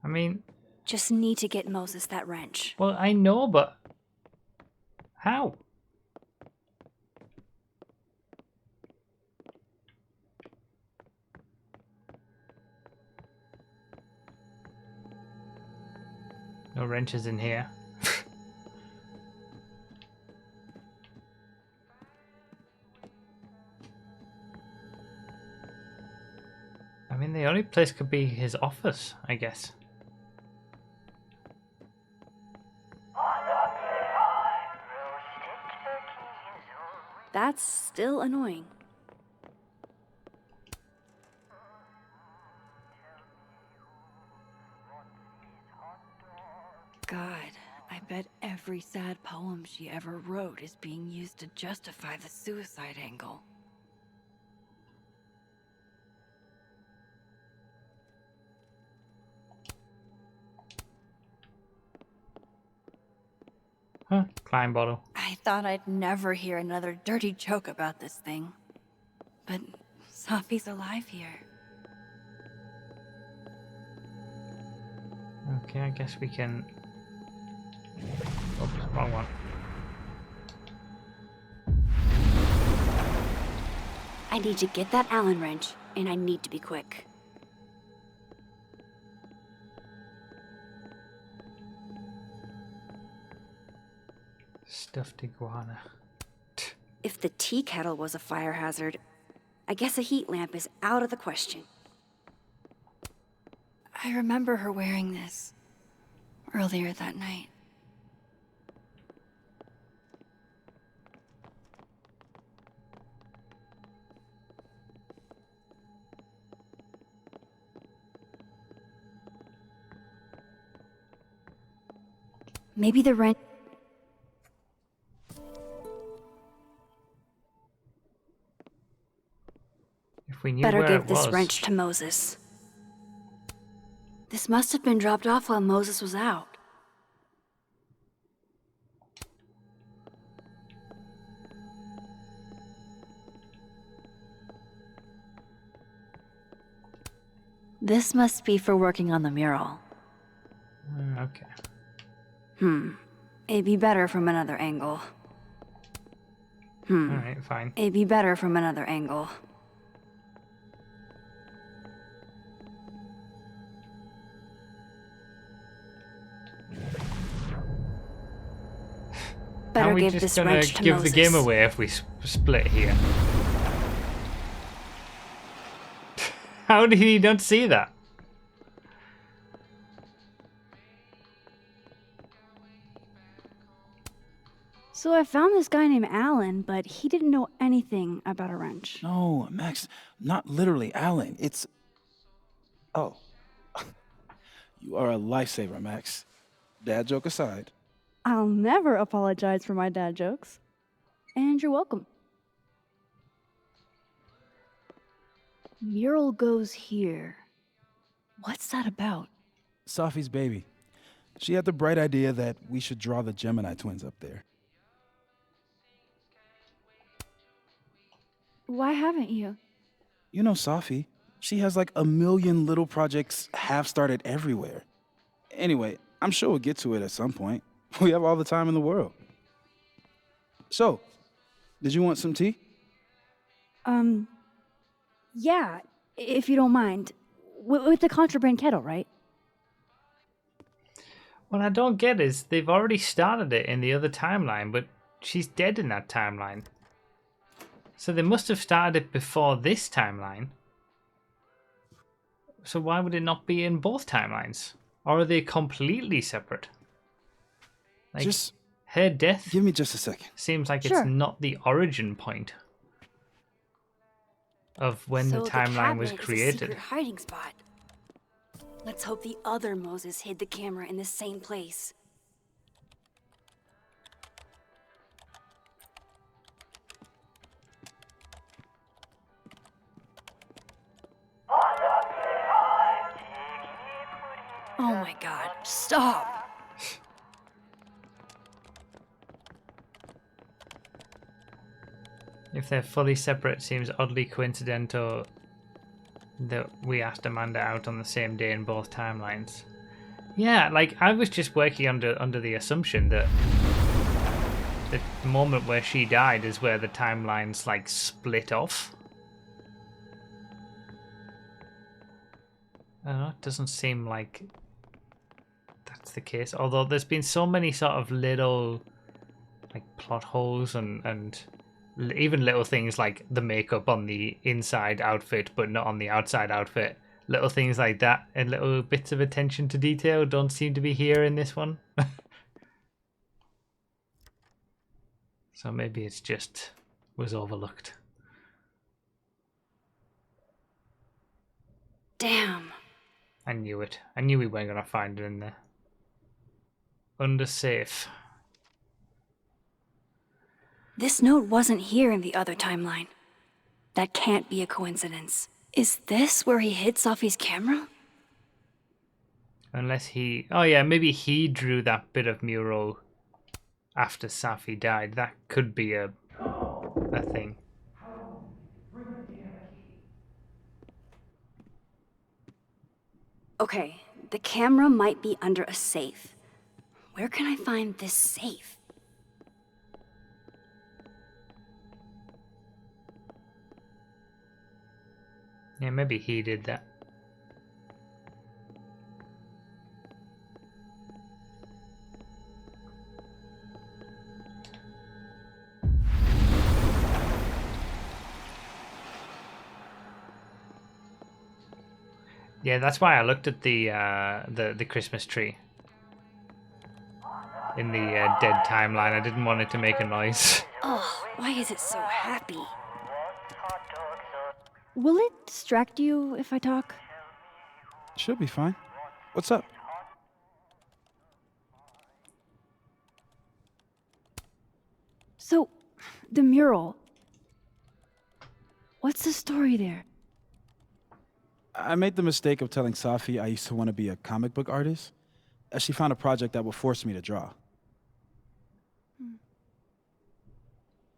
[SPEAKER 1] I mean...
[SPEAKER 4] Just need to get Moses that wrench.
[SPEAKER 1] Well, I know, but... How? No wrenches in here. mean, the only place could be his office, I guess.
[SPEAKER 2] That's still annoying. God, I bet every sad poem she ever wrote is being used to justify the suicide angle.
[SPEAKER 1] Huh, Klein bottle.
[SPEAKER 2] I thought I'd never hear another dirty joke about this thing. But Sophie's alive here.
[SPEAKER 1] Okay, I guess we can... Oops, wrong one.
[SPEAKER 2] I need to get that Allen wrench, and I need to be quick.
[SPEAKER 1] Stuffed iguana.
[SPEAKER 2] If the tea kettle was a fire hazard, I guess a heat lamp is out of the question. I remember her wearing this earlier that night. Maybe the wrench...
[SPEAKER 1] If we knew
[SPEAKER 2] Better
[SPEAKER 1] where
[SPEAKER 2] give
[SPEAKER 1] it
[SPEAKER 2] this
[SPEAKER 1] was.
[SPEAKER 2] wrench to Moses. This must have been dropped off while Moses was out. This must be for working on the mural.
[SPEAKER 1] Okay.
[SPEAKER 2] It'd be better from another angle.
[SPEAKER 1] Alright, fine.
[SPEAKER 2] It'd be better from another angle. Better
[SPEAKER 1] Are we
[SPEAKER 2] give
[SPEAKER 1] just
[SPEAKER 2] this
[SPEAKER 1] gonna
[SPEAKER 2] wrench to
[SPEAKER 1] give
[SPEAKER 2] Moses.
[SPEAKER 1] the game away if we split here? How did he not see that?
[SPEAKER 2] So I found this guy named Alan, but he didn't know anything about a wrench.
[SPEAKER 11] No, Max, not literally Alan. It's... Oh. You are a lifesaver, Max. Dad joke aside.
[SPEAKER 2] I'll never apologize for my dad jokes. And you're welcome. Mural goes here. What's that about?
[SPEAKER 11] Sophie's baby. She had the bright idea that we should draw the Gemini twins up there.
[SPEAKER 2] Why haven't you?
[SPEAKER 11] You know Sophie. She has like a million little projects half-started everywhere. Anyway, I'm sure we'll get to it at some point. We have all the time in the world. So, did you want some tea?
[SPEAKER 2] Yeah, if you don't mind. With the contraband kettle, right?
[SPEAKER 1] What I don't get is they've already started it in the other timeline, but she's dead in that timeline. So they must have started it before this timeline. So why would it not be in both timelines? Or are they completely separate? Like,
[SPEAKER 11] Just
[SPEAKER 1] her death
[SPEAKER 11] give me just a second.
[SPEAKER 1] Seems like
[SPEAKER 2] Sure.
[SPEAKER 1] it's not the origin point of when
[SPEAKER 2] So
[SPEAKER 1] the timeline was
[SPEAKER 2] cabinet is a
[SPEAKER 1] created.
[SPEAKER 2] secret hiding spot. Let's hope the other Moses hid the camera in the same place. Oh my god, stop!
[SPEAKER 1] If they're fully separate, it seems oddly coincidental that we asked Amanda out on the same day in both timelines. Yeah, like I was just working under the assumption that the moment where she died is where the timelines like split off. I don't know, it doesn't seem like that's the case. Although there's been so many sort of little like plot holes and even little things like the makeup on the inside outfit but not on the outside outfit little things like that and little bits of attention to detail don't seem to be here in this one. So maybe it's just was overlooked.
[SPEAKER 2] Damn.
[SPEAKER 1] I knew it. I knew we weren't gonna find it in there. Under safe.
[SPEAKER 2] This note wasn't here in the other timeline. That can't be a coincidence. Is this where he hid Sophie's camera?
[SPEAKER 1] Unless he... Oh yeah, maybe he drew that bit of mural after Safi died. That could be a thing.
[SPEAKER 2] Okay, the camera might be under a safe. Where can I find this safe?
[SPEAKER 1] Yeah, maybe he did that. Yeah, that's why I looked at the Christmas tree in the dead timeline. I didn't want it to make a noise.
[SPEAKER 2] Oh, why is it so happy? Will it distract you if I talk?
[SPEAKER 11] Should be fine. What's up?
[SPEAKER 2] So, the mural. What's the story there?
[SPEAKER 11] I made the mistake of telling Safi I used to want to be a comic book artist, as she found a project that would force me to draw.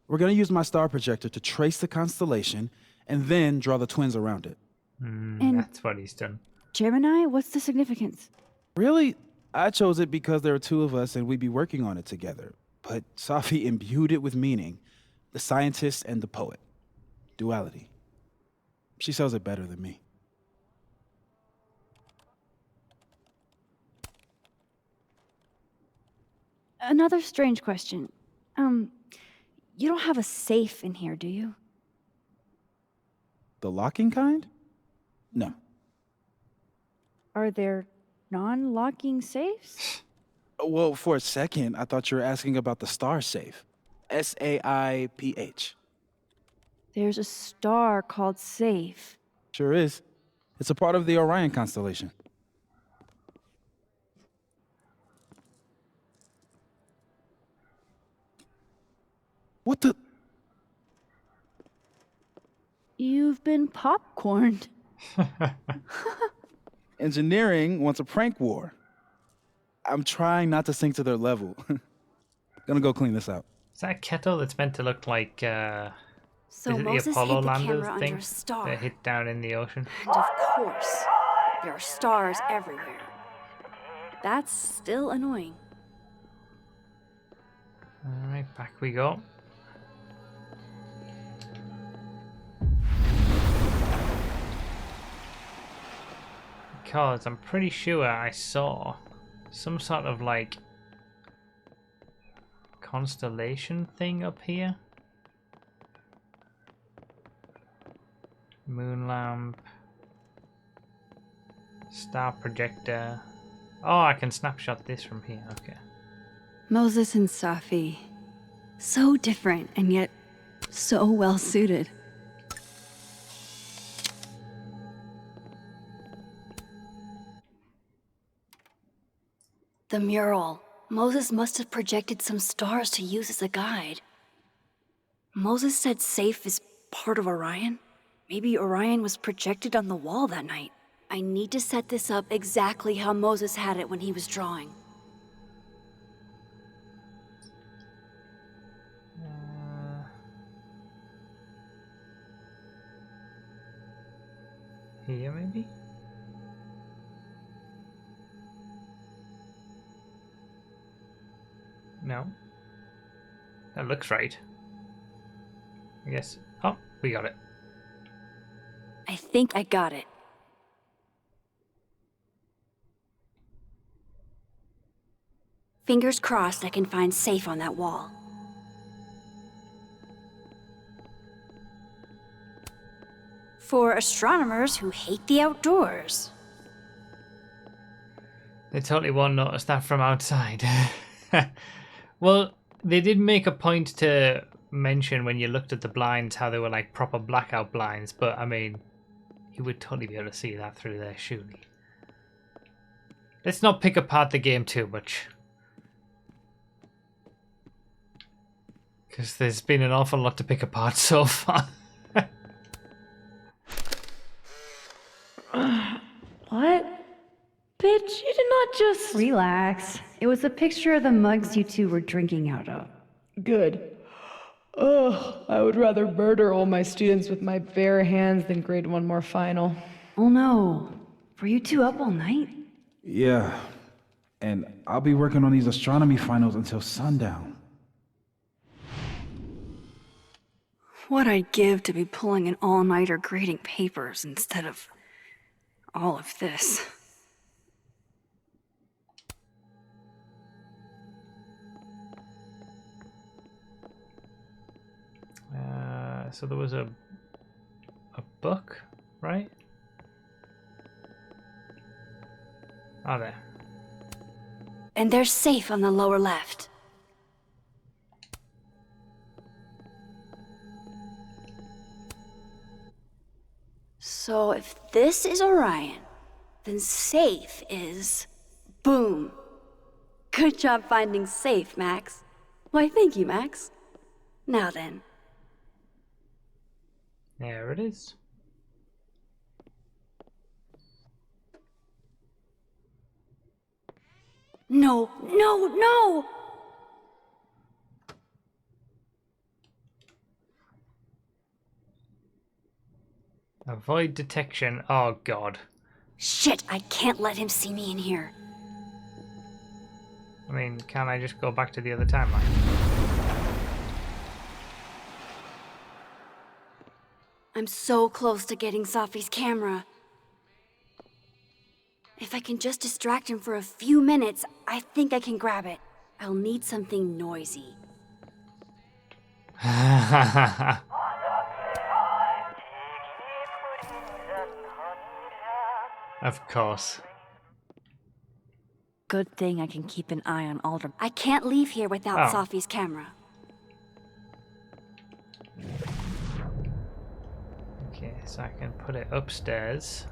[SPEAKER 11] We're going to use my star projector to trace the constellation and then draw the twins around it.
[SPEAKER 2] And
[SPEAKER 1] that's what he's done.
[SPEAKER 2] Gemini, what's the significance?
[SPEAKER 11] Really, I chose it because there are two of us and we'd be working on it together. But Safi imbued it with meaning. The scientist and the poet. Duality. She sells it better than me.
[SPEAKER 2] Another strange question. You don't have a safe in here, do you?
[SPEAKER 11] The locking kind? No.
[SPEAKER 2] Are there non-locking safes?
[SPEAKER 11] Well, for a second, I thought you were asking about the star safe. SAIPH.
[SPEAKER 2] There's a star called Safe.
[SPEAKER 11] Sure is. It's a part of the Orion constellation. What the?
[SPEAKER 2] You've been popcorned.
[SPEAKER 11] Engineering wants a prank war. I'm trying not to sink to their level. Gonna go clean this out.
[SPEAKER 1] Is that a kettle that's meant to look like
[SPEAKER 2] So
[SPEAKER 1] is it
[SPEAKER 2] Moses
[SPEAKER 1] the Apollo
[SPEAKER 2] hid the
[SPEAKER 1] lander
[SPEAKER 2] camera under
[SPEAKER 1] thing
[SPEAKER 2] a star.
[SPEAKER 1] that hit down in the ocean?
[SPEAKER 2] And of course, there are stars everywhere. That's still annoying.
[SPEAKER 1] Alright, back we go. Because I'm pretty sure I saw some sort of like constellation thing up here. Moon lamp. Star projector. Oh, I can snapshot this from here. Okay.
[SPEAKER 2] Moses and Safi. So different and yet so well suited. The mural. Moses must have projected some stars to use as a guide. Moses said Safe is part of Orion? Maybe Orion was projected on the wall that night. I need to set this up exactly how Moses had it when he was drawing.
[SPEAKER 1] Here maybe? No. That looks right. I guess. Oh, we got it.
[SPEAKER 2] I think I got it. Fingers crossed I can find Safe on that wall. For astronomers who hate the outdoors.
[SPEAKER 1] They totally won't notice that from outside. Well, they did make a point to mention when you looked at the blinds how they were like proper blackout blinds, but I mean, you would totally be able to see that through there, surely. Let's not pick apart the game too much. Because there's been an awful lot to pick apart so far.
[SPEAKER 4] What? Bitch, you did not just...
[SPEAKER 2] Relax. It was a picture of the mugs you two were drinking out of.
[SPEAKER 4] Good. Ugh, I would rather murder all my students with my bare hands than grade one more final.
[SPEAKER 2] Oh no. Were you two up all night?
[SPEAKER 11] Yeah. And I'll be working on these astronomy finals until sundown.
[SPEAKER 2] What I'd give to be pulling an all-nighter grading papers instead of all of this.
[SPEAKER 1] So there was a book, right? Oh, there.
[SPEAKER 2] And they're safe on the lower left. So if this is Orion, then safe is... boom. Good job finding safe, Max. Why, thank you, Max. Now then.
[SPEAKER 1] There it is.
[SPEAKER 2] No, no, no!
[SPEAKER 1] Avoid detection. Oh, God.
[SPEAKER 2] Shit, I can't let him see me in here.
[SPEAKER 1] I mean, can't I just go back to the other timeline?
[SPEAKER 2] I'm so close to getting Safi's camera. If I can just distract him for a few minutes, I think I can grab it. I'll need something noisy.
[SPEAKER 1] Of course.
[SPEAKER 2] Good thing I can keep an eye on Alder. I can't leave here without Safi's camera.
[SPEAKER 1] Okay, so I can put it upstairs.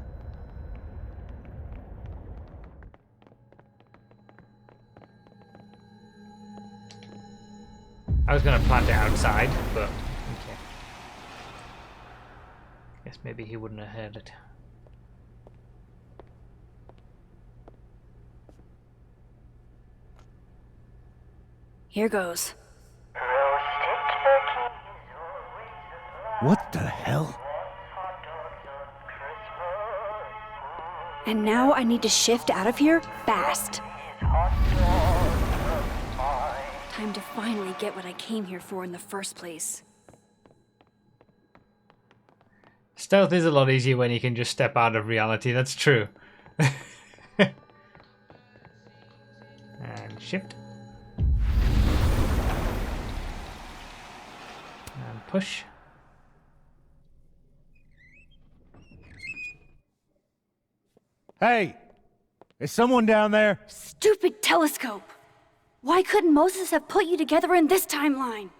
[SPEAKER 1] I was going to plant it outside, but okay. Guess maybe he wouldn't have heard it.
[SPEAKER 2] Here goes.
[SPEAKER 5] What the hell?
[SPEAKER 2] And now I need to shift out of here fast. Time to finally get what I came here for in the first place.
[SPEAKER 1] Stealth is a lot easier when you can just step out of reality, that's true. And shift. And push.
[SPEAKER 5] Hey! Is someone down there?
[SPEAKER 2] Stupid telescope! Why couldn't Moses have put you together in this timeline?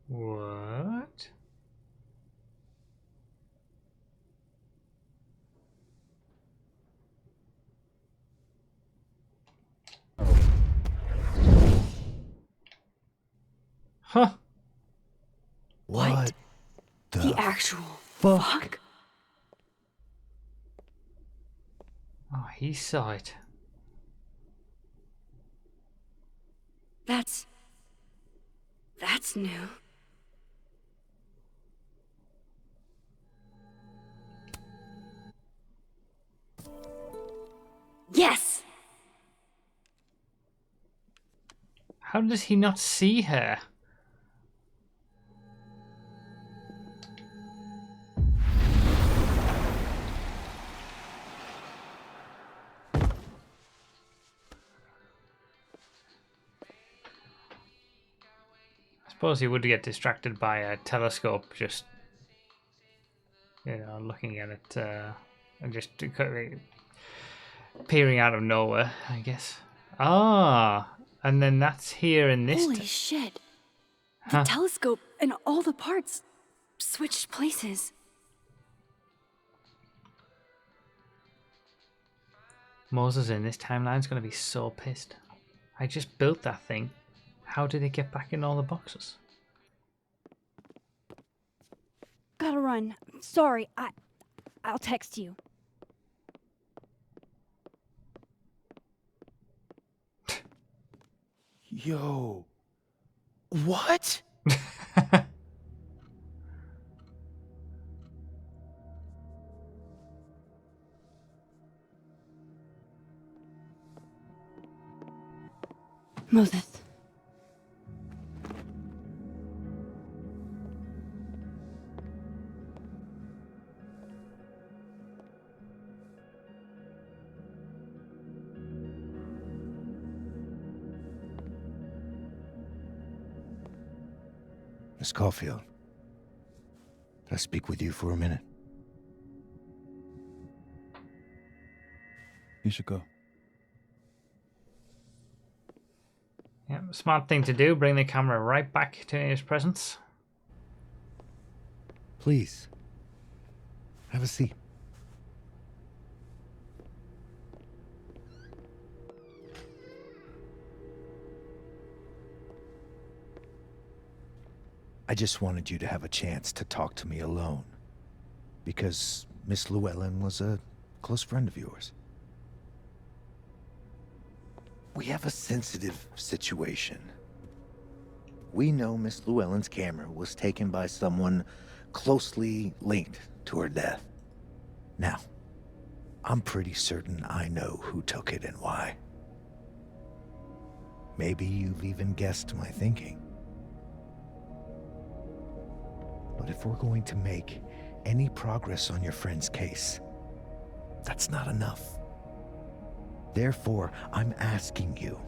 [SPEAKER 1] What? Huh.
[SPEAKER 5] What
[SPEAKER 2] the actual fuck?
[SPEAKER 1] Oh, he saw it.
[SPEAKER 2] That's new. Yes!
[SPEAKER 1] How does he not see her? Suppose he would get distracted by a telescope, just looking at it and just peering out of nowhere, I guess. Ah, and then that's here in this.
[SPEAKER 2] Holy shit! The telescope and all the parts switched places.
[SPEAKER 1] Moses in this timeline's gonna be so pissed. I just built that thing. How did it get back in all the boxes?
[SPEAKER 2] Gotta run. Sorry, I'll text you.
[SPEAKER 11] Yo. What?
[SPEAKER 2] Moses.
[SPEAKER 5] Miss Caulfield, can I speak with you for a minute?
[SPEAKER 11] You should go.
[SPEAKER 1] Yeah, smart thing to do. Bring the camera right back to his presence.
[SPEAKER 5] Please, have a seat. I just wanted you to have a chance to talk to me alone, because Miss Llewellyn was a close friend of yours. We have a sensitive situation. We know Miss Llewellyn's camera was taken by someone closely linked to her death. Now, I'm pretty certain I know who took it and why. Maybe you've even guessed my thinking. But if we're going to make any progress on your friend's case, that's not enough. Therefore, I'm asking you,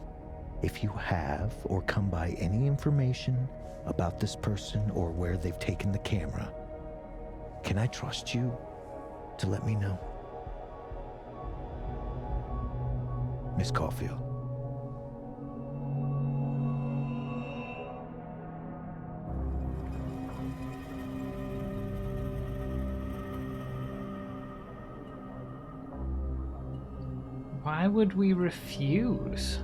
[SPEAKER 5] if you have or come by any information about this person or where they've taken the camera, can I trust you to let me know? Miss Caulfield.
[SPEAKER 1] Why would we refuse?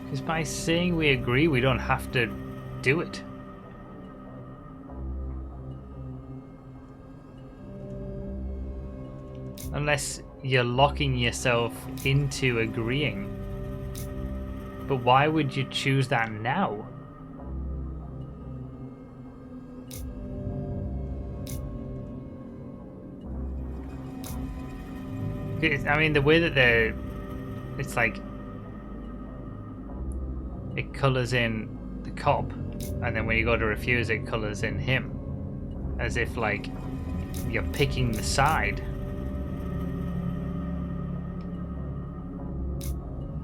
[SPEAKER 1] Because by saying we agree, we don't have to do it. Unless you're locking yourself into agreeing. But why would you choose that now? I mean, the way that it's like it colors in the cop, and then when you go to refuse, it colors in him, as if like you're picking the side.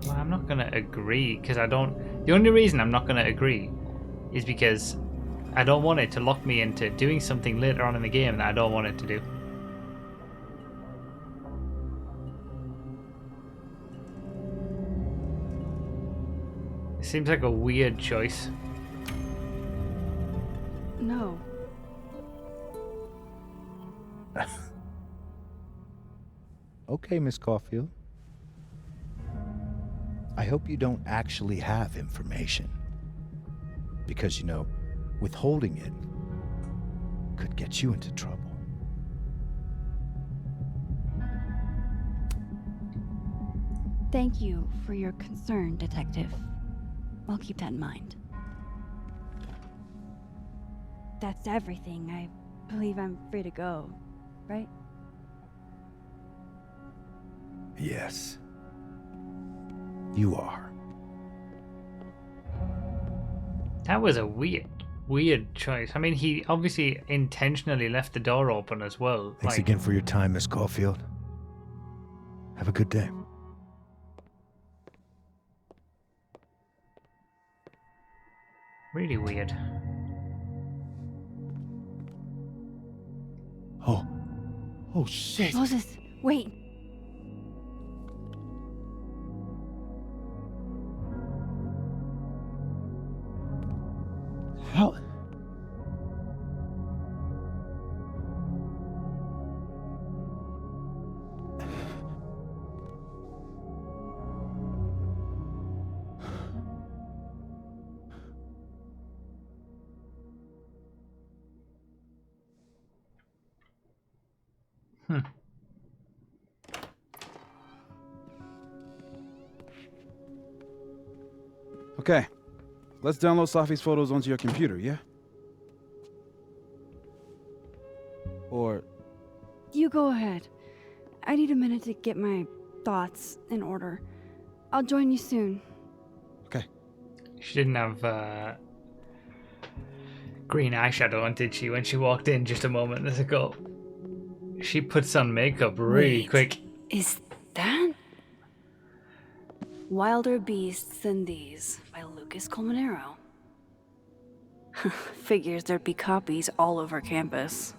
[SPEAKER 1] Well, I'm not gonna agree because I don't. The only reason I'm not gonna agree is because I don't want it to lock me into doing something later on in the game that I don't want it to do. It seems like a weird choice.
[SPEAKER 2] No.
[SPEAKER 5] Okay, Miss Caulfield. I hope you don't actually have information. Because, you know, withholding it could get you into trouble.
[SPEAKER 2] Thank you for your concern, Detective. I'll keep that in mind. That's everything. I believe I'm free to go, right?
[SPEAKER 5] Yes. You are.
[SPEAKER 1] That was a weird choice. I mean, he obviously intentionally left the door open as well.
[SPEAKER 5] Thanks again for your time, Miss Caulfield. Have a good day.
[SPEAKER 1] Really weird.
[SPEAKER 11] Oh. Oh, shit.
[SPEAKER 2] Moses, wait.
[SPEAKER 11] How? Okay. Let's download Safi's photos onto your computer, yeah? Or...
[SPEAKER 2] You go ahead. I need a minute to get my thoughts in order. I'll join you soon.
[SPEAKER 11] Okay.
[SPEAKER 1] She didn't have green eyeshadow on, did she, when she walked in just a moment ago? She puts on makeup really quick.
[SPEAKER 2] Is that Wilder Beasts Than These by Lucas Colmenero? Figures there'd be copies all over campus.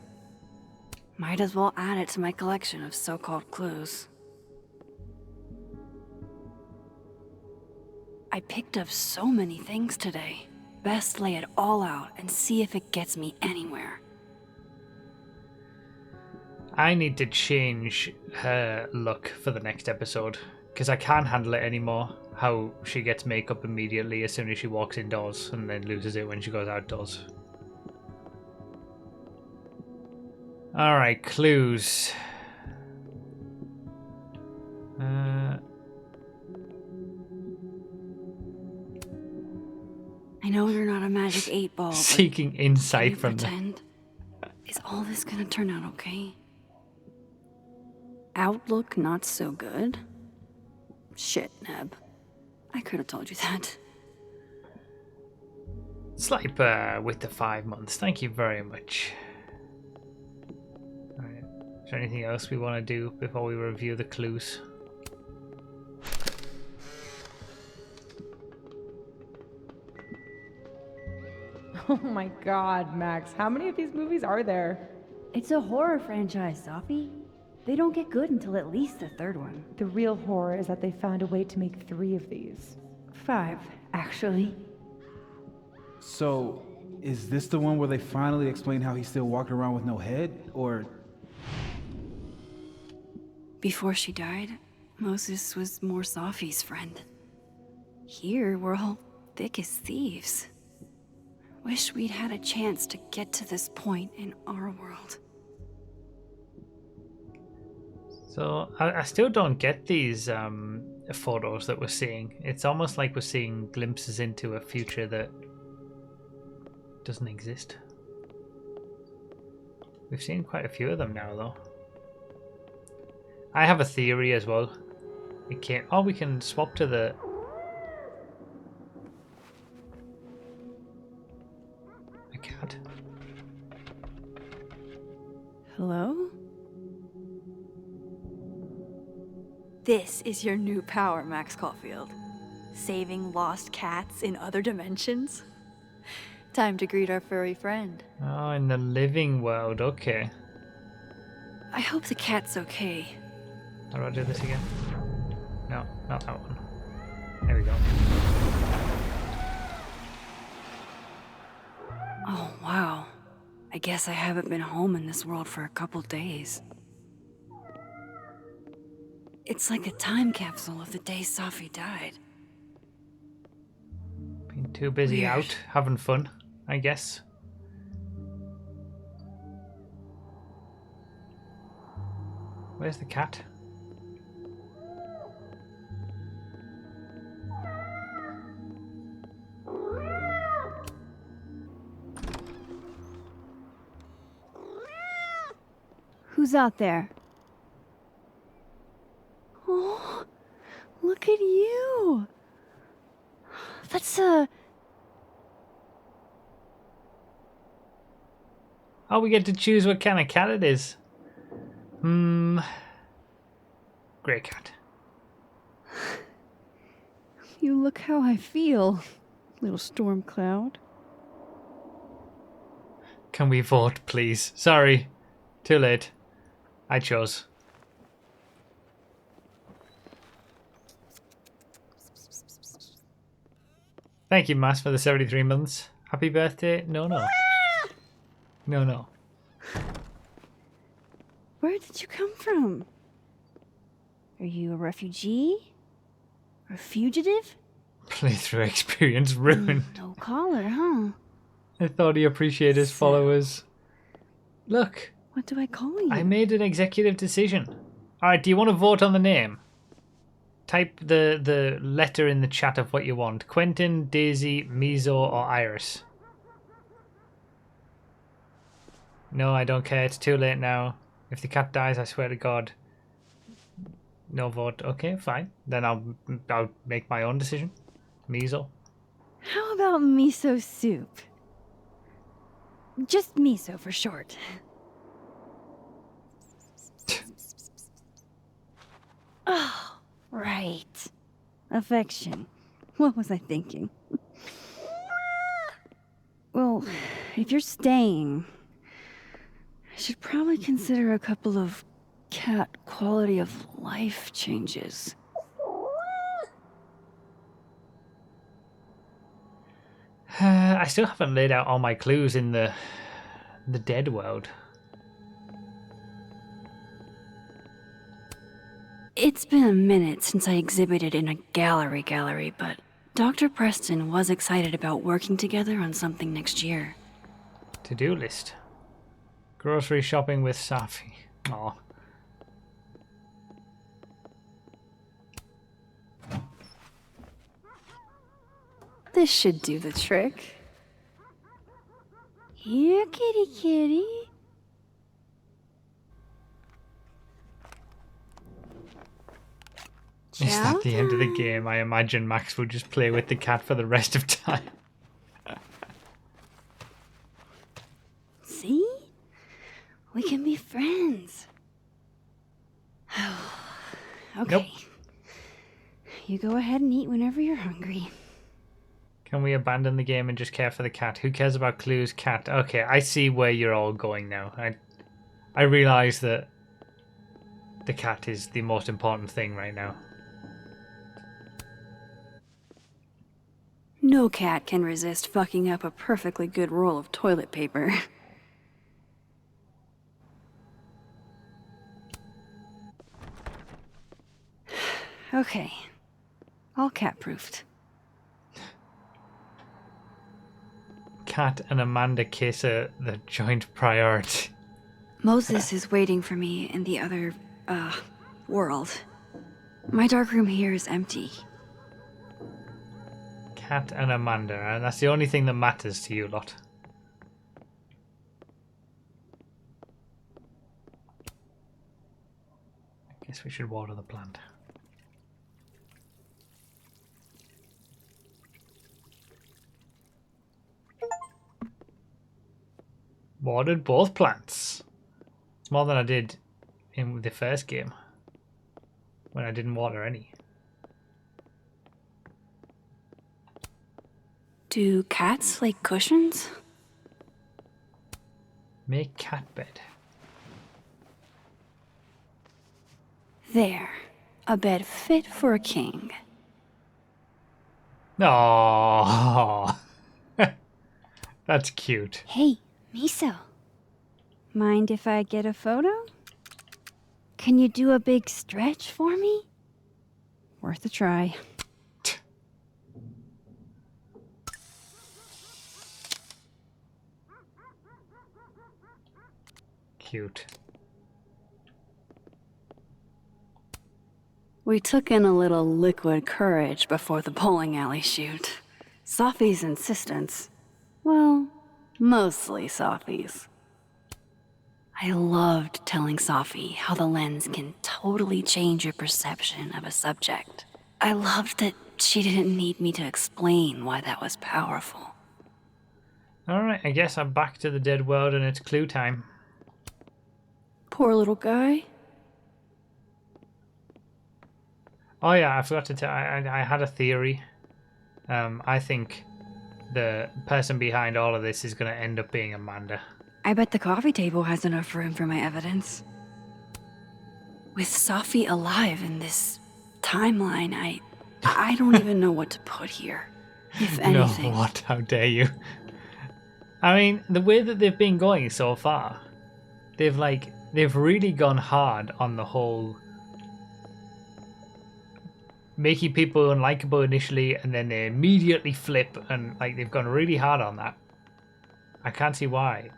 [SPEAKER 2] Might as well add it to my collection of so-called clues. I picked up so many things today. Best lay it all out and see if it gets me anywhere.
[SPEAKER 1] I need to change her look for the next episode because I can't handle it anymore. How she gets makeup immediately as soon as she walks indoors and then loses it when she goes outdoors. Alright, clues.
[SPEAKER 2] I know you're not a magic 8-ball.
[SPEAKER 1] Seeking insight from them.
[SPEAKER 2] Pretend. Is all this gonna turn out okay? Outlook not so good? Shit, Neb. I could have told you that.
[SPEAKER 1] Sliper with the 5 months. Thank you very much. Alright. Is there anything else we want to do before we review the clues?
[SPEAKER 4] Oh my god, Max, how many of these movies are there?
[SPEAKER 2] It's a horror franchise, Safi. They don't get good until at least the third one.
[SPEAKER 4] The real horror is that they found a way to make 3 of these.
[SPEAKER 2] 5, actually.
[SPEAKER 11] So, is this the one where they finally explain how he's still walking around with no head? Or...
[SPEAKER 2] Before she died, Moses was more Safi's friend. Here, we're all thick as thieves. Wish we'd had a chance to get to this point in our world.
[SPEAKER 1] So, I still don't get these photos that we're seeing. It's almost like we're seeing glimpses into a future that doesn't exist. We've seen quite a few of them now, though. I have a theory as well. We can't. Oh, we can swap to the. A cat.
[SPEAKER 2] Hello? This is your new power, Max Caulfield. Saving lost cats in other dimensions? Time to greet our furry friend.
[SPEAKER 1] Oh, in the living world. Okay.
[SPEAKER 2] I hope the cat's okay.
[SPEAKER 1] How do I do this again? No, not that one. There we go.
[SPEAKER 2] Oh, wow. I guess I haven't been home in this world for a couple days. It's like a time capsule of the day Safi died.
[SPEAKER 1] Been too busy
[SPEAKER 2] Weird.
[SPEAKER 1] out, having fun, I guess. Where's the cat?
[SPEAKER 2] Who's out there? Oh, look at you. That's
[SPEAKER 1] Oh, we get to choose what kind of cat it is. Grey cat.
[SPEAKER 2] You look how I feel, little storm cloud.
[SPEAKER 1] Can we vote, please? Sorry. Too late. I chose. Thank you, Mass, for the 73 months. Happy birthday. No. No.
[SPEAKER 2] Where did you come from? Are you a refugee? A fugitive?
[SPEAKER 1] Playthrough experience ruined.
[SPEAKER 2] No collar, huh?
[SPEAKER 1] I thought he appreciated his followers. Look.
[SPEAKER 2] What do I call you?
[SPEAKER 1] I made an executive decision. Alright, do you want to vote on the name? Type the letter in the chat of what you want. Quentin, Daisy, Mizo, or Iris. No, I don't care. It's too late now. If the cat dies, I swear to God. No vote. Okay, fine. Then I'll make my own decision. Mizo.
[SPEAKER 2] How about miso soup? Just miso for short. Oh, right. Affection. What was I thinking? Well, if you're staying, I should probably consider a couple of cat quality of life changes.
[SPEAKER 1] I still haven't laid out all my clues in the dead world.
[SPEAKER 2] It's been a minute since I exhibited in a gallery, but Dr. Preston was excited about working together on something next year.
[SPEAKER 1] To-do list. Grocery shopping with Safi. Aw.
[SPEAKER 2] This should do the trick. Here, kitty kitty.
[SPEAKER 1] Is that the end of the game? I imagine Max will just play with the cat for the rest of time.
[SPEAKER 2] See? We can be friends. Okay.
[SPEAKER 1] Nope.
[SPEAKER 2] You go ahead and eat whenever you're hungry.
[SPEAKER 1] Can we abandon the game and just care for the cat? Who cares about clues? Cat. Okay, I see where you're all going now. I realize that the cat is the most important thing right now.
[SPEAKER 2] No cat can resist fucking up a perfectly good roll of toilet paper. Okay. All cat-proofed.
[SPEAKER 1] Cat and Amanda kiss are the joint priority.
[SPEAKER 2] Moses is waiting for me in the other, world. My darkroom here is empty.
[SPEAKER 1] Cat and Amanda, and that's the only thing that matters to you lot. I guess we should water the plant. Watered both plants. It's more than I did in the first game, when I didn't water any.
[SPEAKER 2] Do cats like cushions?
[SPEAKER 1] Make cat bed.
[SPEAKER 2] There. A bed fit for a king.
[SPEAKER 1] Oh, that's cute.
[SPEAKER 2] Hey, Miso. Mind if I get a photo? Can you do a big stretch for me? Worth a try.
[SPEAKER 1] Cute.
[SPEAKER 2] We took in a little liquid courage before the bowling alley shoot. Safi's insistence. Well, mostly Safi's. I loved telling Safi how the lens can totally change your perception of a subject. I loved that she didn't need me to explain why that was powerful.
[SPEAKER 1] Alright, I guess I'm back to the dead world and it's clue time.
[SPEAKER 2] Poor little guy.
[SPEAKER 1] Oh yeah, I forgot to tell. I had a theory. I think the person behind all of this is going to end up being Amanda.
[SPEAKER 2] I bet the coffee table has enough room for my evidence. With Safi alive in this timeline, I don't even know what to put here. If
[SPEAKER 1] No,
[SPEAKER 2] anything.
[SPEAKER 1] what? How dare you? I mean, the way that they've been going so far, they've really gone hard on the whole making people unlikable initially, and then they immediately flip, and like they've gone really hard on that. I can't see why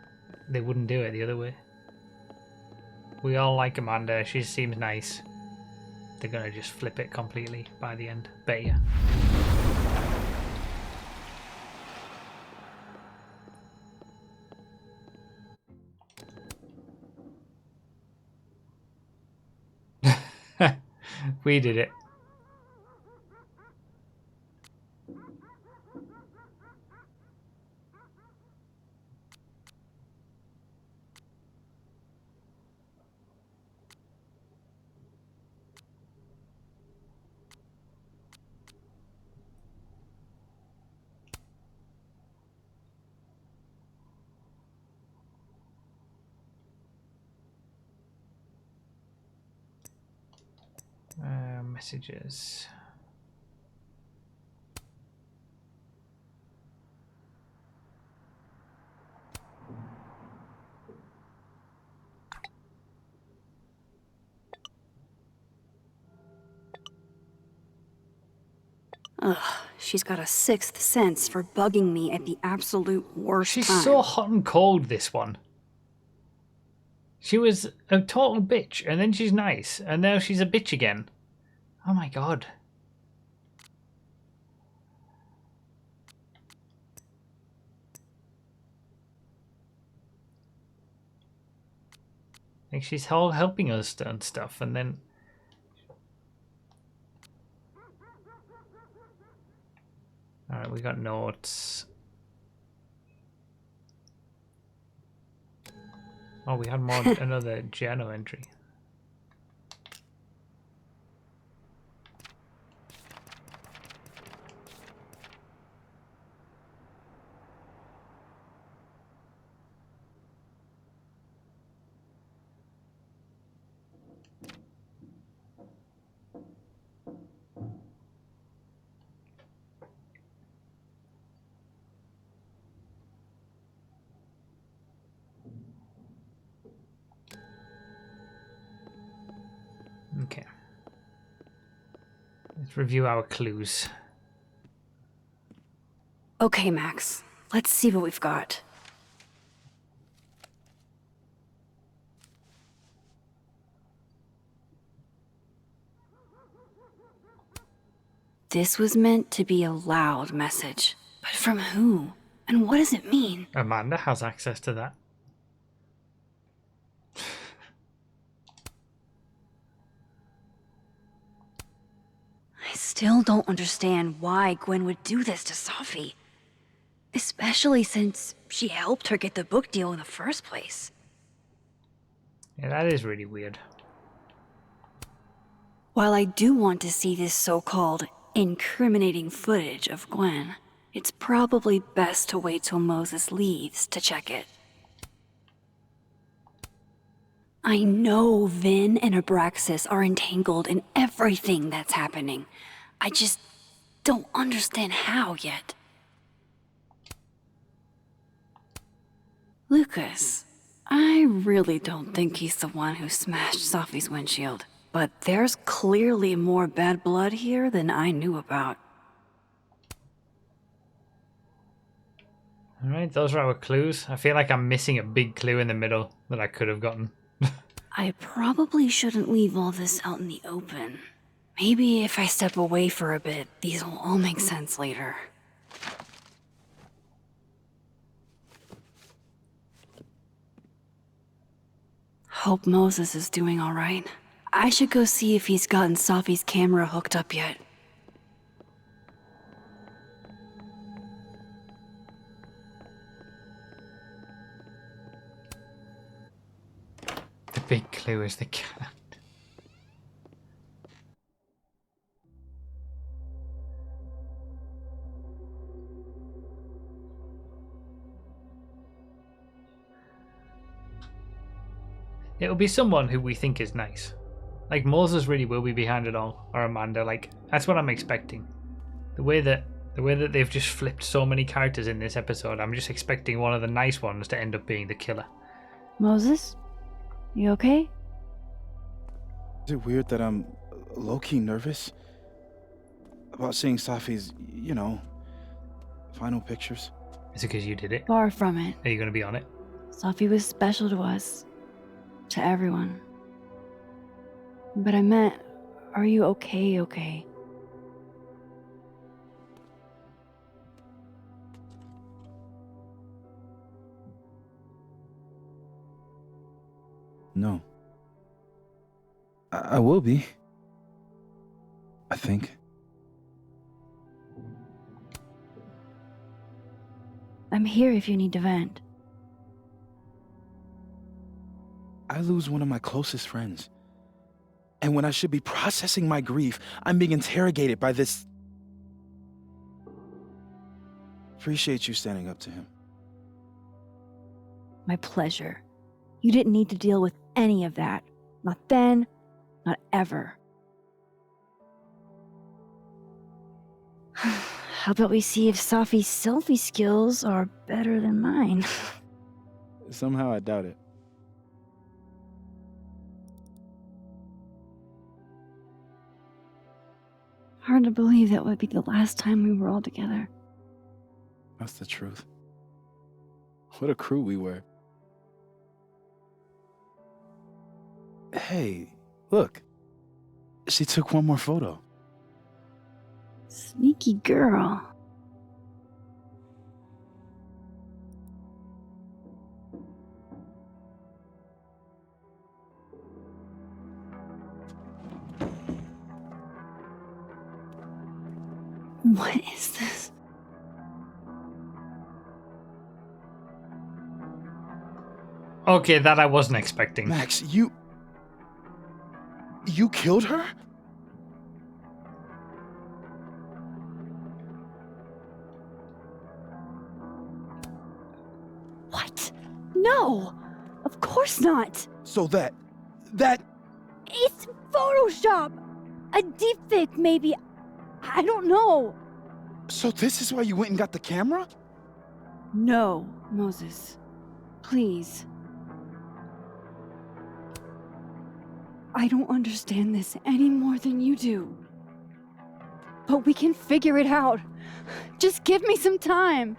[SPEAKER 1] they wouldn't do it the other way. We all like Amanda. She seems nice. They're gonna just flip it completely by the end. Bet ya. We did it. Messages.
[SPEAKER 2] Ugh, she's got a sixth sense for bugging me at the absolute worst
[SPEAKER 1] She's
[SPEAKER 2] time.
[SPEAKER 1] so hot and cold, this one. She was a total bitch, and then she's nice, and now she's a bitch again. Oh my god. Like, she's helping us and stuff, and then... Alright, we got notes. Oh, we had more another journal entry. Okay. Let's review our clues.
[SPEAKER 2] Okay, Max. Let's see what we've got. This was meant to be a loud message. But from who? And what does it mean?
[SPEAKER 1] Amanda has access to that.
[SPEAKER 2] I still don't understand why Gwen would do this to Safi. Especially since she helped her get the book deal in the first place.
[SPEAKER 1] Yeah, that is really weird.
[SPEAKER 2] While I do want to see this so-called incriminating footage of Gwen, it's probably best to wait till Moses leaves to check it. I know Vin and Abraxas are entangled in everything that's happening. I just don't understand how yet. Lucas, I really don't think he's the one who smashed Safi's windshield. But there's clearly more bad blood here than I knew about.
[SPEAKER 1] Alright, those are our clues. I feel like I'm missing a big clue in the middle that I could have gotten.
[SPEAKER 2] I probably shouldn't leave all this out in the open. Maybe if I step away for a bit, these will all make sense later. Hope Moses is doing all right. I should go see if he's gotten Safi's camera hooked up yet.
[SPEAKER 1] The big clue is the cat. it'll be someone who we think is nice. Like Moses really will be behind it all, or Amanda. Like that's what I'm expecting. The way that they've just flipped so many characters in this episode, I'm just expecting one of the nice ones to end up being the killer.
[SPEAKER 2] Moses? You okay?
[SPEAKER 11] Is it weird that I'm low-key nervous about seeing Safi's, final pictures?
[SPEAKER 1] Is it because you did it?
[SPEAKER 2] Far from it.
[SPEAKER 1] Are you going to be on it?
[SPEAKER 2] Safi was special to us. To everyone. But I meant, are you okay?
[SPEAKER 11] No. I will be. I think.
[SPEAKER 2] I'm here if you need to vent.
[SPEAKER 11] I lose one of my closest friends. And when I should be processing my grief, I'm being interrogated by this... Appreciate you standing up to him.
[SPEAKER 2] My pleasure. You didn't need to deal with any of that. Not then, not ever. How about we see if Safi's selfie skills are better than mine?
[SPEAKER 11] Somehow I doubt it.
[SPEAKER 2] Hard to believe that would be the last time we were all together.
[SPEAKER 11] That's the truth. What a crew we were. Hey, look. She took one more photo.
[SPEAKER 2] Sneaky girl. What is this?
[SPEAKER 1] Okay, that I wasn't expecting.
[SPEAKER 11] Max, you killed her?
[SPEAKER 2] What? No! Of course not!
[SPEAKER 11] So that...
[SPEAKER 2] It's Photoshop! A deepfake, maybe. I don't know.
[SPEAKER 11] So this is why you went and got the camera?
[SPEAKER 2] No, Moses. Please. I don't understand this any more than you do. But we can figure it out. Just give me some time.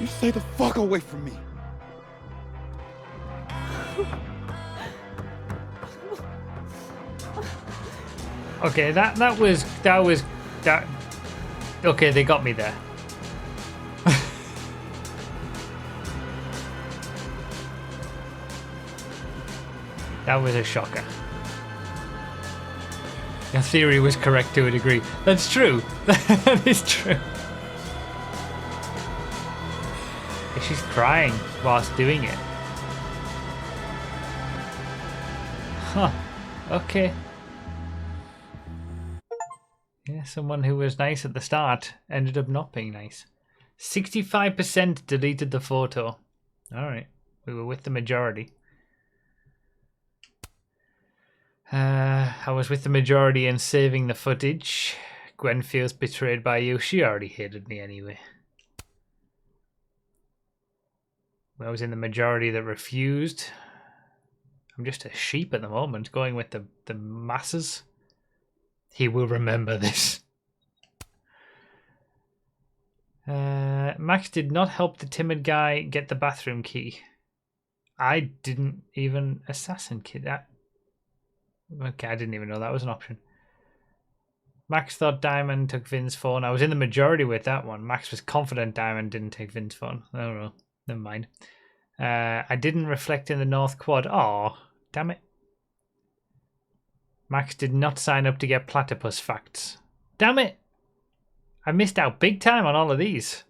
[SPEAKER 11] You stay the fuck away from me.
[SPEAKER 1] Okay, that was. Okay, they got me there. That was a shocker. Your theory was correct to a degree. That's true. That is true. She's crying whilst doing it. Huh. Okay. Yeah, someone who was nice at the start ended up not being nice. 65% deleted the photo. Alright. We were with the majority. I was with the majority in saving the footage. Gwen feels betrayed by you. She already hated me anyway. I was in the majority that refused. I'm just a sheep at the moment, going with the masses. He will remember this. Max did not help the timid guy get the bathroom key. I didn't even assassin kid that. Okay, I didn't even know that was an option. Max thought Diamond took Vin's phone. I was in the majority with that one. Max was confident Diamond didn't take Vin's phone. I don't know. Never mind. I didn't reflect in the North Quad. Oh, damn it. Max did not sign up to get platypus facts. Damn it. I missed out big time on all of these.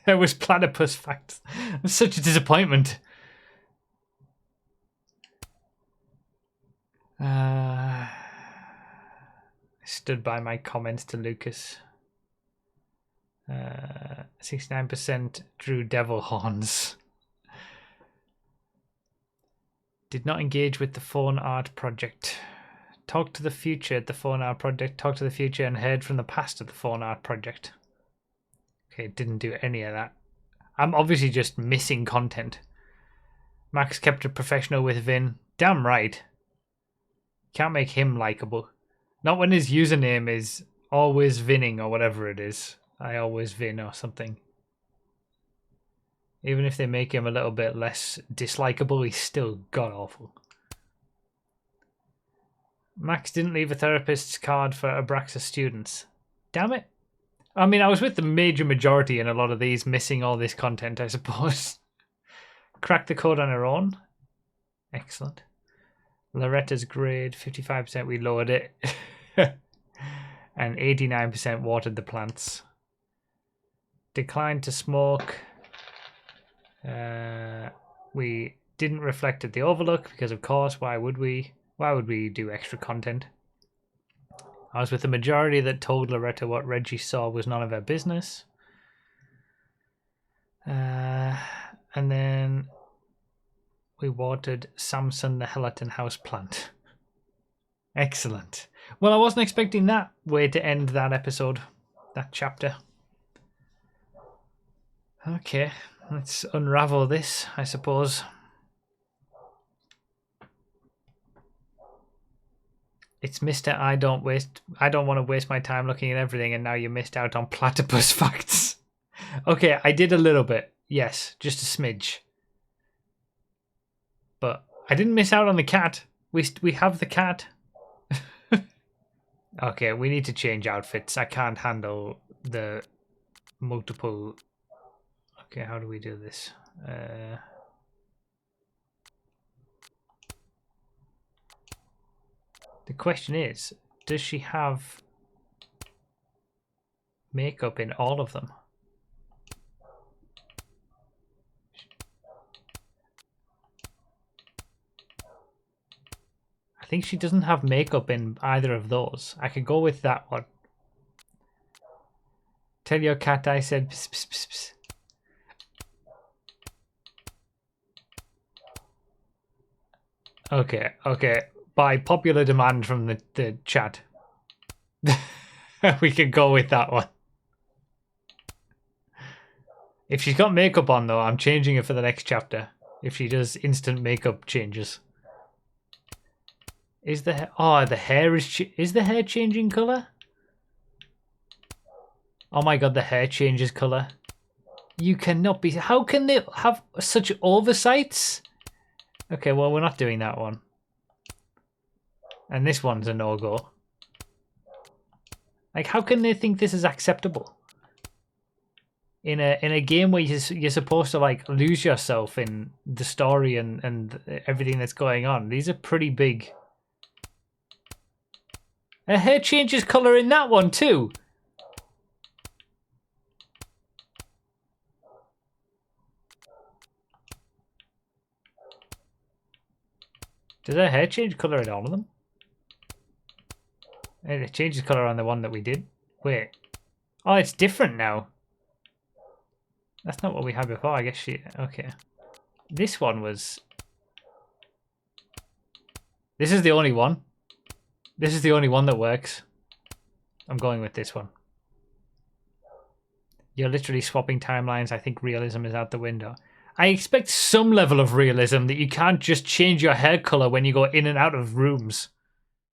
[SPEAKER 1] There was platypus facts. It's such a disappointment. Stood by my comments to Lucas. 69% drew devil horns. Did not engage with the phone art project. Talked to the future at the phone art project. Talked to the future and heard from the past at the phone art project. Okay, didn't do any of that. I'm obviously just missing content. Max kept it professional with Vin. Damn right. Can't make him likable. Not when his username is always Vinning or whatever it is. I always Vin or something. Even if they make him a little bit less dislikable, he's still god-awful. Max didn't leave a therapist's card for Abraxas students. Damn it. I mean, I was with the major majority in a lot of these, missing all this content, I suppose. Cracked the code on her own. Excellent. Loretta's grade, 55% we lowered it. And 89% watered the plants. Declined to smoke. We didn't reflect at the Overlook because, of course, why would we? Why would we do extra content? I was with the majority that told Loretta what Reggie saw was none of her business. And then we watered Samson the Hellerton houseplant. Excellent. Well, I wasn't expecting that way to end that episode, that chapter. Okay, let's unravel this, I suppose. It's Mr. I don't want to waste my time looking at everything, and now you missed out on platypus facts. Okay, I did a little bit. Yes, just a smidge. But I didn't miss out on the cat. We have the cat. Okay, we need to change outfits. I can't handle the multiple... Okay, how do we do this? The question is, does she have makeup in all of them? I think she doesn't have makeup in either of those. I could go with that one. Tell your cat I said pss, pss, pss, pss. Okay, okay. By popular demand from the chat. We could go with that one. If she's got makeup on though, I'm changing it for the next chapter. If she does instant makeup changes. Is the hair... the hair is the hair changing colour? Oh my god, the hair changes colour. You cannot be... How can they have such oversights? Okay, well, we're not doing that one. And this one's a no-go. Like, how can they think this is acceptable? In a game where you're supposed to, like, lose yourself in the story and everything that's going on. These are pretty big. Her hair changes colour in that one, too. Does her hair change colour in all of them? It changes colour on the one that we did. Wait. Oh, it's different now. That's not what we had before. I guess she... Okay. This one was... This is the only one. This is the only one that works. I'm going with this one. You're literally swapping timelines. I think realism is out the window. I expect some level of realism that you can't just change your hair colour when you go in and out of rooms.